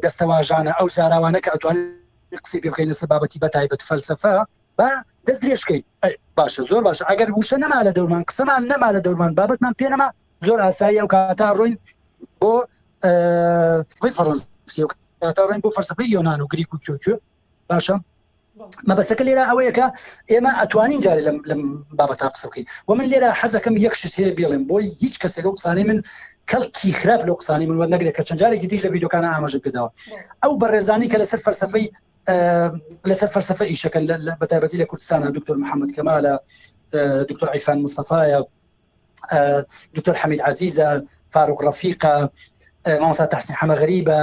دەستەواژانە ئەو زاراوانە کە ئەتوانین قسەی پێ بکەین لەسەر بابەتی بەتایبەت فەلسەفە با دەست درێژکەی باشە زۆر باشە ئەگەر وشە نەما لە دەورمان قسەمان نەما لە دەورمان بابەتمان پێ نەما زۆر ئاسایی ئەو کاتا ڕۆین بۆ فەڕەنسی و کاتا ڕۆین بۆ فەلسەفەی یۆنان و گریک و کیۆکیۆ باشە مەبەستەکە لێرە ئەوەیەکە ئێمە ئەتوانین جارێ لەم بابەتا قسە بکەین و من لێرە حەزەکەم یەک شت هەیە بێڵێم بۆی هیچ کەسێک لەو قسانەی من کەڵکی خراپ لەو قسانەی من وەرنەگرێت کە چەند جارێکی دیش لە ڤیدیۆکانە ئاماژە پێداوە ئەو بەڕێزانی کە لەسەر فەلسەفە ئیشەکەن بەتایبەتی لە کوردستانە دکتۆر محەممەد کەمالە دکتۆر عیفان مستەفایە دکتۆر حەمید عەزیزە فاروق ڕەفیقە مامۆستا تەحسین حەمەغەریبە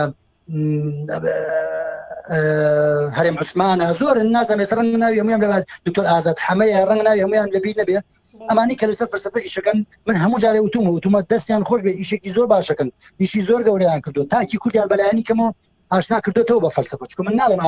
هەرێم عوسمانە زۆر نازانێ ڕەنگ ناوی هەمویان لەبات دکتۆر ئازاد حەمەیە ڕەنگ ناوی هەمویان لەبیر نەبێ ئەمانی کە لەسەر فەلسەفە ئیشەکەن من هەموو جارێ وتومە دەستیان خۆش بێ ئیشێکی زۆر باشەکەن ئیشی زۆر گەورەیان کردو تاکی کوردیان بەلایانی کەمەوە ئاشنا کردوێتەوە بە فەلسەفە چکە من ناڵێم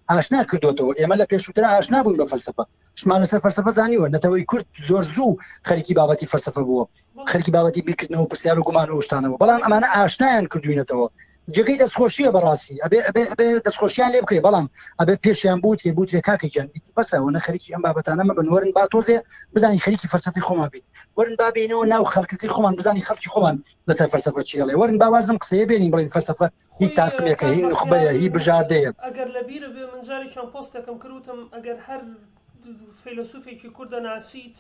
ئاشنا کردوێتەوە ئێمە لە پێشووترا ئاشنا بووین بە فەلسەفە شمان لەسەر فەلسەفە زانیوە نەتەوەی کورد زۆر زوو خەریکی بابەتی فەلسەفە بووە خەریکی بابەتی بیرکردنەوە پرسیار و گومان و شتانەوە بەڵام ئەمانە ئاشنایان کردوینەتەوە جێگەی دەستخۆشیە بەڕاستی ئەبێ دەستخۆشیان لێ بکرێ بەڵام ئەبێ پێشیان بوتێ کاکەیان بەسەوە نە خەریکی ئەم بابەتانەمە بن وەرن با تۆزێ بزانین خەریکی فەلسەفی خۆمان بین وەرن با بینەوە ناو خەڵکەکەی خۆمان بزانین خەڵکی خۆمان لەسەر فەلسەفە چیڵێ وەرن باوازم قسەیە بێنین بڵین فەلسەفە هی تاقمێکە هی نخبەیە هی بژاردەیە ئەگەر لە بیرە بێ من جارێکیان پۆستێکم کردوتم ئەگەر هەر فەیلسوفێکی کوردە ناسیت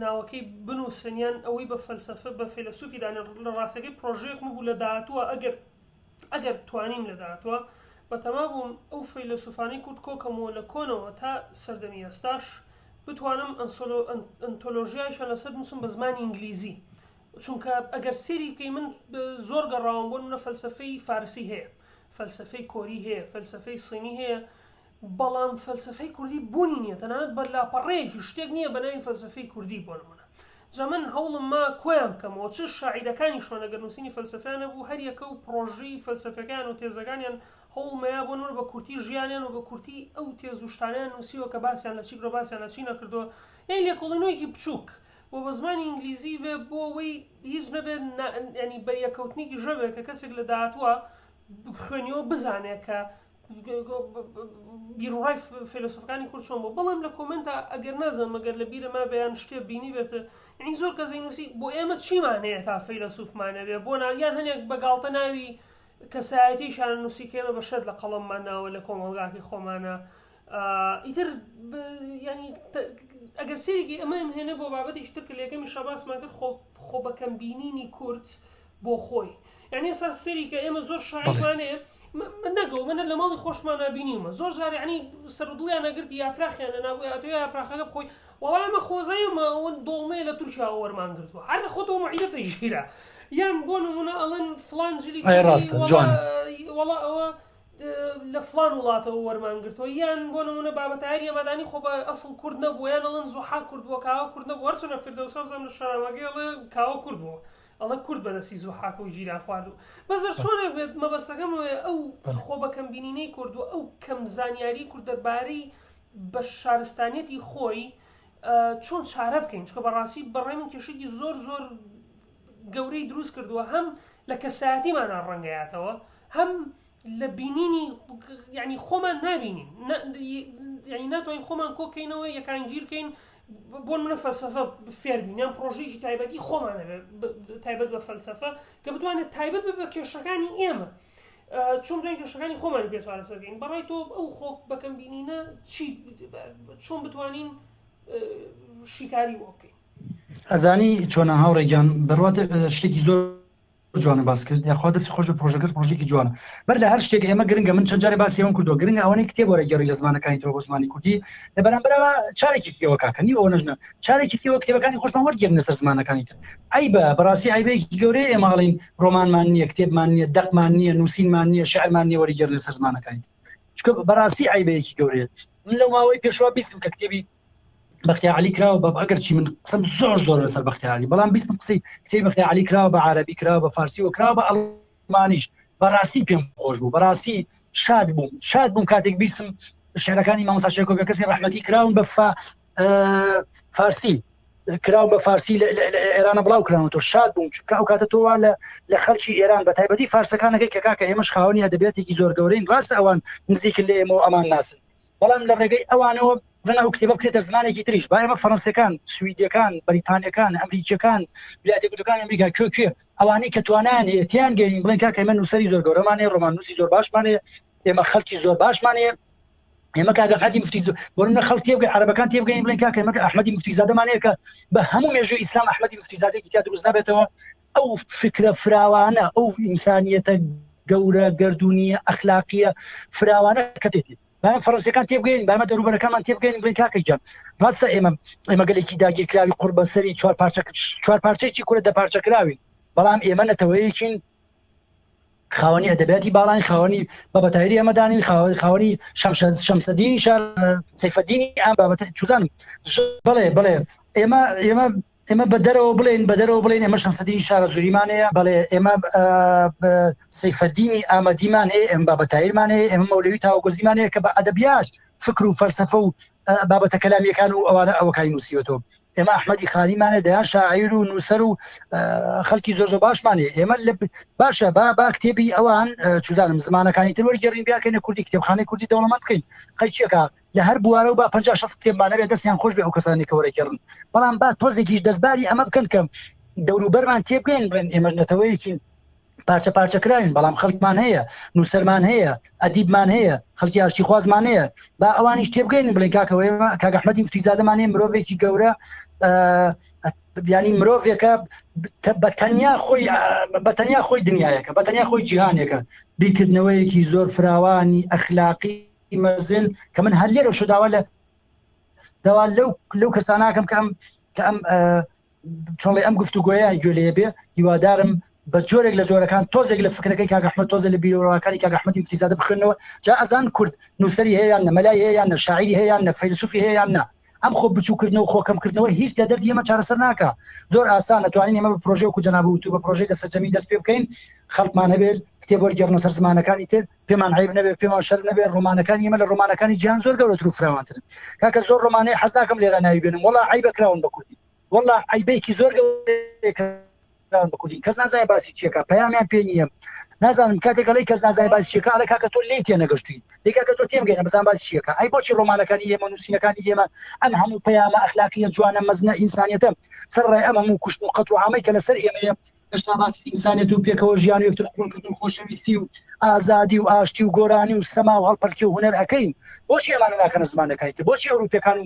ناوەکەی بنووسنیان ئەوەی بە فەلسەفە بە فەیلسوفی دانێ لە ڕاستەکەی پرۆژەیەکم بوو لە داهاتووە ئەگەر توانیم لە داهاتوە بەتەما بووم ئەو فەیلسوفانەی کورد کۆکەمەوە لە کۆنەوە تا سەردەمی ئێستاش بتوانم ئەنتۆلۆژیایشان لەسەر بنووسم بە زمانی ئینگلیزی چونکە ئەگەر سێری بکەی من زۆر گەڕاوم بۆ منە فەلسەفەی فارسی هەیە فەلسەفەی کۆری هەیە فەلسەفەی سینی هەیە بەڵام فەلسەفەی کوردی بوونی نییە تەنانەت بە لاپەڕەیەکی شتێک نییە بە ناوی فەلسەفەی کوردی بۆ نمونە جا من هەوڵم ما کۆیان بکەمەوە چ شاعیرەکانی شۆن ئەگەر نووسینی فەلسەفیانە بوو هەر یەکە و پرۆژەی فەلسەفەکان و تێزەکانیان هەوڵمەیە بۆ نمونە بە کورتی ژیانیان و بە کورتی ئەو تێز و شتانیان نووسیوە کە باسییان لە چیکرۆ باسییان لە چی نەکردووە یان لێکۆڵینەوەیەکی بچووک بۆ بە زمانی ئینگلیزی بێ بۆ ئەوەی هیچ نەبێت ینی بەریەکەوتنێکی ژەبێت کە کەسێک لە داهاتووە خوێنیەوە بزانێت کە بیرڕای فیلسوفەکانی کورد چۆن بوو بەڵام لە کۆمنتە ئەگەر نازانم ئەگەر لە بیرە ما بەیان شتێ بینی بێتە یعنی زۆر کەسەی نووسی بۆ ئێمە چیمان هەیە تا فیلسوفمانە بێ بۆ یان هەنێک بەگاڵتە ناوی کەسایەتیشان نووسی کێمە بە شەد لە قەڵەممان ناوە لە کۆمەڵگاکی خۆمانە ئیتر ینی ئەگەر سێرێکی ئەمە هێنە بۆ بابەتێکی تر کە لەکەمی شەباسمان کرد خۆ بەکەم بینینی کورد بۆ خۆی یعنی ئێستا سێری کە ئێمە زۆر شایعانەیە نەگەڵ منە لە ماڵی خۆشمان نبینیمە زۆر جار یعنی سەرودڵیان نەگرتی یاپراخیان لە ناوی ئەتوێ یاپراخەکە بخۆی وەڵام ئەمە خۆزاییمە ئەوەن دۆڵمەیە لە تورکیا وەرمان گرتووە هەر لە خۆتەوە مەعیدەتە ژیرە یان بۆ نمونە ئەڵەن فڵان جلی ڕاستە جوان وەڵا ئەوە لە فلان وڵاتەوە وەرمانگرتەوە یان بۆ نمونە بابەتایری ئەمەدانی خۆ بە ئەسڵ کورد نەبوو یان ئەڵەن زوحا کورد بووە کاوە کورد نەبوو هەرچەنە فردەوسە بزانم لە شارەمەگەڵێ کاوە کورد بووە ئەڵە کورد بەدەستی زوحاکە و ژیران خواردو بەزەر چۆنێ بێت مەبەستەکەم ئەو خۆ بە کەمبینینەی کورد و ئەو کەم زانیاری کورد دەربارەی بە شارستانیەتی خۆی چۆن چارە بکەین چکە بەڕاستی بەڕێ من کێشێکی زۆر زۆر گەورەی دروست کردووە هەم لە کەسایەتیمانە ڕەنگەیاتەوە هەم لە بینینی یعنی خۆمان نابینین یعنی ناتوانین خۆمان کۆکەینەوە یەکانگیرکەین بۆ منە فەلسەفە فێربین یان پرۆژەیەکی تایبەتی خۆمانە تایبەت بە فەلسەفە کە بتوانێت تایبەت بە کێشەکانی ئێمە چۆن دوای کێشەکانی خۆمانی پێ چارەسەر بکەین بەڕای تۆ ئەو خۆ بەکەمبینینە چۆن بتوانین شیکاری بۆ بکەین ئەزانی چۆنە هاوڕێگیان بەڕوات شتێکی زۆر جوانە باس کرد یاخوا دەستی خۆش بە پرۆژەکەس پرۆژێکی جوانە بەر لە هەر شتێک ئێمە گرنگە من چەند جارێ باسی ئەوم کردو گرنگە ئەوەی کتێب وەرەگێڕی لە زمانەکانی تۆ بۆ زمانی کوردی لە بەرامبەرەوە چارێکی کتێوە کاکەنی ئەوە نەژنە چارێکی کتێوە کتێبەکانی خۆشمان وەرگێڕنە سەر زمانەکانی تر ئەیبە بەڕاستی ئایبەیەکی گەورەیە ئێمە ئەڵێن ڕۆمانمان نییە کتێبمان نییە دەقمان نییە نووسینمان نییە شەعرمان نییە وەرگێڕنە سەر زمانەکانی چکە بەڕاستی ئایبەیەکی گەورەیە من لەو ماوەی پێشوا بیستم کە کتێبی بەختیار عەلی کراوە بە ئەگەر چی من قسەم زۆر لەسەر بەختیار عەلی بەڵام بیستم قسەی کتێبی بەختیار عەلی کراوە بە عەرەبی کراوە بە فارسی و کراوە بە ئەڵمانیش بەڕاستی پێم خۆش بوو بەڕاستی شاد بووم کاتێک بیستم شعرەکانی مامۆستا شێرکۆڤ کەسی ڕەحمەتی کراون بە فارسی کراون بە فارسی لە ئێرانە بڵاو کراون تۆ شاد بووم چونکە ئەو کاتە تۆ لە خەڵکی ئێران بە تایبەتی فارسەکانەکەی کە کاکە ئێمەش خاوەنی ئەدەبیاتێکی زۆر گەورەین ڕاستە ئەوان نزیکن لە ئێمە و ئەمان ناسن بەڵام لە ڕێگەی ئەوانەوە ئەو کتێبە بکرێتە زمانێکی تریش با ئێمە فەڕەنسیەکان سویدیەکان بەریتانیەکان ئەمریکیەکان ویلایەتە یەکگرتووەکانی ئەمریکا کوێ ئەوانەی کە توانان هەیەیان گەین بڵێن کاکە ئێمە نووسەری زۆر گەورەمانەیە ڕۆماننووسی زۆر باشمانەیە ئێمە خەڵکی زۆر باشمانەیە ئێمە کاکە ئەحمەدی موفتیزادە بۆ خەڵک تێبگەین عەرەبەکان تێبگەین بڵێن کاکە ئێمە ئەحمەدی موفتیزادەمانەیە کە بە هەموو مێژووی ئیسلام ئەحمەدی موفتیزادێکی تیا دروست نابێتەوە ئەو فکرە فراوانە ئەو ئینسانیەتە گەورە گەردوونیە ئەخلاقیە فراوانە کە تێتی باید فەڕەنسیەکان تێبگەین باید دەروبەرەکانمان تێبگەین بڵێن کاکە گیان ڕاستە ئێمە گەلێکی داگیرکراوی قوربەسەری چوار پارچەیەکی کورە دەپارچەکراوین بەڵام ئێمە نەتەوەیەکین خاوەنی ئەدەبیاتی باڵین خاوەنی بابەتایری ئەمەدانین خاوەنی شەمسەدینی شار سەیفەدینی ئەم بابەتە چوزانم بڵێ ئێمە بەدەرەوە بڵێن ئێمە شەمسەدینی شارە زوریمانەیە بەڵێ ئێمە سەیفەدینی ئامەدیمان هەیە ئێمە بابەتایرمان هەیە ئێمە مەولەوی تاوەگۆزیمانەیە کە بە ئەدەبیات فکر و فەلسەفە و بابەتە کەلامیەکان و ئەوانە ئەوەکانی نووسیوەتەوە ئێمە ئەحمەدی خانیمانە دەیان شاعیر و نووسەر و خەڵکی زۆر باشمانێ ئێمە باشە با کتێبی ئەوان چوزانم زمانەکانی تر وەرگێڕین بیاکەینە کوردی کتێبخانەی کوردی دەوڵەمەند بکەین خەڵکیەکە لە هەر بوارە و با 50-60 کتێبمانە بێ دەستیان خۆش بێ ئەو کەسانی کە وەرگێڕن بەڵام با تۆزێکیش دەستباری ئەمە بکەن کە دەوروبەرمان تێبگەین بڵێن ئێمەش نەتەوەیەکین پارچە کراوین بەڵام خەڵکمان هەیە نووسەرمان هەیە ئەدیبمان هەیە خەڵکی ئاشتی خوازمان هەیە با ئەوانیش تێبگەین بڵێن کاکەوە کاک ئەحمەدی موفتیزادەمان هەیە مرۆڤێکی گەورە ینی مرۆڤێکە بەتەنیا خۆی دنیایەکە بەتەنیا خۆی جیهانێکە بیرکردنەوەیەکی زۆر فراوانی ئەخلاقی مەزن کە من هەر لێرە داوا لەو کەساناکەم کە ئەم چۆڵی ئەم گفتوگۆیە گوێ لێ بێ هیوادارم بە جۆرێک لە جۆرەکان تۆزێک لە فکرەکەی کاک ئەحمەد تۆزە لە بیرۆڕەکانی کاک ئەحمەدی موفتیزادە بخوێنەوە جا ئەزان کورد نووسەری هەیە یان نە مەلای هەیە یان نە شاعیری هەیە یان نە فەیلسوفی هەیە یان نە ئەم خۆ بچووکردنەوە خۆکەمکردنەوە هیچ لە دەردی ئێمە چارەسەر ناکە زۆر ئاسان نەتوانین ئێمە بە پرۆژێ و جەناب وتو بە پرۆژەی دەسەرجەمی دەست پێ بکەین خەڵکمان هەبێت کتێب وەرگێڕنە سەر زمانەکانی تر پێمان عیب نەبێت پێمان شەر نەبێت ڕۆمانەکانی ئێمە لە ڕۆمانەکانی جیهان زۆر گەورەتر و فراوانترن کاکە زۆر ڕۆمانەی حەز ناکەم لێرە ناوی بێنم وەڵا عیبە کراون بە کوردی وەڵا عیبێکی زۆر گەورەیە بکوردی کەس نازای باسی چیەکە پەیامیان پێ نییە نازانم کاتێکەڵی کەس نازای باسی چیەکە ئەڵێ کاکە تۆ لێی تێنەگەشتووی دیکاکە تۆ تێمگەینە بزان باسی چیەکە ئەی بۆچی ڕۆمانەکانی ئێمە نووسینەکانی ئێمە ئەم هەموو پەیامە ئەخلاقیە جوانە مەزنە ئینسانیەتە سەرڕای ئەم هەموو کوشت و قەت و عامەی کە لەسەر ئێمەیە هێشتا باسی ئینسانیەت و پێکەوە ژیان و یەکتر قوڵکردن خۆشەویستی و ئازادی و ئاشتی و گۆرانی و سەما و هەڵپەرکی و هونەر ئەکەین بۆچی ئێمانە ناکەنە زمانەکانی تر بۆچی ئەوروپیەکان و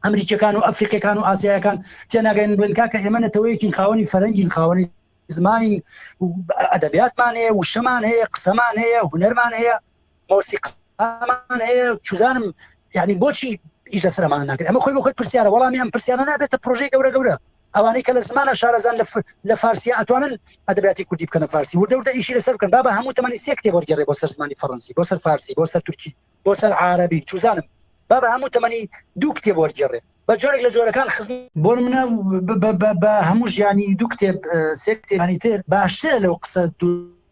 ئەمریکیەکان و ئەفریقیەکان و ئاسیایەکان تێناگەین بڵێن کاکە ئێمە نەتەوەیەکین خاوەنی فەرەنگین خاوەنی زمانی ئەدەبیاتمان هەیە وشەمان هەیە قسەمان هەیە هونەرمان هەیە مۆسیقامان هەیە چوزانم یعنی بۆچی ئیش لەسەرمان ناکرێت ئەمە خۆی بۆ خۆی پرسیارە وەڵامی ئەم پرسیارە نابێتە پرۆژەی گەورە ئەوانەی کە لە زمانە شارەزان لە فارسی ئەتوانن ئەدەبیاتی کوردی بکەنە فارسی وردە ئیشی لەسەر بکەن بابە هەموو تەمەنی سێ کتێب وەرگێڕێ بۆ سەر زمانی فەڕەنسی بۆ سەر فارسی بۆ سەر تورکی بۆ سەر عارەبی چوزانم بابە هەموو تەمەنی 2 کتێب وەرگێڕێ بە جۆرێک لە جۆرەکان خزم بۆ منە بە هەموو ژیانی 2 کتێب 3 کتێبانی تر باشترە لەو قسە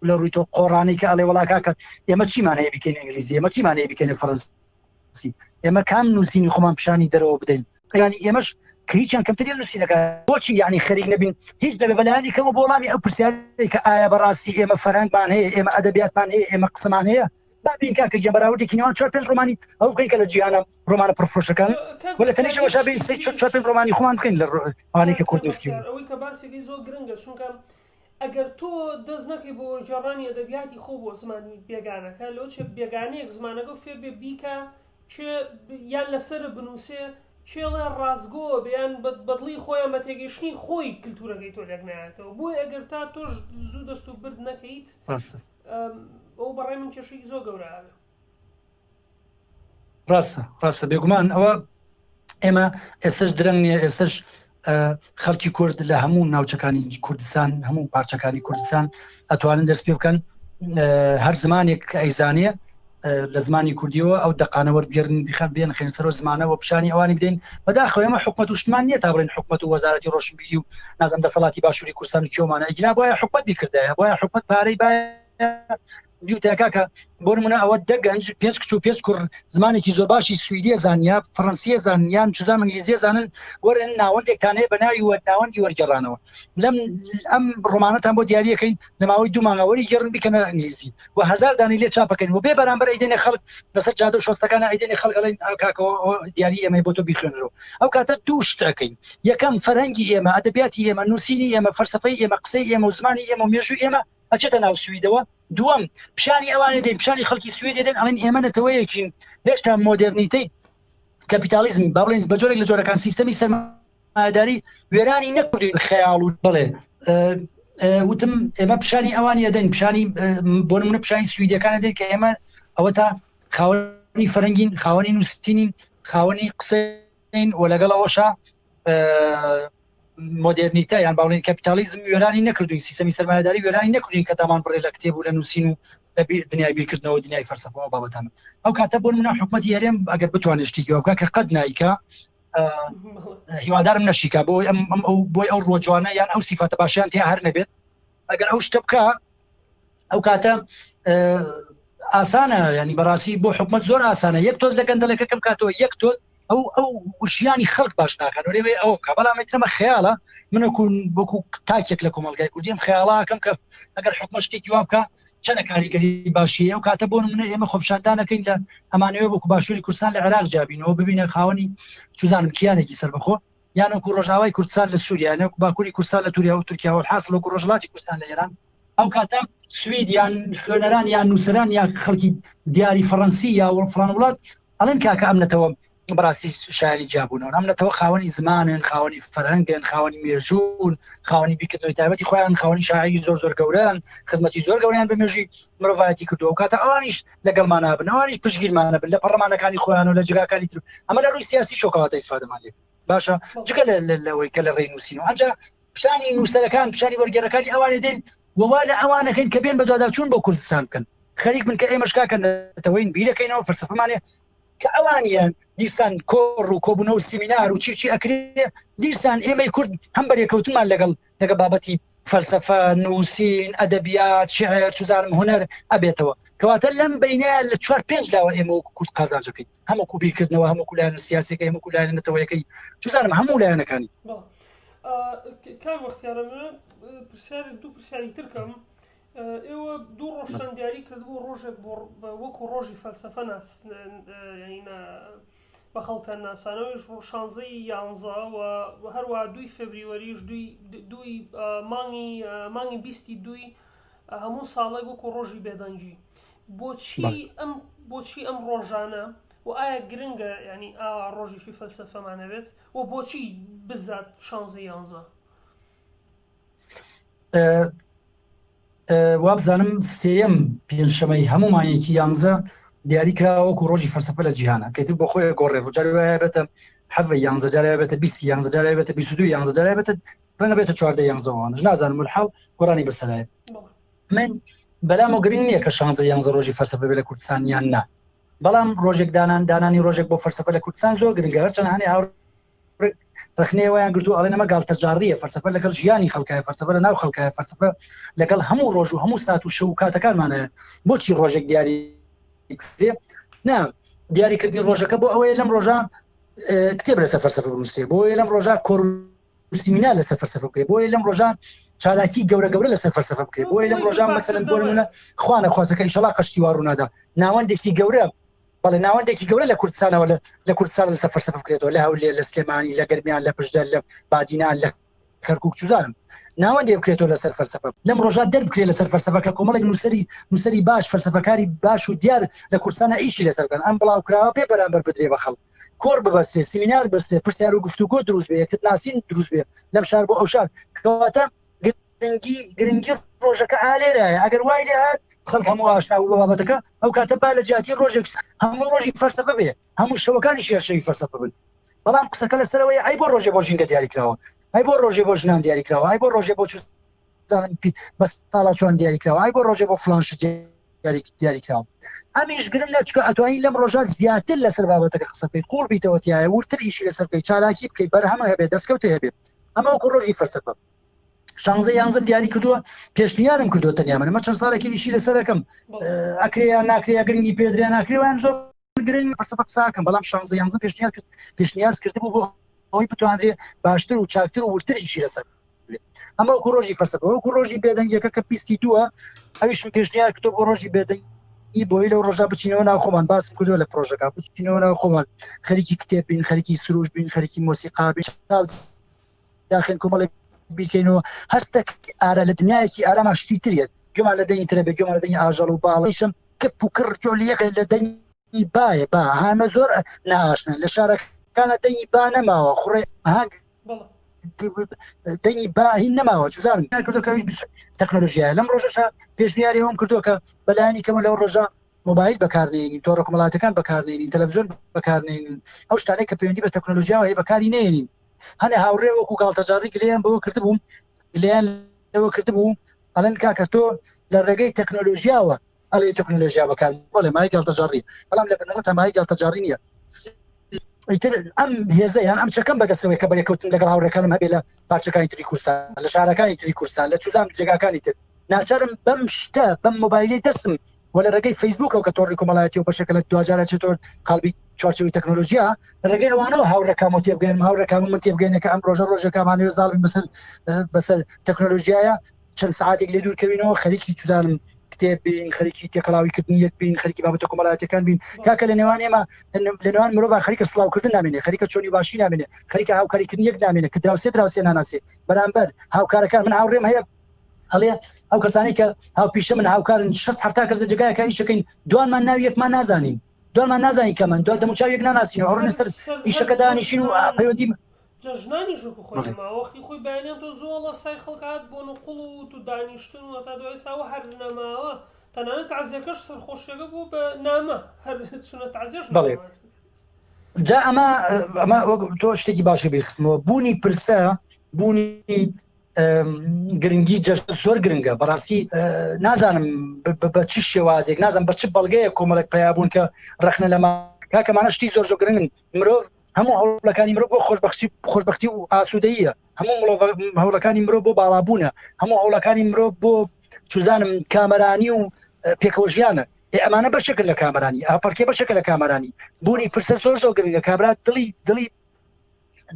لە ڕووی تۆ قۆڕانەی کە ئەڵێ وڵا کاکە ئێمە چیمان هەیە بکەین ئینگلیزی ئێمە چیمان هەیە بکەین فەڕەنسی ئێمە کام نووسینی خۆمان پیشانی دەرەوە بدەین ینی ئێمەش کە هیچیان کەمتری نووسینەکە بۆچی یعنی خەریک نەبین هیچ لە بەلایانی کەمە بۆ وەڵامی ئەو پرسیارەی کە ئایا بەڕاستی ئێمە فەرهەنگمان هەیە ئێمە ئەدەبیاتمان هەیە ئێمە قسەمان هەیە بابین کاکە گیان بەراوردێکی نێوان 4-5 ڕۆمانی ئەو بکەین کە لە جیهانە ڕۆمانە پرفرۆشەکان وە لە تەنیشەوە شابین 4-5 ڕۆمانی خۆمان بکەین لە ئەوانەی کە کورد نووسیون ئەوەی کە باسێکی زۆر گرنگە چونکە ئەگەر تۆ دەست نەکەی بۆ جێڕانی ئەدەبیاتی خۆ بۆ زمانی بێگانەکە لەو چێ بێگانەیەک زمانەکە فێر بێ بیکە چێ یان لەسەر بنووسێ چێڵە ڕازگۆ بیان بەدڵی خۆیان بە تێگەیشتنی خۆی کللتورەکەی تۆ لێک نایەتەوە بۆی ئەگەر تا تۆش زوو دەست و برد نەکەیت ئەو بەڕێ من کێشەی زۆر گەورەیە ڕاستە بێگومان ئەوە ئێمە ئێستش درەنگ نیە ئێستش خەڵکی کورد لە هەموو ناوچەکانی کوردستان هەموو پارچەکانی کوردستان ئەتوانن دەست پێ بکەن هەر زمانێک ئەیزانێ لە زمانی کوردیەوە ئەو دەقانە وەرگێڕن بخەن بێن خێنسەرۆ زمانەوە پیشانی ئەوانی بدەین بەداخەوە ئێمە حکومەت وشتمان نییە تا بڕێن حکومەت و وەزارەتی ڕۆشنبیری و نازەم دەسەڵاتی باشووری کوردستان کێومانە ئیجنا بۆیە حکومەت بیکردایە بۆیە حکومەت پارەی دیوتاکە بۆ نمونە ئەوە دەگەنج پێنج کچ و پێنج کوڕ زمانێکی زۆر باشی سویدیە زانیا فەڕەنسیە زانیان چوزان ئینگلیزیە زانن وەرن ناوەندێکتان هەیە بە ناوی ناوەندی وەرگێڕانەوە لەم ئەم ڕۆمانەتان بۆ دیاریەکەین لە ماوەی 2 مانگە وەرگێڕن بکەنە ئینگلیزی و 1000 دانی لێ چاپەکەین و بێ بەرامبەر ئەیدێنێ خەڵک لەسەر جادە و شۆستەکانە ئەیدێنێ خەڵک ئەڵێن کاکەوە دیاری ئێمە بۆ تۆ بیخوێنەوە ئەو کاتە دوو شت ئەەکەین یەکەم فەرهەنگی ئێمە ئەدەبیاتی ئێمە نووسینی ئێمە فەلسەفەی ئێمە قسەی ئێمە و زمانی ئێمە و مێژووی ئێمە ئەچێتە ناو سویدەوە دووەم پیشانی ئەوانە دێن پیشانی خەڵکی سوێدە دێن ئەڵێن ئێمە نەتەوەیەکین هێشتا مۆدرنیتەی کەپیتالیزم با بڵێن بە جۆرێک لە جۆرەکان سیستەمی سەرمایەداری وێرانی نەکردووی خەیاڵ و بڵێ وتم ئێمە پیشانی ئەوانی دەین پیشانی بۆ نمونە پیشانی سویدەکانە دێن کە ئێمە ئەوە تا خاوەنی فەرەنگین خاوەنی نووسینین خاوەنی قسەین و لەگەڵەوەشە مۆدرنیتە یان باڵێن کەپیتالیزم وێرانی نەکردوین سیستەمی سەرمایەداری وێرانی نەکردین کە تامان بڕێ لە کتێب و لە نووسین و دنیای بیرکردنەوە دنیای فەلسەفەوە بابەتانە ئەو کاتە بۆ منە حکومەتی هەرێم ئەگەر بتوانێت شتێکی بکات کە قەت نایکە هیوادارم نەشیکە بۆی ئەو ڕۆژوانە یان ئەو سیفاتە باشیان تیا هەر نەبێت ئەگەر ئەو شتە بکە ئەو کاتە ئاسانە ینی بەڕاستی بۆ حکومەت زۆر ئاسانە یەک تۆز لە گەندەلەکە کەم کاتەوە یەک تۆز ئەو وشیانی خەڵک باش ناکەن وێ ئەو کە بەڵامێترمە خەیاڵە منەکوون بۆکو تاکێک لە کۆمەلگای کوردیم خەیاڵاکەم کە ئەگەر حکومەت شتێکی وا بکە چەنە کاریگەری باشی ئەو کاتە بۆ منە ئێمە خۆپشاندانەکەین لە ئەمانەوە بۆکو باشووری کوردستان لە عێراق جابینەوە ببینە خاوەنی چوزانم کیانێکی سەربەخۆ یانەکو ڕۆژاوای کوردستان لە سووریا یانەکو باکووری کوردستان لە تورکیا و تورکیا و حاصل وەکو ڕۆژهەڵاتی کوردستان لە ئێران ئەو کاتە سوید یان خوێنەران یان نووسەران یان خەڵکی دیاری فەڕەنسی یا فڵان وڵات ئەڵێن کاکە ئەمنەتەوە بەڕاستی شایانی جابوونەوە ئەمنەتەوە خاوەنی زمانن خاوەنی فەرهەنگن خاوەنی مێژوون خاوەنی بیکردنەوەی تایبەتی خۆیان خاوەنی شاعری زۆر گەورەن خزمەتی زۆر گەوریان بە مێژووی مرۆڤایەتی کردووە کاتە ئەوانیش لەگەڵمان نابن ئەوانیش پشتگیرمانە بن لە پەرلەمانەکانی خۆیان و لە جگاکانی تر ئەمە لە ڕووی سیاسی شۆکەواتە ئیسفادەمان لێ باشە جگە لەوەی کە لە ڕێی نووسینەوە ئەنجا پیشانی نووسەرەکان پیشانی وەرگێڕەکانی ئەوانە دێن ووا لە ئەوانەکەین کە بێن بە دواداچوون بۆ کوردستان بکەن خەریک من کە ئێمەش کاکەنەوەین بیرەکەینەوە فەلسەفەمانێ کە ئەوانیان دیسان کۆڕ و کۆبوونەوە سیمینار و چی ئەکرێ دیسان ئێمەی کورد هەم بەرێکەوتمان لەگەڵ بابەتی فەلسەفە نووسین ئەدەبیات شعر چوزانم هونەر ئەبێتەوە کەواتە لەم بینە لە 4-5 لاوە ئێمە کورد قازانجەکەی هەموو بیرکردنەوە هەموو لایەنە سیاسەکەی هەموو لایەنەتەوەیەکەی چوزانم هەموو لایەنەکانی کاک وەختیارە دوو پرسیاری ترکەم ئێوە دوو ڕۆژتان دیاری کردبوو ڕۆژێک وەکو ڕۆژی فەلسەفە بە خەڵکان ناسانەوەیش 16 و هەروە 2 فێبریوەریش دوی مانگی 22 هەموو ساڵێک وەکو ڕۆژی بێدەنگی بۆچی ئەم ڕۆژانە و ئایا گرنگە ینی ڕۆژێکی فەلسەفەمانەوێت و بۆچی بزات 16 وابزانم سێەم پێنجشەمەی هەموو مانگێکی 11 دیاریکراوەکو ڕۆژی فەلسەفە لە جیهانە کەیتر بۆ خۆی گۆڕێ ڕۆژاری وایە بێتە حەڤە یانزە جارە بێتە 20 یانزە جارە بێتە 22 یانزە جارە بێتە ڕەنگە بێتە 14 یانزەوانش نازانم الحاڵ گۆڕانی بەسەرایە من بەلامە گرنگ نییە کە 16 یانزە ڕۆژی فەلسەفە بێت لە کوردستان یان نا بەڵام ڕۆژێک دانانی ڕۆژێک بۆ فەلسەفە لە کوردستان زۆر گرنگە هەرچەند هەنێ هاو رخنەوەیان گرتو ئەڵێ نەمە گاڵتەجاڕیە فەلسەفە لەگەڵ ژیانی خەڵکایە فەلسەفە لە ناو خەڵکایە فەلسەفە لەگەڵ هەموو ڕۆژ و هەموو سات و شەو و کاتەکانمانەیە بۆچی ڕۆژێک دیاری نا دیاریکردنی ڕۆژەکە بۆ ئەوەیە لەم ڕۆژە کتێب لەسەر فەلسەفە بنووسێ بۆیە لەم ڕۆژە کۆرسیمینا لەسەر فەلسەفە بکرێت بۆیە لەم ڕۆژە چالاکی گەورە لەسەر فەلسەفە بکرێت بۆیە لەم ڕۆژە مەسەلەن بۆ نمونە خوانە خوازەکە ئینشەڵا قەشتی واڕوونادا ناوەندێکی گەورە بەڵێ ناوەندێکی گەورە لە کوردستانەوە لە کوردستان لەسەر فەلسەفە بکرێتەوە لە هەولێر لە سلێمانی لە گەرمیان لە پشدەر لە بادینان لە کەرکووک چوزانم ناوەندێ بکرێتەوە لەسەر فەلسەفە لەم ڕۆژە دەربکرێت لەسەر فەلسەفە کە کۆمەڵێک نووسەری باش فەلسەفەکاری باش و دیار لە کوردستانە ئیشی لەسەر بکەن ئەم بڵاوکراوە پێ بەرامبەر بدرێ بە خەڵک کۆر ببەستێ سیمینار بەستێ پرسیار و گفتوگۆ دروست بێ یەکتر ناسین دروست بێ لەم شار بۆ ئەو شار کەواتە گرنگی ڕۆژەکە ئالێرایە ئەگەر وای لێ هات خەڵک هەموو ئاشنا و بابەتەکە ئەو کاتە با لە جیاتی ڕۆژێک هەموو ڕۆژی فەلسەفە بێ هەموو شەوەکانی شێرشەوی فەلسەفە بن بەڵام قسەکە لەسەرەوەی ئای بۆ ڕۆژێ بۆ ژینگە دیاریکراوە ئای بۆ ڕۆژێ بۆ ژنان دیاریکراوە ئای بۆ ڕۆژێ بۆ بە ساڵا چۆن دیاریکراوە ئای بۆ ڕۆژێ بۆ فڵان شت دیاریکراوە ئەمیش گرنگ نەچکە ئەتوانی لەم ڕۆژە زیاتر لەسەر بابەتەکە قسە بکەیت قوڵ بیتەوە تایە ورتر ئیشی لەسەر بکەیت چالاکی بکەیت بەرهەمە هەبێت دەستکەوتە هەبێت ئەمە وەکو ڕۆژی فەلسەفە 16 یانزەم دیاری کردووە پێشنیارم کردووە تەنیا منمە چەند ساڵێکی ئیشی لەسەرەکەم ئەکرێ ناکرێ گرنگی پێدرێ ناکرێوان زۆر گرنگ فەلسەفە قساکەم بەڵام 16 یانزەم پێشنیاز کردبوو بۆ ئەوەی بتوانرێ باشتر و چاکتر و ورتر ئیشی لەسەر ئەمە وەکو ڕۆژی فەلسەفە وەکو ڕۆژی بێدەنگیەکە کە پیستی دووە ئەویشم پێشنیار کردو بۆ ڕۆژی بێدەنگی بۆی لەو ڕۆژە بچینەوە ناو خۆمان باسم کردووە لە پرۆژەکە بچینەوە ناو خۆمان خەریکی کتێب بین خەریکی سروش بین خەریکی مۆسیقا بین داخل کۆمەڵێک بیکەینەوە هەستێک ئارە لە دنیایەکی ئارامە شتی ترێت گوێمان لە دەنگی ترە بێ گوێمان لە دەنگی ئاژەڵ و باڵیشم کپ و کڕ جۆلیەکە لە دەنگی باە با هەمە زۆر ناشنە لە شارەکانە دەنگی با نەماوە خوڕێ دەنگی با هین نەماوە چوزانم کردوکەویش تەکنۆلۆژیایە لەم ڕۆژەشە پێشنیاری ئەوم کردووە کە بەلایانی کەمە لەو ڕۆژە مۆبایل بەکارنێنین تۆڕە کۆمەڵاتەکان بەکارنێنین تەلەڤیزۆن بەکارنێنین ئەو شتانەی کە پەیوەندی بە تەکنۆلۆژیاوە هەیە بەکاری نێنین هەنێ هاوڕێ وەکو گاڵتەجاڕی گلیان بەوە کردبووم گلیان لەوە کردبوو ئەڵێن کاکە تۆ لە ڕێگەی تەکنۆلۆژیاوە ئەڵێ تەکنۆلۆژیا بەکار بەڵێ مای گاڵتەجاڕی بەڵام لە بنەڕەت مای گاڵتەجاڕی نییە ئیتر ئەم هێزەیان ئەم چەکەم بەدەستەوەی کە بەرێکەوتن لەگەڵ هاوڕێکانم هەبێ لە پارچەکانی تری کورسان لە شارەکانی تری کورسان لە چوزام جێگاکانی تر ناچارم بەم شتە بەم مۆبایلی دەسم ولا ڕێگەی فەیسبوک ئەو کە تۆڕی کۆمەڵایەتی و بەشێکە لە دوجارە چێتۆ قەڵبی چوارچەوەی تەکنۆلۆژیا ڕێگەی ئەوانەوە هاوڕێکام و تێبگەین هاوڕێکام من تێبگەینە کە ئەم ڕۆژە ڕۆژەکەمانێ زاڵبین بەسەر تەکنۆلۆژیایە چەند سعاتێک لێ دوورکەوینەوە خەریکی چوزانم کتێب بین خەریکی تێکەڵاویکردنیەک بین خەریکی بابەتە کۆمەڵایەتیەکان بین کاکە لە نێوان ئێمە لە نێوان مرۆڤ خەریکە سڵاوکردن نامێنێ خەریکە چۆنی باشی نامێنێ خەریکە هاوکاریکردنیەک نامێنێ کە دراوسێ ناناسێ بەرامبەر هاوکارەکان من هاوڕێم هەیە ئەڵێ ئەو کەسانی کە هاوپیشە من هاوکارن 6 کەس لە جێگایەکە ئیشەکەین دوانمان ناوی یەکمان نازانین دوانمان نازانی کەمن دو دەموچاو یەک ناناسین ئەوڕێنە سەر ئیشەکە دانیشین و پەیوەندی جژنانی ژوو خۆی ماوەختی خۆی بەیانیان تۆ زۆڵە سای خەڵکات بۆ نقڵ و تو دانیشتن و تا دوای ساوە هەر نەماوە تەنانەت تعزیەکەش سەرخۆشیەکە بوو بە نامە هەر چونە تعزیەش بەڵێ جا ئەمە تۆ شتێکی باشە بێخستمەوە بوونی پرسە بوونی گرنگی جەشن زۆر گرنگە بەڕاستی نازانم بە چ شێوازێک نازانم بە چ بەڵگەیە کۆمەڵێک پیابوون کە ڕەخنە لەما کاکەمانە شتی زۆر گرنگن مرۆڤ هەموو هەوڵەکانی مرۆڤ بۆ خۆشبەختی و ئاسوودەیە هەموو هەوڵەکانی مرۆڤ بۆ باڵابوونە هەموو هەوڵەکانی مرۆڤ بۆ چوزانم کامەرانی و پێکەوەژیانە ئەمانە بەشەکە لە کامەرانی ئاپەرکێ بەشەکە لە کامەرانی بوونی پرسە زۆر گرنگە کابرات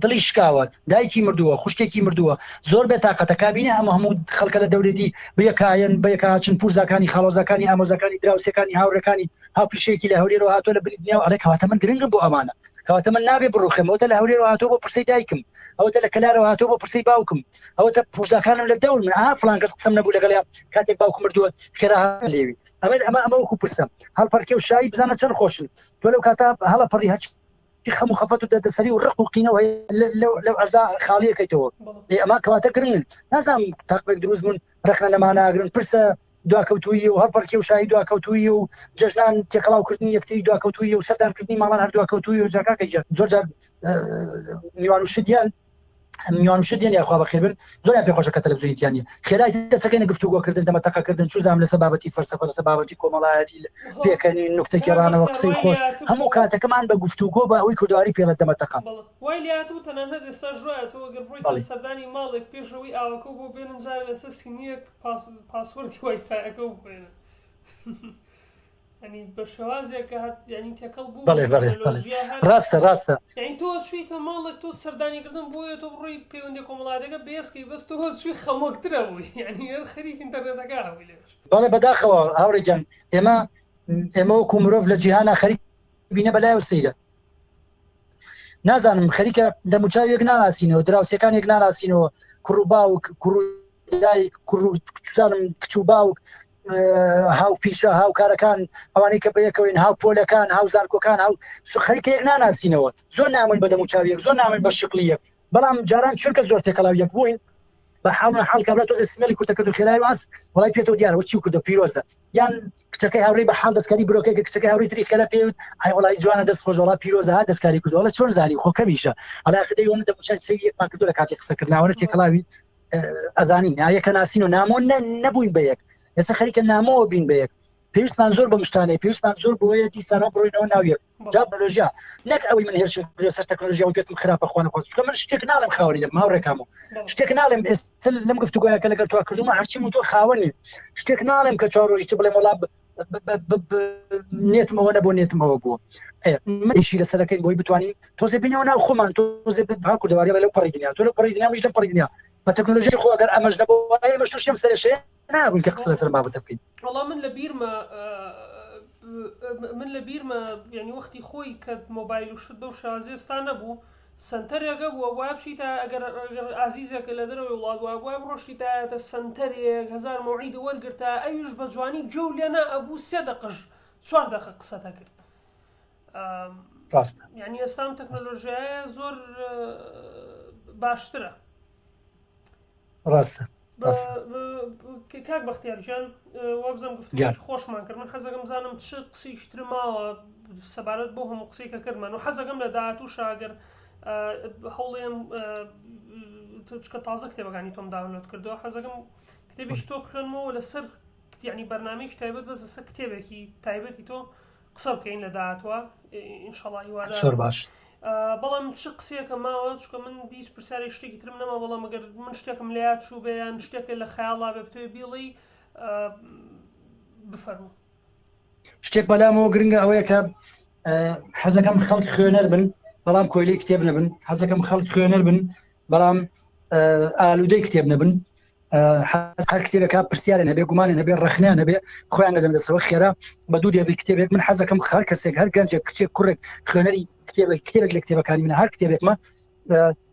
دڵی شکاوە دایکی مردووە خوشکێکی مردووە زۆر بێت تااقەتەکە بینە ئەمە هەموو خەڵکە لە دەورێتی بەیەکایەن بەیەکچن پورزەکانی خاڵۆزەکانی ئامۆزەکانی دراوسەکانی هاوڕەکانی هاوپیشەیەکی لە هەولێرەوە هاتۆ لە بری دنیا ئەڵێ کەواتە من گرنگم بۆ ئەمانە کەواتە من نابێ بڕوخێمەوەتە لە هەولێرەوە هاتۆ بۆ پرسەی دایکم ئەوەتە لە کەلارەوە هاتۆ بۆ پرسەی باوکم ئەوەتە پورزەکانم لە دەور من فلان کەس قسەم نەبوو لەگەڵیان کاتێک باوکم مردووە خێرا لێوی ئەمە وەکو پرسەم هەڵپەرکێ و شایی بزانە چەند خۆشن تۆ لەو کاتە هەڵە پەڕی هەچ خەم و خەفەت و دەسەری و ڕق و قینەوە لەو ئەرزا خاڵیەکەیتەوە ئەمە کەواتە گرنگن نازانم تاقبێک دروست بوون ڕەخنە لەمان ناگرن پرسە دواکەوتوی و هەرپەرکی و شایی دواکەوتوی و جژنان تێکەڵاوکردنی یەکتری دواکەوتوی و سەردانکردنی ماڵان هەر دواکەوتوی و جاکاکەی زۆر میوان و شدیان میوان شدیان یاخوا بەخێر بن زۆریان پێخۆشە کە تەلەڤیزیۆنیتیانی خێرای دەچەکەی گفتوگۆکردن دەمەتەقەکردن چوزام لەسەر بابەتی فەلسەفە لەسەر بابەتی کۆمەڵایەتی پێکەنی نوکتە گێڕانەوە قسەی خۆش هەموو کاتەکەمان بە گفتوگۆ بە ئەوەی کوردواری پێڵە دەمەتەقە وای لاتوو تەنانەت ئێستا ژوایەتەوە گەر بڕۆیت سەردانی ماڵێک پێشەوەی ئاوەکە بۆ بێنن جارە لەسەر سینیەک پاسوەردی وایفایەکە بخوێنن ینی بە شێوازێک کە هات ینی تێکەڵ بوو ڕاستە یعنی تۆ چوویتە ماڵێک تۆ سەردانیکردن بۆیە تۆ بڕۆی پەیوەندی کۆمەڵایەتەکە بێسکەی بەس تۆ چووی خەمۆکترە بووی یعنی خەریک ئینتەرنێتەکە هەبووی لێش بەڵێ بەداخەوە هاوڕێجان ئێمە وەکو مرۆڤ لە جیهانە خەریک بینە بەلایەوە سەیرە نازانم خەریکە دەموچاوێک ناناسینەوە دراوسەکانێک ناناسینەوە کوڕ و باوک کوڕ و دایک کوڕ و کچ و باوک هاو پیشە هاوکارەکان ئەوانەی کە بەیەکەوەین هاو پۆلەکان هاو زارکۆکان هاو خەریکەیەک ناناسینەوە زۆر نامن بە دەموچاویەک زۆر نامن بە شقلیەک بەڵام جاران چونکە زۆر تێکەڵاویەک بووین بە حاڵ کابرا تۆزە سمێلی کورتەکەت و خێرای واس وڵای پێێتەوە دیارەوە چی کردە پیرۆزە یان کچەکەی هاوڕێی بە حاڵ دەستکاری برۆکەی کچەکەی هاوڕێی تری خێرا پێوت ئای وڵای جوانە دەست خۆشەڵا پیرۆزە ها دەستکاری کردووە چۆن زانی خۆ کەمیشە هەڵا خدەی وەنە دەموچای سەیەکمان کردو لە کاتی قسەکردناوە تێکەڵاوی ئەزانین یەکە ناسین و نامۆ نەبووین بە یەک ئێستا خەریکە نامەوە بین بە یەک پێویستمان زۆر بە مشتانەیە پێویستمان زۆر بۆیە دیسانەوە بڕۆینەوە ناویەک تەکنۆلۆژیا نەک ئەوەی من هێرش لەسەر تەکنۆلۆژیا و پێتم خراپە خوانە خۆست چونکە من شتێک ناڵێم خاوەنی لەم هاوڕێکامەوە شتێک ناڵێم ئێستا لەم گفتوگۆیەکە لەگەڵ تۆ کردومە هەرچی و تۆ خاوەنی شتێک ناڵێم کە 4 ڕۆژی بڵێم وڵا نێتمەوە نەبوو نێتمەوە بووە ئیشی لەسەرەکەین بۆی بتوانین تۆزێ بینەوە ناو خۆمان تۆزێ ها کوردەواری بە لەو پەڕی دنیا تۆ لەو پەڕی دنیا میش لەم پەڕی دنیا بە تەکنۆلۆژیای خۆ ئەگەر ئەمەش نەبووە ئێمە تووشیم سەرێشەیە نابووین کە قسە لەسەر بابەتە بکەین وەڵام من لە بیرمە ینی وەختی خۆی کە مۆبایل و شت بەو شازێستا نەبوو سنتەرێکە بووە وای بچیتە ئەگەر ئازیزێکە لە دەرەوەی وڵات وای بڕۆشتیتە سنتەرێک هزار مەوعیدە وەرگرتە ئەویش بە جوانی جەو لێنە ئەبوو 3 دقەش 4 دقە قسەتە کرد ڕاستە یعنی ئێستام تەکنۆلۆژیایە زۆر باشترە ڕاستە کاک بەختیارجان وەبزەم گفت خۆشمان کرد من حەزەکەم بزانم چ قسەیشتر ماوە سەبارەت بۆ هەموو قسەی کە کردمان و حەزەکەم لە داهاتووش ئەگەر هەوڵێم چکە تازە کتێبەکانی تۆم داونلۆد کردەوە حەزەکەم کتێبێکی تۆ بخوێنمەوە لەسەر یعنی بەرنامەیەکی تایبەت بەس لەسەر کتێبێکی تایبەتی تۆ قسە بکەین لە داهاتوە ئینشەڵڵا هیوادارم زۆر باش بەڵام چ قسەیەکە ماوە چکە من بیست پرسیارێک شتێکی ترم نەما بەڵام ئەگەر من شتێکم لە یاد چوو بێ یان شتێکە لە خەیاڵا بێ بتوێ بیڵی بفەرموو شتێک بەلامەوە گرنگە ئەوەیە کە حەزەکەم خەڵک خوێنەر بن بەڵام کۆیلەی کتێب نەبن حەزەکەم خەڵک خوێنەر بن بەڵام ئالوودەی کتێب نەبن هەر کتێبێکا پرسیارێن هەبێ گومانێن هەبێ ڕەخنیان هەبێ خۆیان لەدەم دەسەوە خێرا بە دوو دێبی کتێبێک من حەزەکەم هەر کەسێک هەر گەنجێک کچێک کوڕێک خوێنەری کتێبێک لە کتێبەکانی منە هەر کتێبێکمە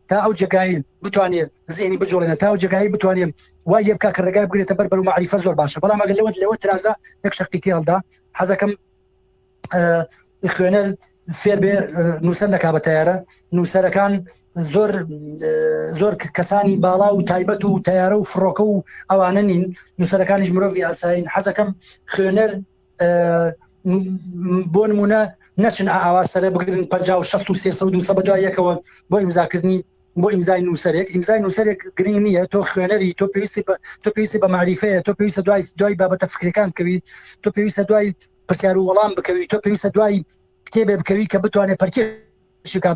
تا ئەو جێگایی بتوانێت زیێنی بجۆڵێنە تا ئەو جێگایی بتوانێم وای لێ بکا کە ڕێگای بگرێتە بەر و معریفە زۆر باشە بەڵام ئەگەر لەوە ترازە یەک شەقی تێڵدا حەزەکەم خوێنەر فێر بێ نووسەر نەکا بە تەیارە نووسەرەکان زۆر کەسانی باڵا و تایبەت و تەیارە و فڕۆکە و ئەوانە نین نووسەرەکانیش مرۆڤی ئاساین حەزەکەم خوێنەر بۆ نمونە نەچن ئاوا سەرە بگرن 50 و 60 و 300 بە دوای یەکەوە بۆ ئیمزاکردنی بۆ ئیمزای نووسەرێک گرنگ نییە تۆ خوێنەری تۆ پێویستی بە معریفەیە تۆ پێویستە دوای بابەتە فکرەکان بکەوی تۆ پێویستە دوای پرسیار و وەڵام بکەوی تۆ پێویستە دوای کتێبێ بکەوی کە بتوانێت پەرکێشێکا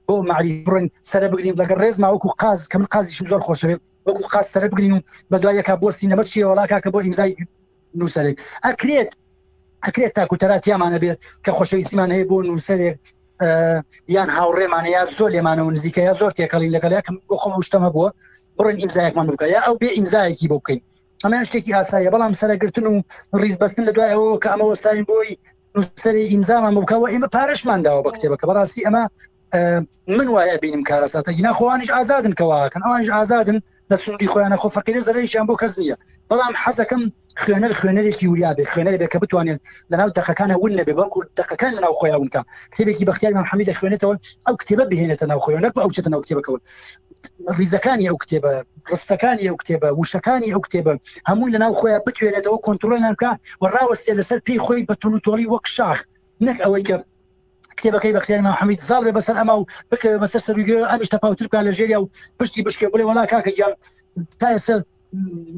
بۆ معریف بڕۆین سەرە بگرین لەگەڵ ڕێزما وەکو قاز کە من قازیشم زۆر خۆشەوێت وەکو قاز سەرە بگرین و بە دوای یەکا بۆ سینەمە چیە وەڵاکا کە بۆ ئیمزای نووسەرێک ئەکرێت تاکوتەراتیامانە بێت کە خۆشەویستیمان هەیە بۆ نووسەرێک یان هاوڕێمانە یا زۆر لێمانەوە نزیکە یا زۆر تێکەڵین لەگەڵ یەکەم بۆ خۆمە شتەمە بووە بڕۆین ئیمزایەکمان بکە یا ئەو بێ ئیمزایەکی بۆ بکەین ئەمە شتێکی ئاساییە بەڵام سەرەگرتن و ڕیزبەستن لە دوای ئەوە کە ئەمە وەستاین بۆی نووسەری ئیمزامان بکەوە ئێمە پارەشمان داوە بە کتێبەکە بەڕاستی ئەمە من وایە بینم کارەساتە گینا خۆوانیش ئازادن کەواکەن ئەوانش ئازادن لە سنووری خۆیانە خۆ فەقیرە زەرەریشیان بۆ کەس نییە بەڵام حەزەکەم خوێنەرێکی وریا بێ خوێنەر بێ کە بتوانێت لەناو دەقەکانە ون نەبێ بەڵکو دەقەکان لەناو خۆیان ونکە کتێبێکی بەختیار مەحەممەد خوێنێتەوە ئەو کتێبە بهێنێتە ناو خۆیان نەک بە ئەو چێتە ناو کتێبەکەوە ریزەکانی ئەو کتێبە ڕستەکانی ئەو کتێبە وشەکانی ئەو کتێبە هەمووی لەناو خۆیان بتوێنێتەوە کۆنتترۆلیان بکە و ڕاوەستێ لەسەر پێی خۆی بە تونوتۆڵی وەک شاخ نەک ئەوەی کە کتێبەکەی بەختیار مام حەمید زاڵ بێ بەسەر ئەمە و بکەوێ بەسەر سەرویگەر ئەمیش تەپاوتر بکات لە ژێریا و پشتی بشکێ بڵێ وەڵا کاکە گیان تا ئێستا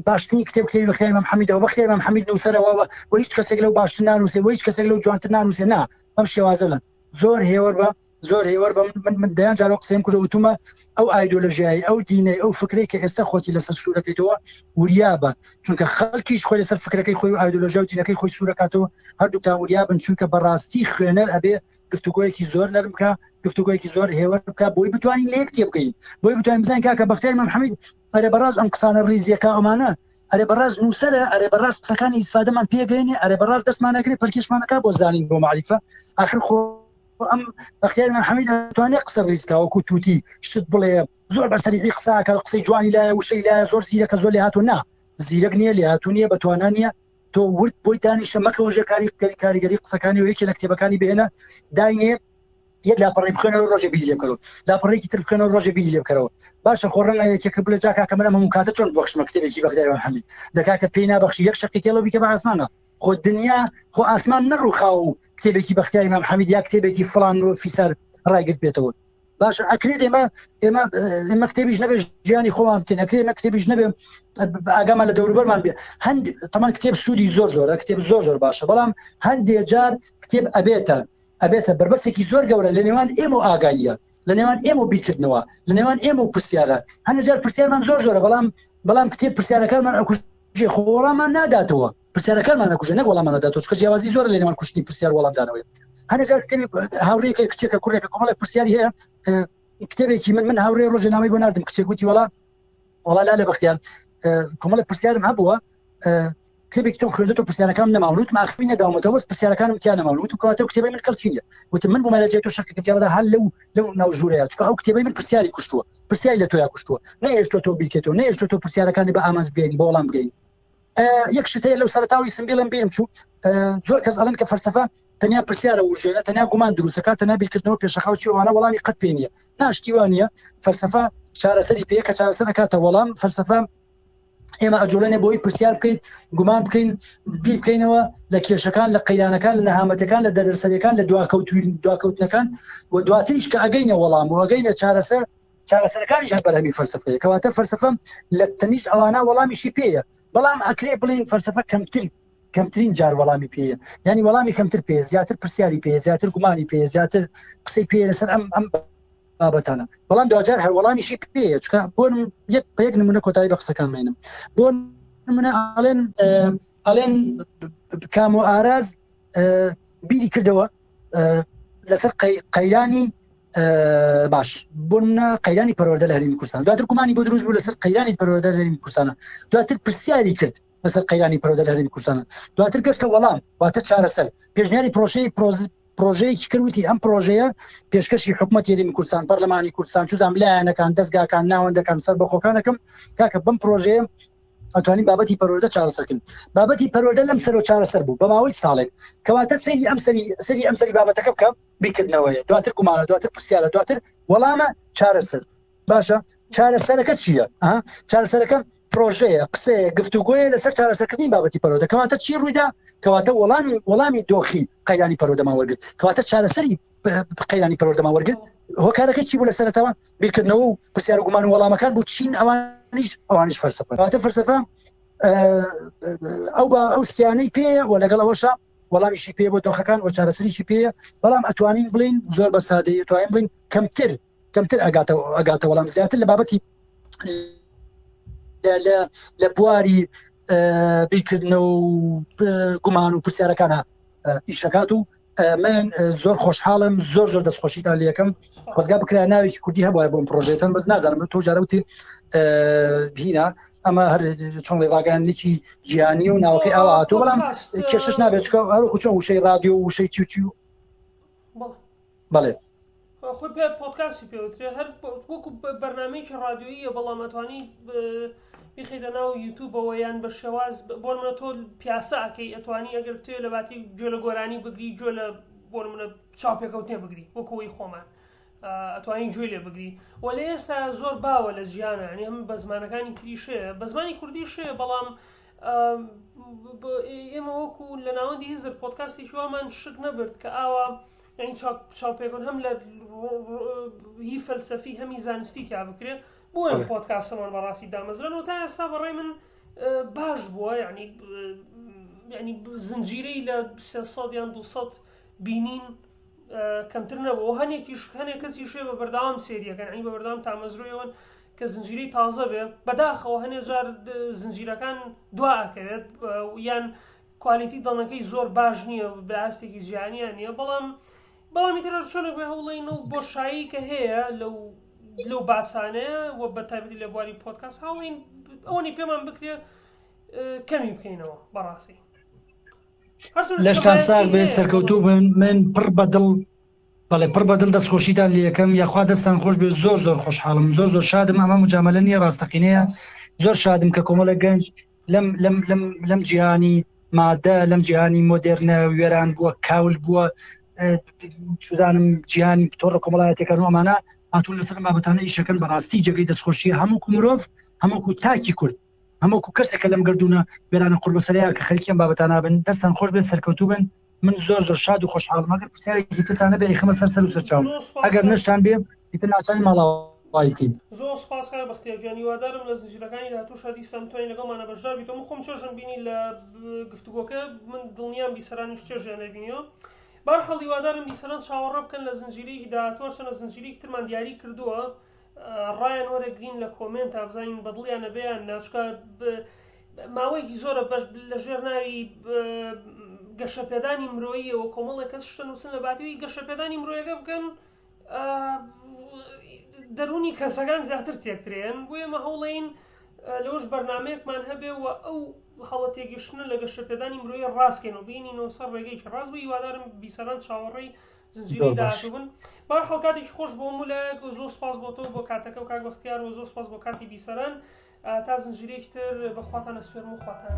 باشترین کتێب کتێبی بەختیار مام حەمیدەوە بەختیار مام حەمید نووسەرەوە و هیچ کەسێک لەو باشتر نانووسێ و هیچ کەسێک لەو جوانتر نانووسێ نا ئەم شێوازە لەن زۆر هێوەر بە زۆر هێوەر بە من دەیان جارۆ قسەیم کردە وتومە ئەو ئایدۆلۆژیایی ئەو دینەی ئەو فکرەی کە ئێستا خۆتی لەسەر سوورەکەیتەوە وریابە چونکە خەڵکیش خۆی لەسەر فکرەکەی خۆی و ئایدۆلۆژیا و دینەکەی خۆی سوورەکاتەوە هەردووتان وریابن چونکە بەڕاستی خوێنەر ئەبێ گفتوگۆیەکی زۆر نەرم بکە گفتوگۆیەکی زۆر هێوەر بکە بۆی بتوانین لێ کتێب بکەین بۆی بتوانین بزانین کاکە بەختیار مام حەمید ئەرێ بەڕاست ئەم قسانە ڕیزیەکە ئەمانە ئەرێ بەڕاست نووسەرە ئەرێ بەڕاست قسەکانی ئیسفادەمان پێگەێنێ ئەرێ بەڕاست دەستمانەگرێ پەرکێشمانەکە بۆ زانین بۆ معریفە ئاخر خۆ ئەم بەختیار مام حەمید دەتوانێت قسە ڕیزکە وەکو تووتی شت بڵێ زۆر بەسەریعی قساکە قسەی جوانی لایە وشەی لایە زۆر زیرەکە زۆر لێ هاتووە نا زیرەک نییە لێ هاتوو نییە بەتوانان نییە تۆ ورد بۆی دانیشە مەکەوەژە کاریگەری قسەکانی و یەکێ لە کتێبەکانی بهێنە داینێ یەک لاپەڕی بخێنەوە ڕۆژێ بیری لێ بکەرەوە لاپەڕێکی تر بخێنەوە ڕۆژێ بیری لێ بکەرەوە باشە خۆ ڕەنگە یەکێکە بڵێ جا کاکە من هەموو کاتە چۆن ببەخشمە کتێبێکی بەختیار مام حەمید دەکا کە پێی نابەخشی یەک شەقی تێڵە بیکە بە ئاسمانە خۆ دنیا خۆ ئاسمان نەڕووخاو و کتێبێکی بەختیار مام حەمید یا کتێبێکی فڵان فیسار ڕایگرت بێتەوە باشە ئەکرێت ئێمە کتێبیش نەبێ ژیانی خۆمان بکەین ئەکرێت ئێمە کتێبیش نەبێ ئاگامان لە دەوروبەرمان بێ هەند تەمان کتێب سوودی زۆر زۆرە کتێب زۆر باشە بەڵام هەندێک جار کتێب ئەبێتە بربەسێکی زۆر گەورە لە نێوان ئێمە و ئاگاییە لە نێوان ئێمە و بیرکردنەوە لە نێوان ئێمە و پرسیارە هەندێک جار پرسیارمان زۆرە بەڵام کتێب پرسیارەکانمان ئەکوژێ خۆڕامان ناداتەوە پرسیارەکانمان نەکوژێ نەک وەڵامان نەداتەوە چکە جیاوازی زۆر لە نێوان کوشتنی پرسیار وەڵامدانەوەی هەندێک جار کتێبی هاوڕێیەکە کچێکە کوڕێکە کۆمەڵێک پرسیاری هەیە کتێبێکی من هاوڕێ ڕۆژنامەی بۆ ناردم کچێک گوتی وەڵا لا لە بەختیار کۆمەڵێک پرسیارم هەبووە کتێبێکی تۆ خوێندەوە پرسیارەکان نەماونوت ماخوی نەداومەتەوە پرسیارەکانم تیا نەماونوت کەواتە کتێبەی من کەڵچینە وتم من بۆ مەلەجێت و شەکەکەم جاردا هەل لەو ناوژوورەیە چکە ئەو کتێبەی من پرسیاری کوشتووە پرسیاری لە تۆیا کوشتووە نەهێشتۆ تۆ بیرکێتەوە نەهێشتۆ تۆ پرسیارەکانی بە ئامانج بگەین بە وەڵام بگەین یەک شتەیە لەو سەرەتاوی سمبیڵم بێم چوو زۆر کەس ئەڵێن کە فەلسەفە تەنیا پرسیارە وژێنە تەنیا گومان دروستەکە تەنیا بیرکردنەوە پێشەخاو چیوانە وەڵامی قەت پێ نییە ناشتیوان نیە فەلسەفە چارەسەری پێ کە چارەسەر ئەکاتە وەڵام فەلسەفە ئێمە ئەجۆڵێنێ بۆی پرسیار بکەین گومان بکەین بیر بکەینەوە لە کێشەکان لە قەیرانەکان لە نەهامەتەکان لە دەرسەریەکان لە دواکەوتنەکان و دواتریش کە ئەگەینە وەڵام و ئەگەینە چارەسەرەکانیش هەر بەرهەمی فەلسەفەیە کەواتە فەلسەفە لە تەنیشت ئەوانە وەڵامیشی پێیە بەڵام ئەکرێ بڵین فەلسەفە کەمترین جار وەڵامی پێیە ینی وەڵامی کەمتر پێ زیاتر پرسیاری پێ زیاتر گومانی پێ زیاتر قسەی پێ لەسەر ئەم بابەتانە بەڵام دوجار هەر وەڵامیشی پێیە چکە بۆ یەک نمونە کۆتایی بە قسەکان مێنم بۆ نمونە ئەڵێن کام و ئاراز بیری کردەوە لەسەر قەیرانی باش بۆنە قەیرانی پەروەردە لە هەرێمی کوردستان دواتر گومانی بۆ دروست بوو لەسەر قەیرانی پەروەردە لە هەرێمی کوردستانە دواتر پرسیاری کرد لەسەر قەیرانی پەروەردە لە هەرێمی کوردستانە دواتر گەشتە وەڵام واتە چارەسەر پێشنیاری پرۆژەیەکی کردوتی ئەم پرۆژەیە پێشکەشی حکوومەتی هەرێمی کوردستان پەرلەمانی کوردستان چوزان لایەنەکان دەستگاکان ناوەندەکان سەربەخۆکانەکەم کاکە بەم پرۆژەیە ئەتوانین بابەتی پەروەردە چارەسەرکردن بابەتی پەروەردە لەم سەرۆ چارەسەر بوو بە ماوەی ساڵێک کەواتە سەری ئەم بابەتەکە بکە بیکردنەوەیە دواتر گومانە دواتر پرسیارە دواتر وەڵامە چارەسەر باشە چارەسەرەکە چییە چارەسەرەکە پرۆژەیە قسەیە گفتوگۆیە لەسەر چارەسەرکردنی بابەتی پەروەردە کەواتە چی ڕوویدا کەواتە وەڵامی دۆخی قەیرانی پەروەردەمان وەرگرت کەواتە چارەسەری قەیرانی پەروەردەمان وەرگرت هۆکارەکە چی بوو لەسەرەتەوە بیرکردنەوە و پرسیار و گومان و وەڵامەکان بوو چین ئەوانیش فەلسەفە کەواتە فەلسەفە ئەو سیانەی پێیە و لەگەڵ ئەوەشە وەڵامیشی پێ بۆ دۆخەکان و چارەسەریشی پێیە بەڵام ئەتوانین بڵین زۆر بە سادەیە توانین بڵین کەمتر ئەگاتە وەڵام زیاتر لە بابەتی لە بواری بیرکردنەوە و گومان و پرسیارەکانە ئیشەکات و من زۆر خۆشحاڵم زۆر دەستخۆشیتان لە یەکەم خۆزگا بکرا ناوێکی کوردی هەبووە بۆم پرۆژێتان بەس نازانم تۆ جارەوتی بهینە ئەمە هەر چۆن ڕێڕاگەیاندنێکی جیهانی و ناوەکەی ئەوە هاتووە بەڵام کێشش نابێت چکە هەروەکو چۆن وشەی رادیۆ و وشەی چی و بەڵێ خۆی پێ پۆدکاستی پێوترێ هەر وەکو بەرنامەیەکی رادیۆییە بەڵام ئەتوانی بخیدە ناو یوتیوبەوە یان بە شێواز بۆ منە تۆ پیاسە ئەکەی ئەتوانی ئەگەر توێ لە باتی گوێ لە گۆرانی بگری گوێ لە بۆ منە چاوپێکەوتێ بگری وەکوەوەی خۆمان ئەتوانین گوێ لێ بگری و لە ئێستا زۆر باوە لە جیانە ینی هەم بە زمانەکانی تریشەیە بە زمانی کوردی شەیە بەڵام ئێمە وەکو لە ناوەندی هزر پۆدکاستی شووامان شک نەبرد کە ئاوا ینی چاوپێکن هەم لە هی فەلسەفی هەمی زانستی تیا بکرێت بۆ ئەم پۆدکاستەمان بەڕاستی دامەزرن و تا ئێستا بەڕێی من باش بووە ینی زنجیرەی لە 300 یان 200 بینین کەمتر نەبوو هەنێک کەسی شێ بە بەردەوام سێریەکەن ینی بە بەردەوام تامەزرۆیەوەن کە زنجیرەی تازە بێ بەداخەوە هەنێ جار زنجیرەکان دواکەوێت یان کوالیتی دڵنەکەی زۆر باش نییە بە ئاستێکی جیهانیان نییە بەڵامی تر چۆنێک بێ هەوڵین و بۆشایی کە هەیە لەو باسانەیە و بە تایبەتی لە بواری پۆدکاست هاوڵین ئەوەی پێمان بکرێ کەمی بکەینەوە بەڕاستی لەشتا ساغ بێ سەرکەوتوو بن من پڕ بەدڵ دەستخۆشیتان لە یەکەم یاخوا دەستان خۆش بێ زۆر خۆشحاڵم زۆر شادم ئەمە مجاملە نیە ڕاستەقینەیە زۆر شادم کە کۆمەڵە گەنج لەم جیهانی مادە لەم جیهانی مۆدێرنە وێران بووە کاول بووە چودانم جیهانی تۆڕە کۆمەڵایەتەکان و ئەمانە هاتوون لەسەر بابەتانە ئیشەکەن بەڕاستی جێگەی دەستخۆشیە هەموو مرۆڤ هەموو تاکی کورد هەموو کەسێکە لەم گردونە وێرانە قوربەسەرەیە کە خەریکیان بابەتانە بن دەستان خۆش بێ سەرکەوتوو بن من زۆر شاد و خۆشحاڵم ئەگەر پرسیارێکی ترتانە بێ خەمە سەر و سەرچاوم ئەگەر نەشتان بێ ئیتر ناچاری ماڵاوای بکەین زۆر سپاسکار بەختیارگیان هیوادارم لە زنجیرەکانی داهاتوو دیسان بتوانین لەگەڵمانە بەشدار بیتەوە خۆم چێژم بینی لە گفتوگۆکە من دڵنیام بیسەرانیش چێژیان لەبینیەوە بەرحەڵ هیوادارم بیسەران چاوەڕە بکەن لە زنجیرەیەکی داهاتووە چەنە زنجیرەیەکی ترمان دیاری کردووە ڕایان وەرەگرین لە کۆمنت بزانین بەدڵیانە بێیان ناچکە ماوەیەکی زۆرە لەژێر ناوی گەشەپێدانی مرۆییەوە کۆمەڵێک کەس شتە نووسن لە باتیوی گەشەپێدانی مرۆیەکە بکەن دەرونی کەسەکان زیاتر تێکترێن بۆ ئێمە هەوڵین لەوەش بەرنامەیەکمان هەبێ و ئەو هەڵە تێگەشتنە لە گەشەپێدانی مرۆیی ڕاستکەن و بینینەوە سەر ڕێگەیەکی ڕاست بوو هیوادارم بیسەران چاوەڕێی زنجیرەی داهاتوو بن بەرحەڵ کاتێکی خۆش بۆ مولایەک و زۆر سپاس بۆ تۆ بۆ کاتەکە و کاک بەختیار و زۆر سپاس بۆ کاتی بیسەران تا زنجیرەیەکی تر بەخواتان ئەسپێرم و خواتان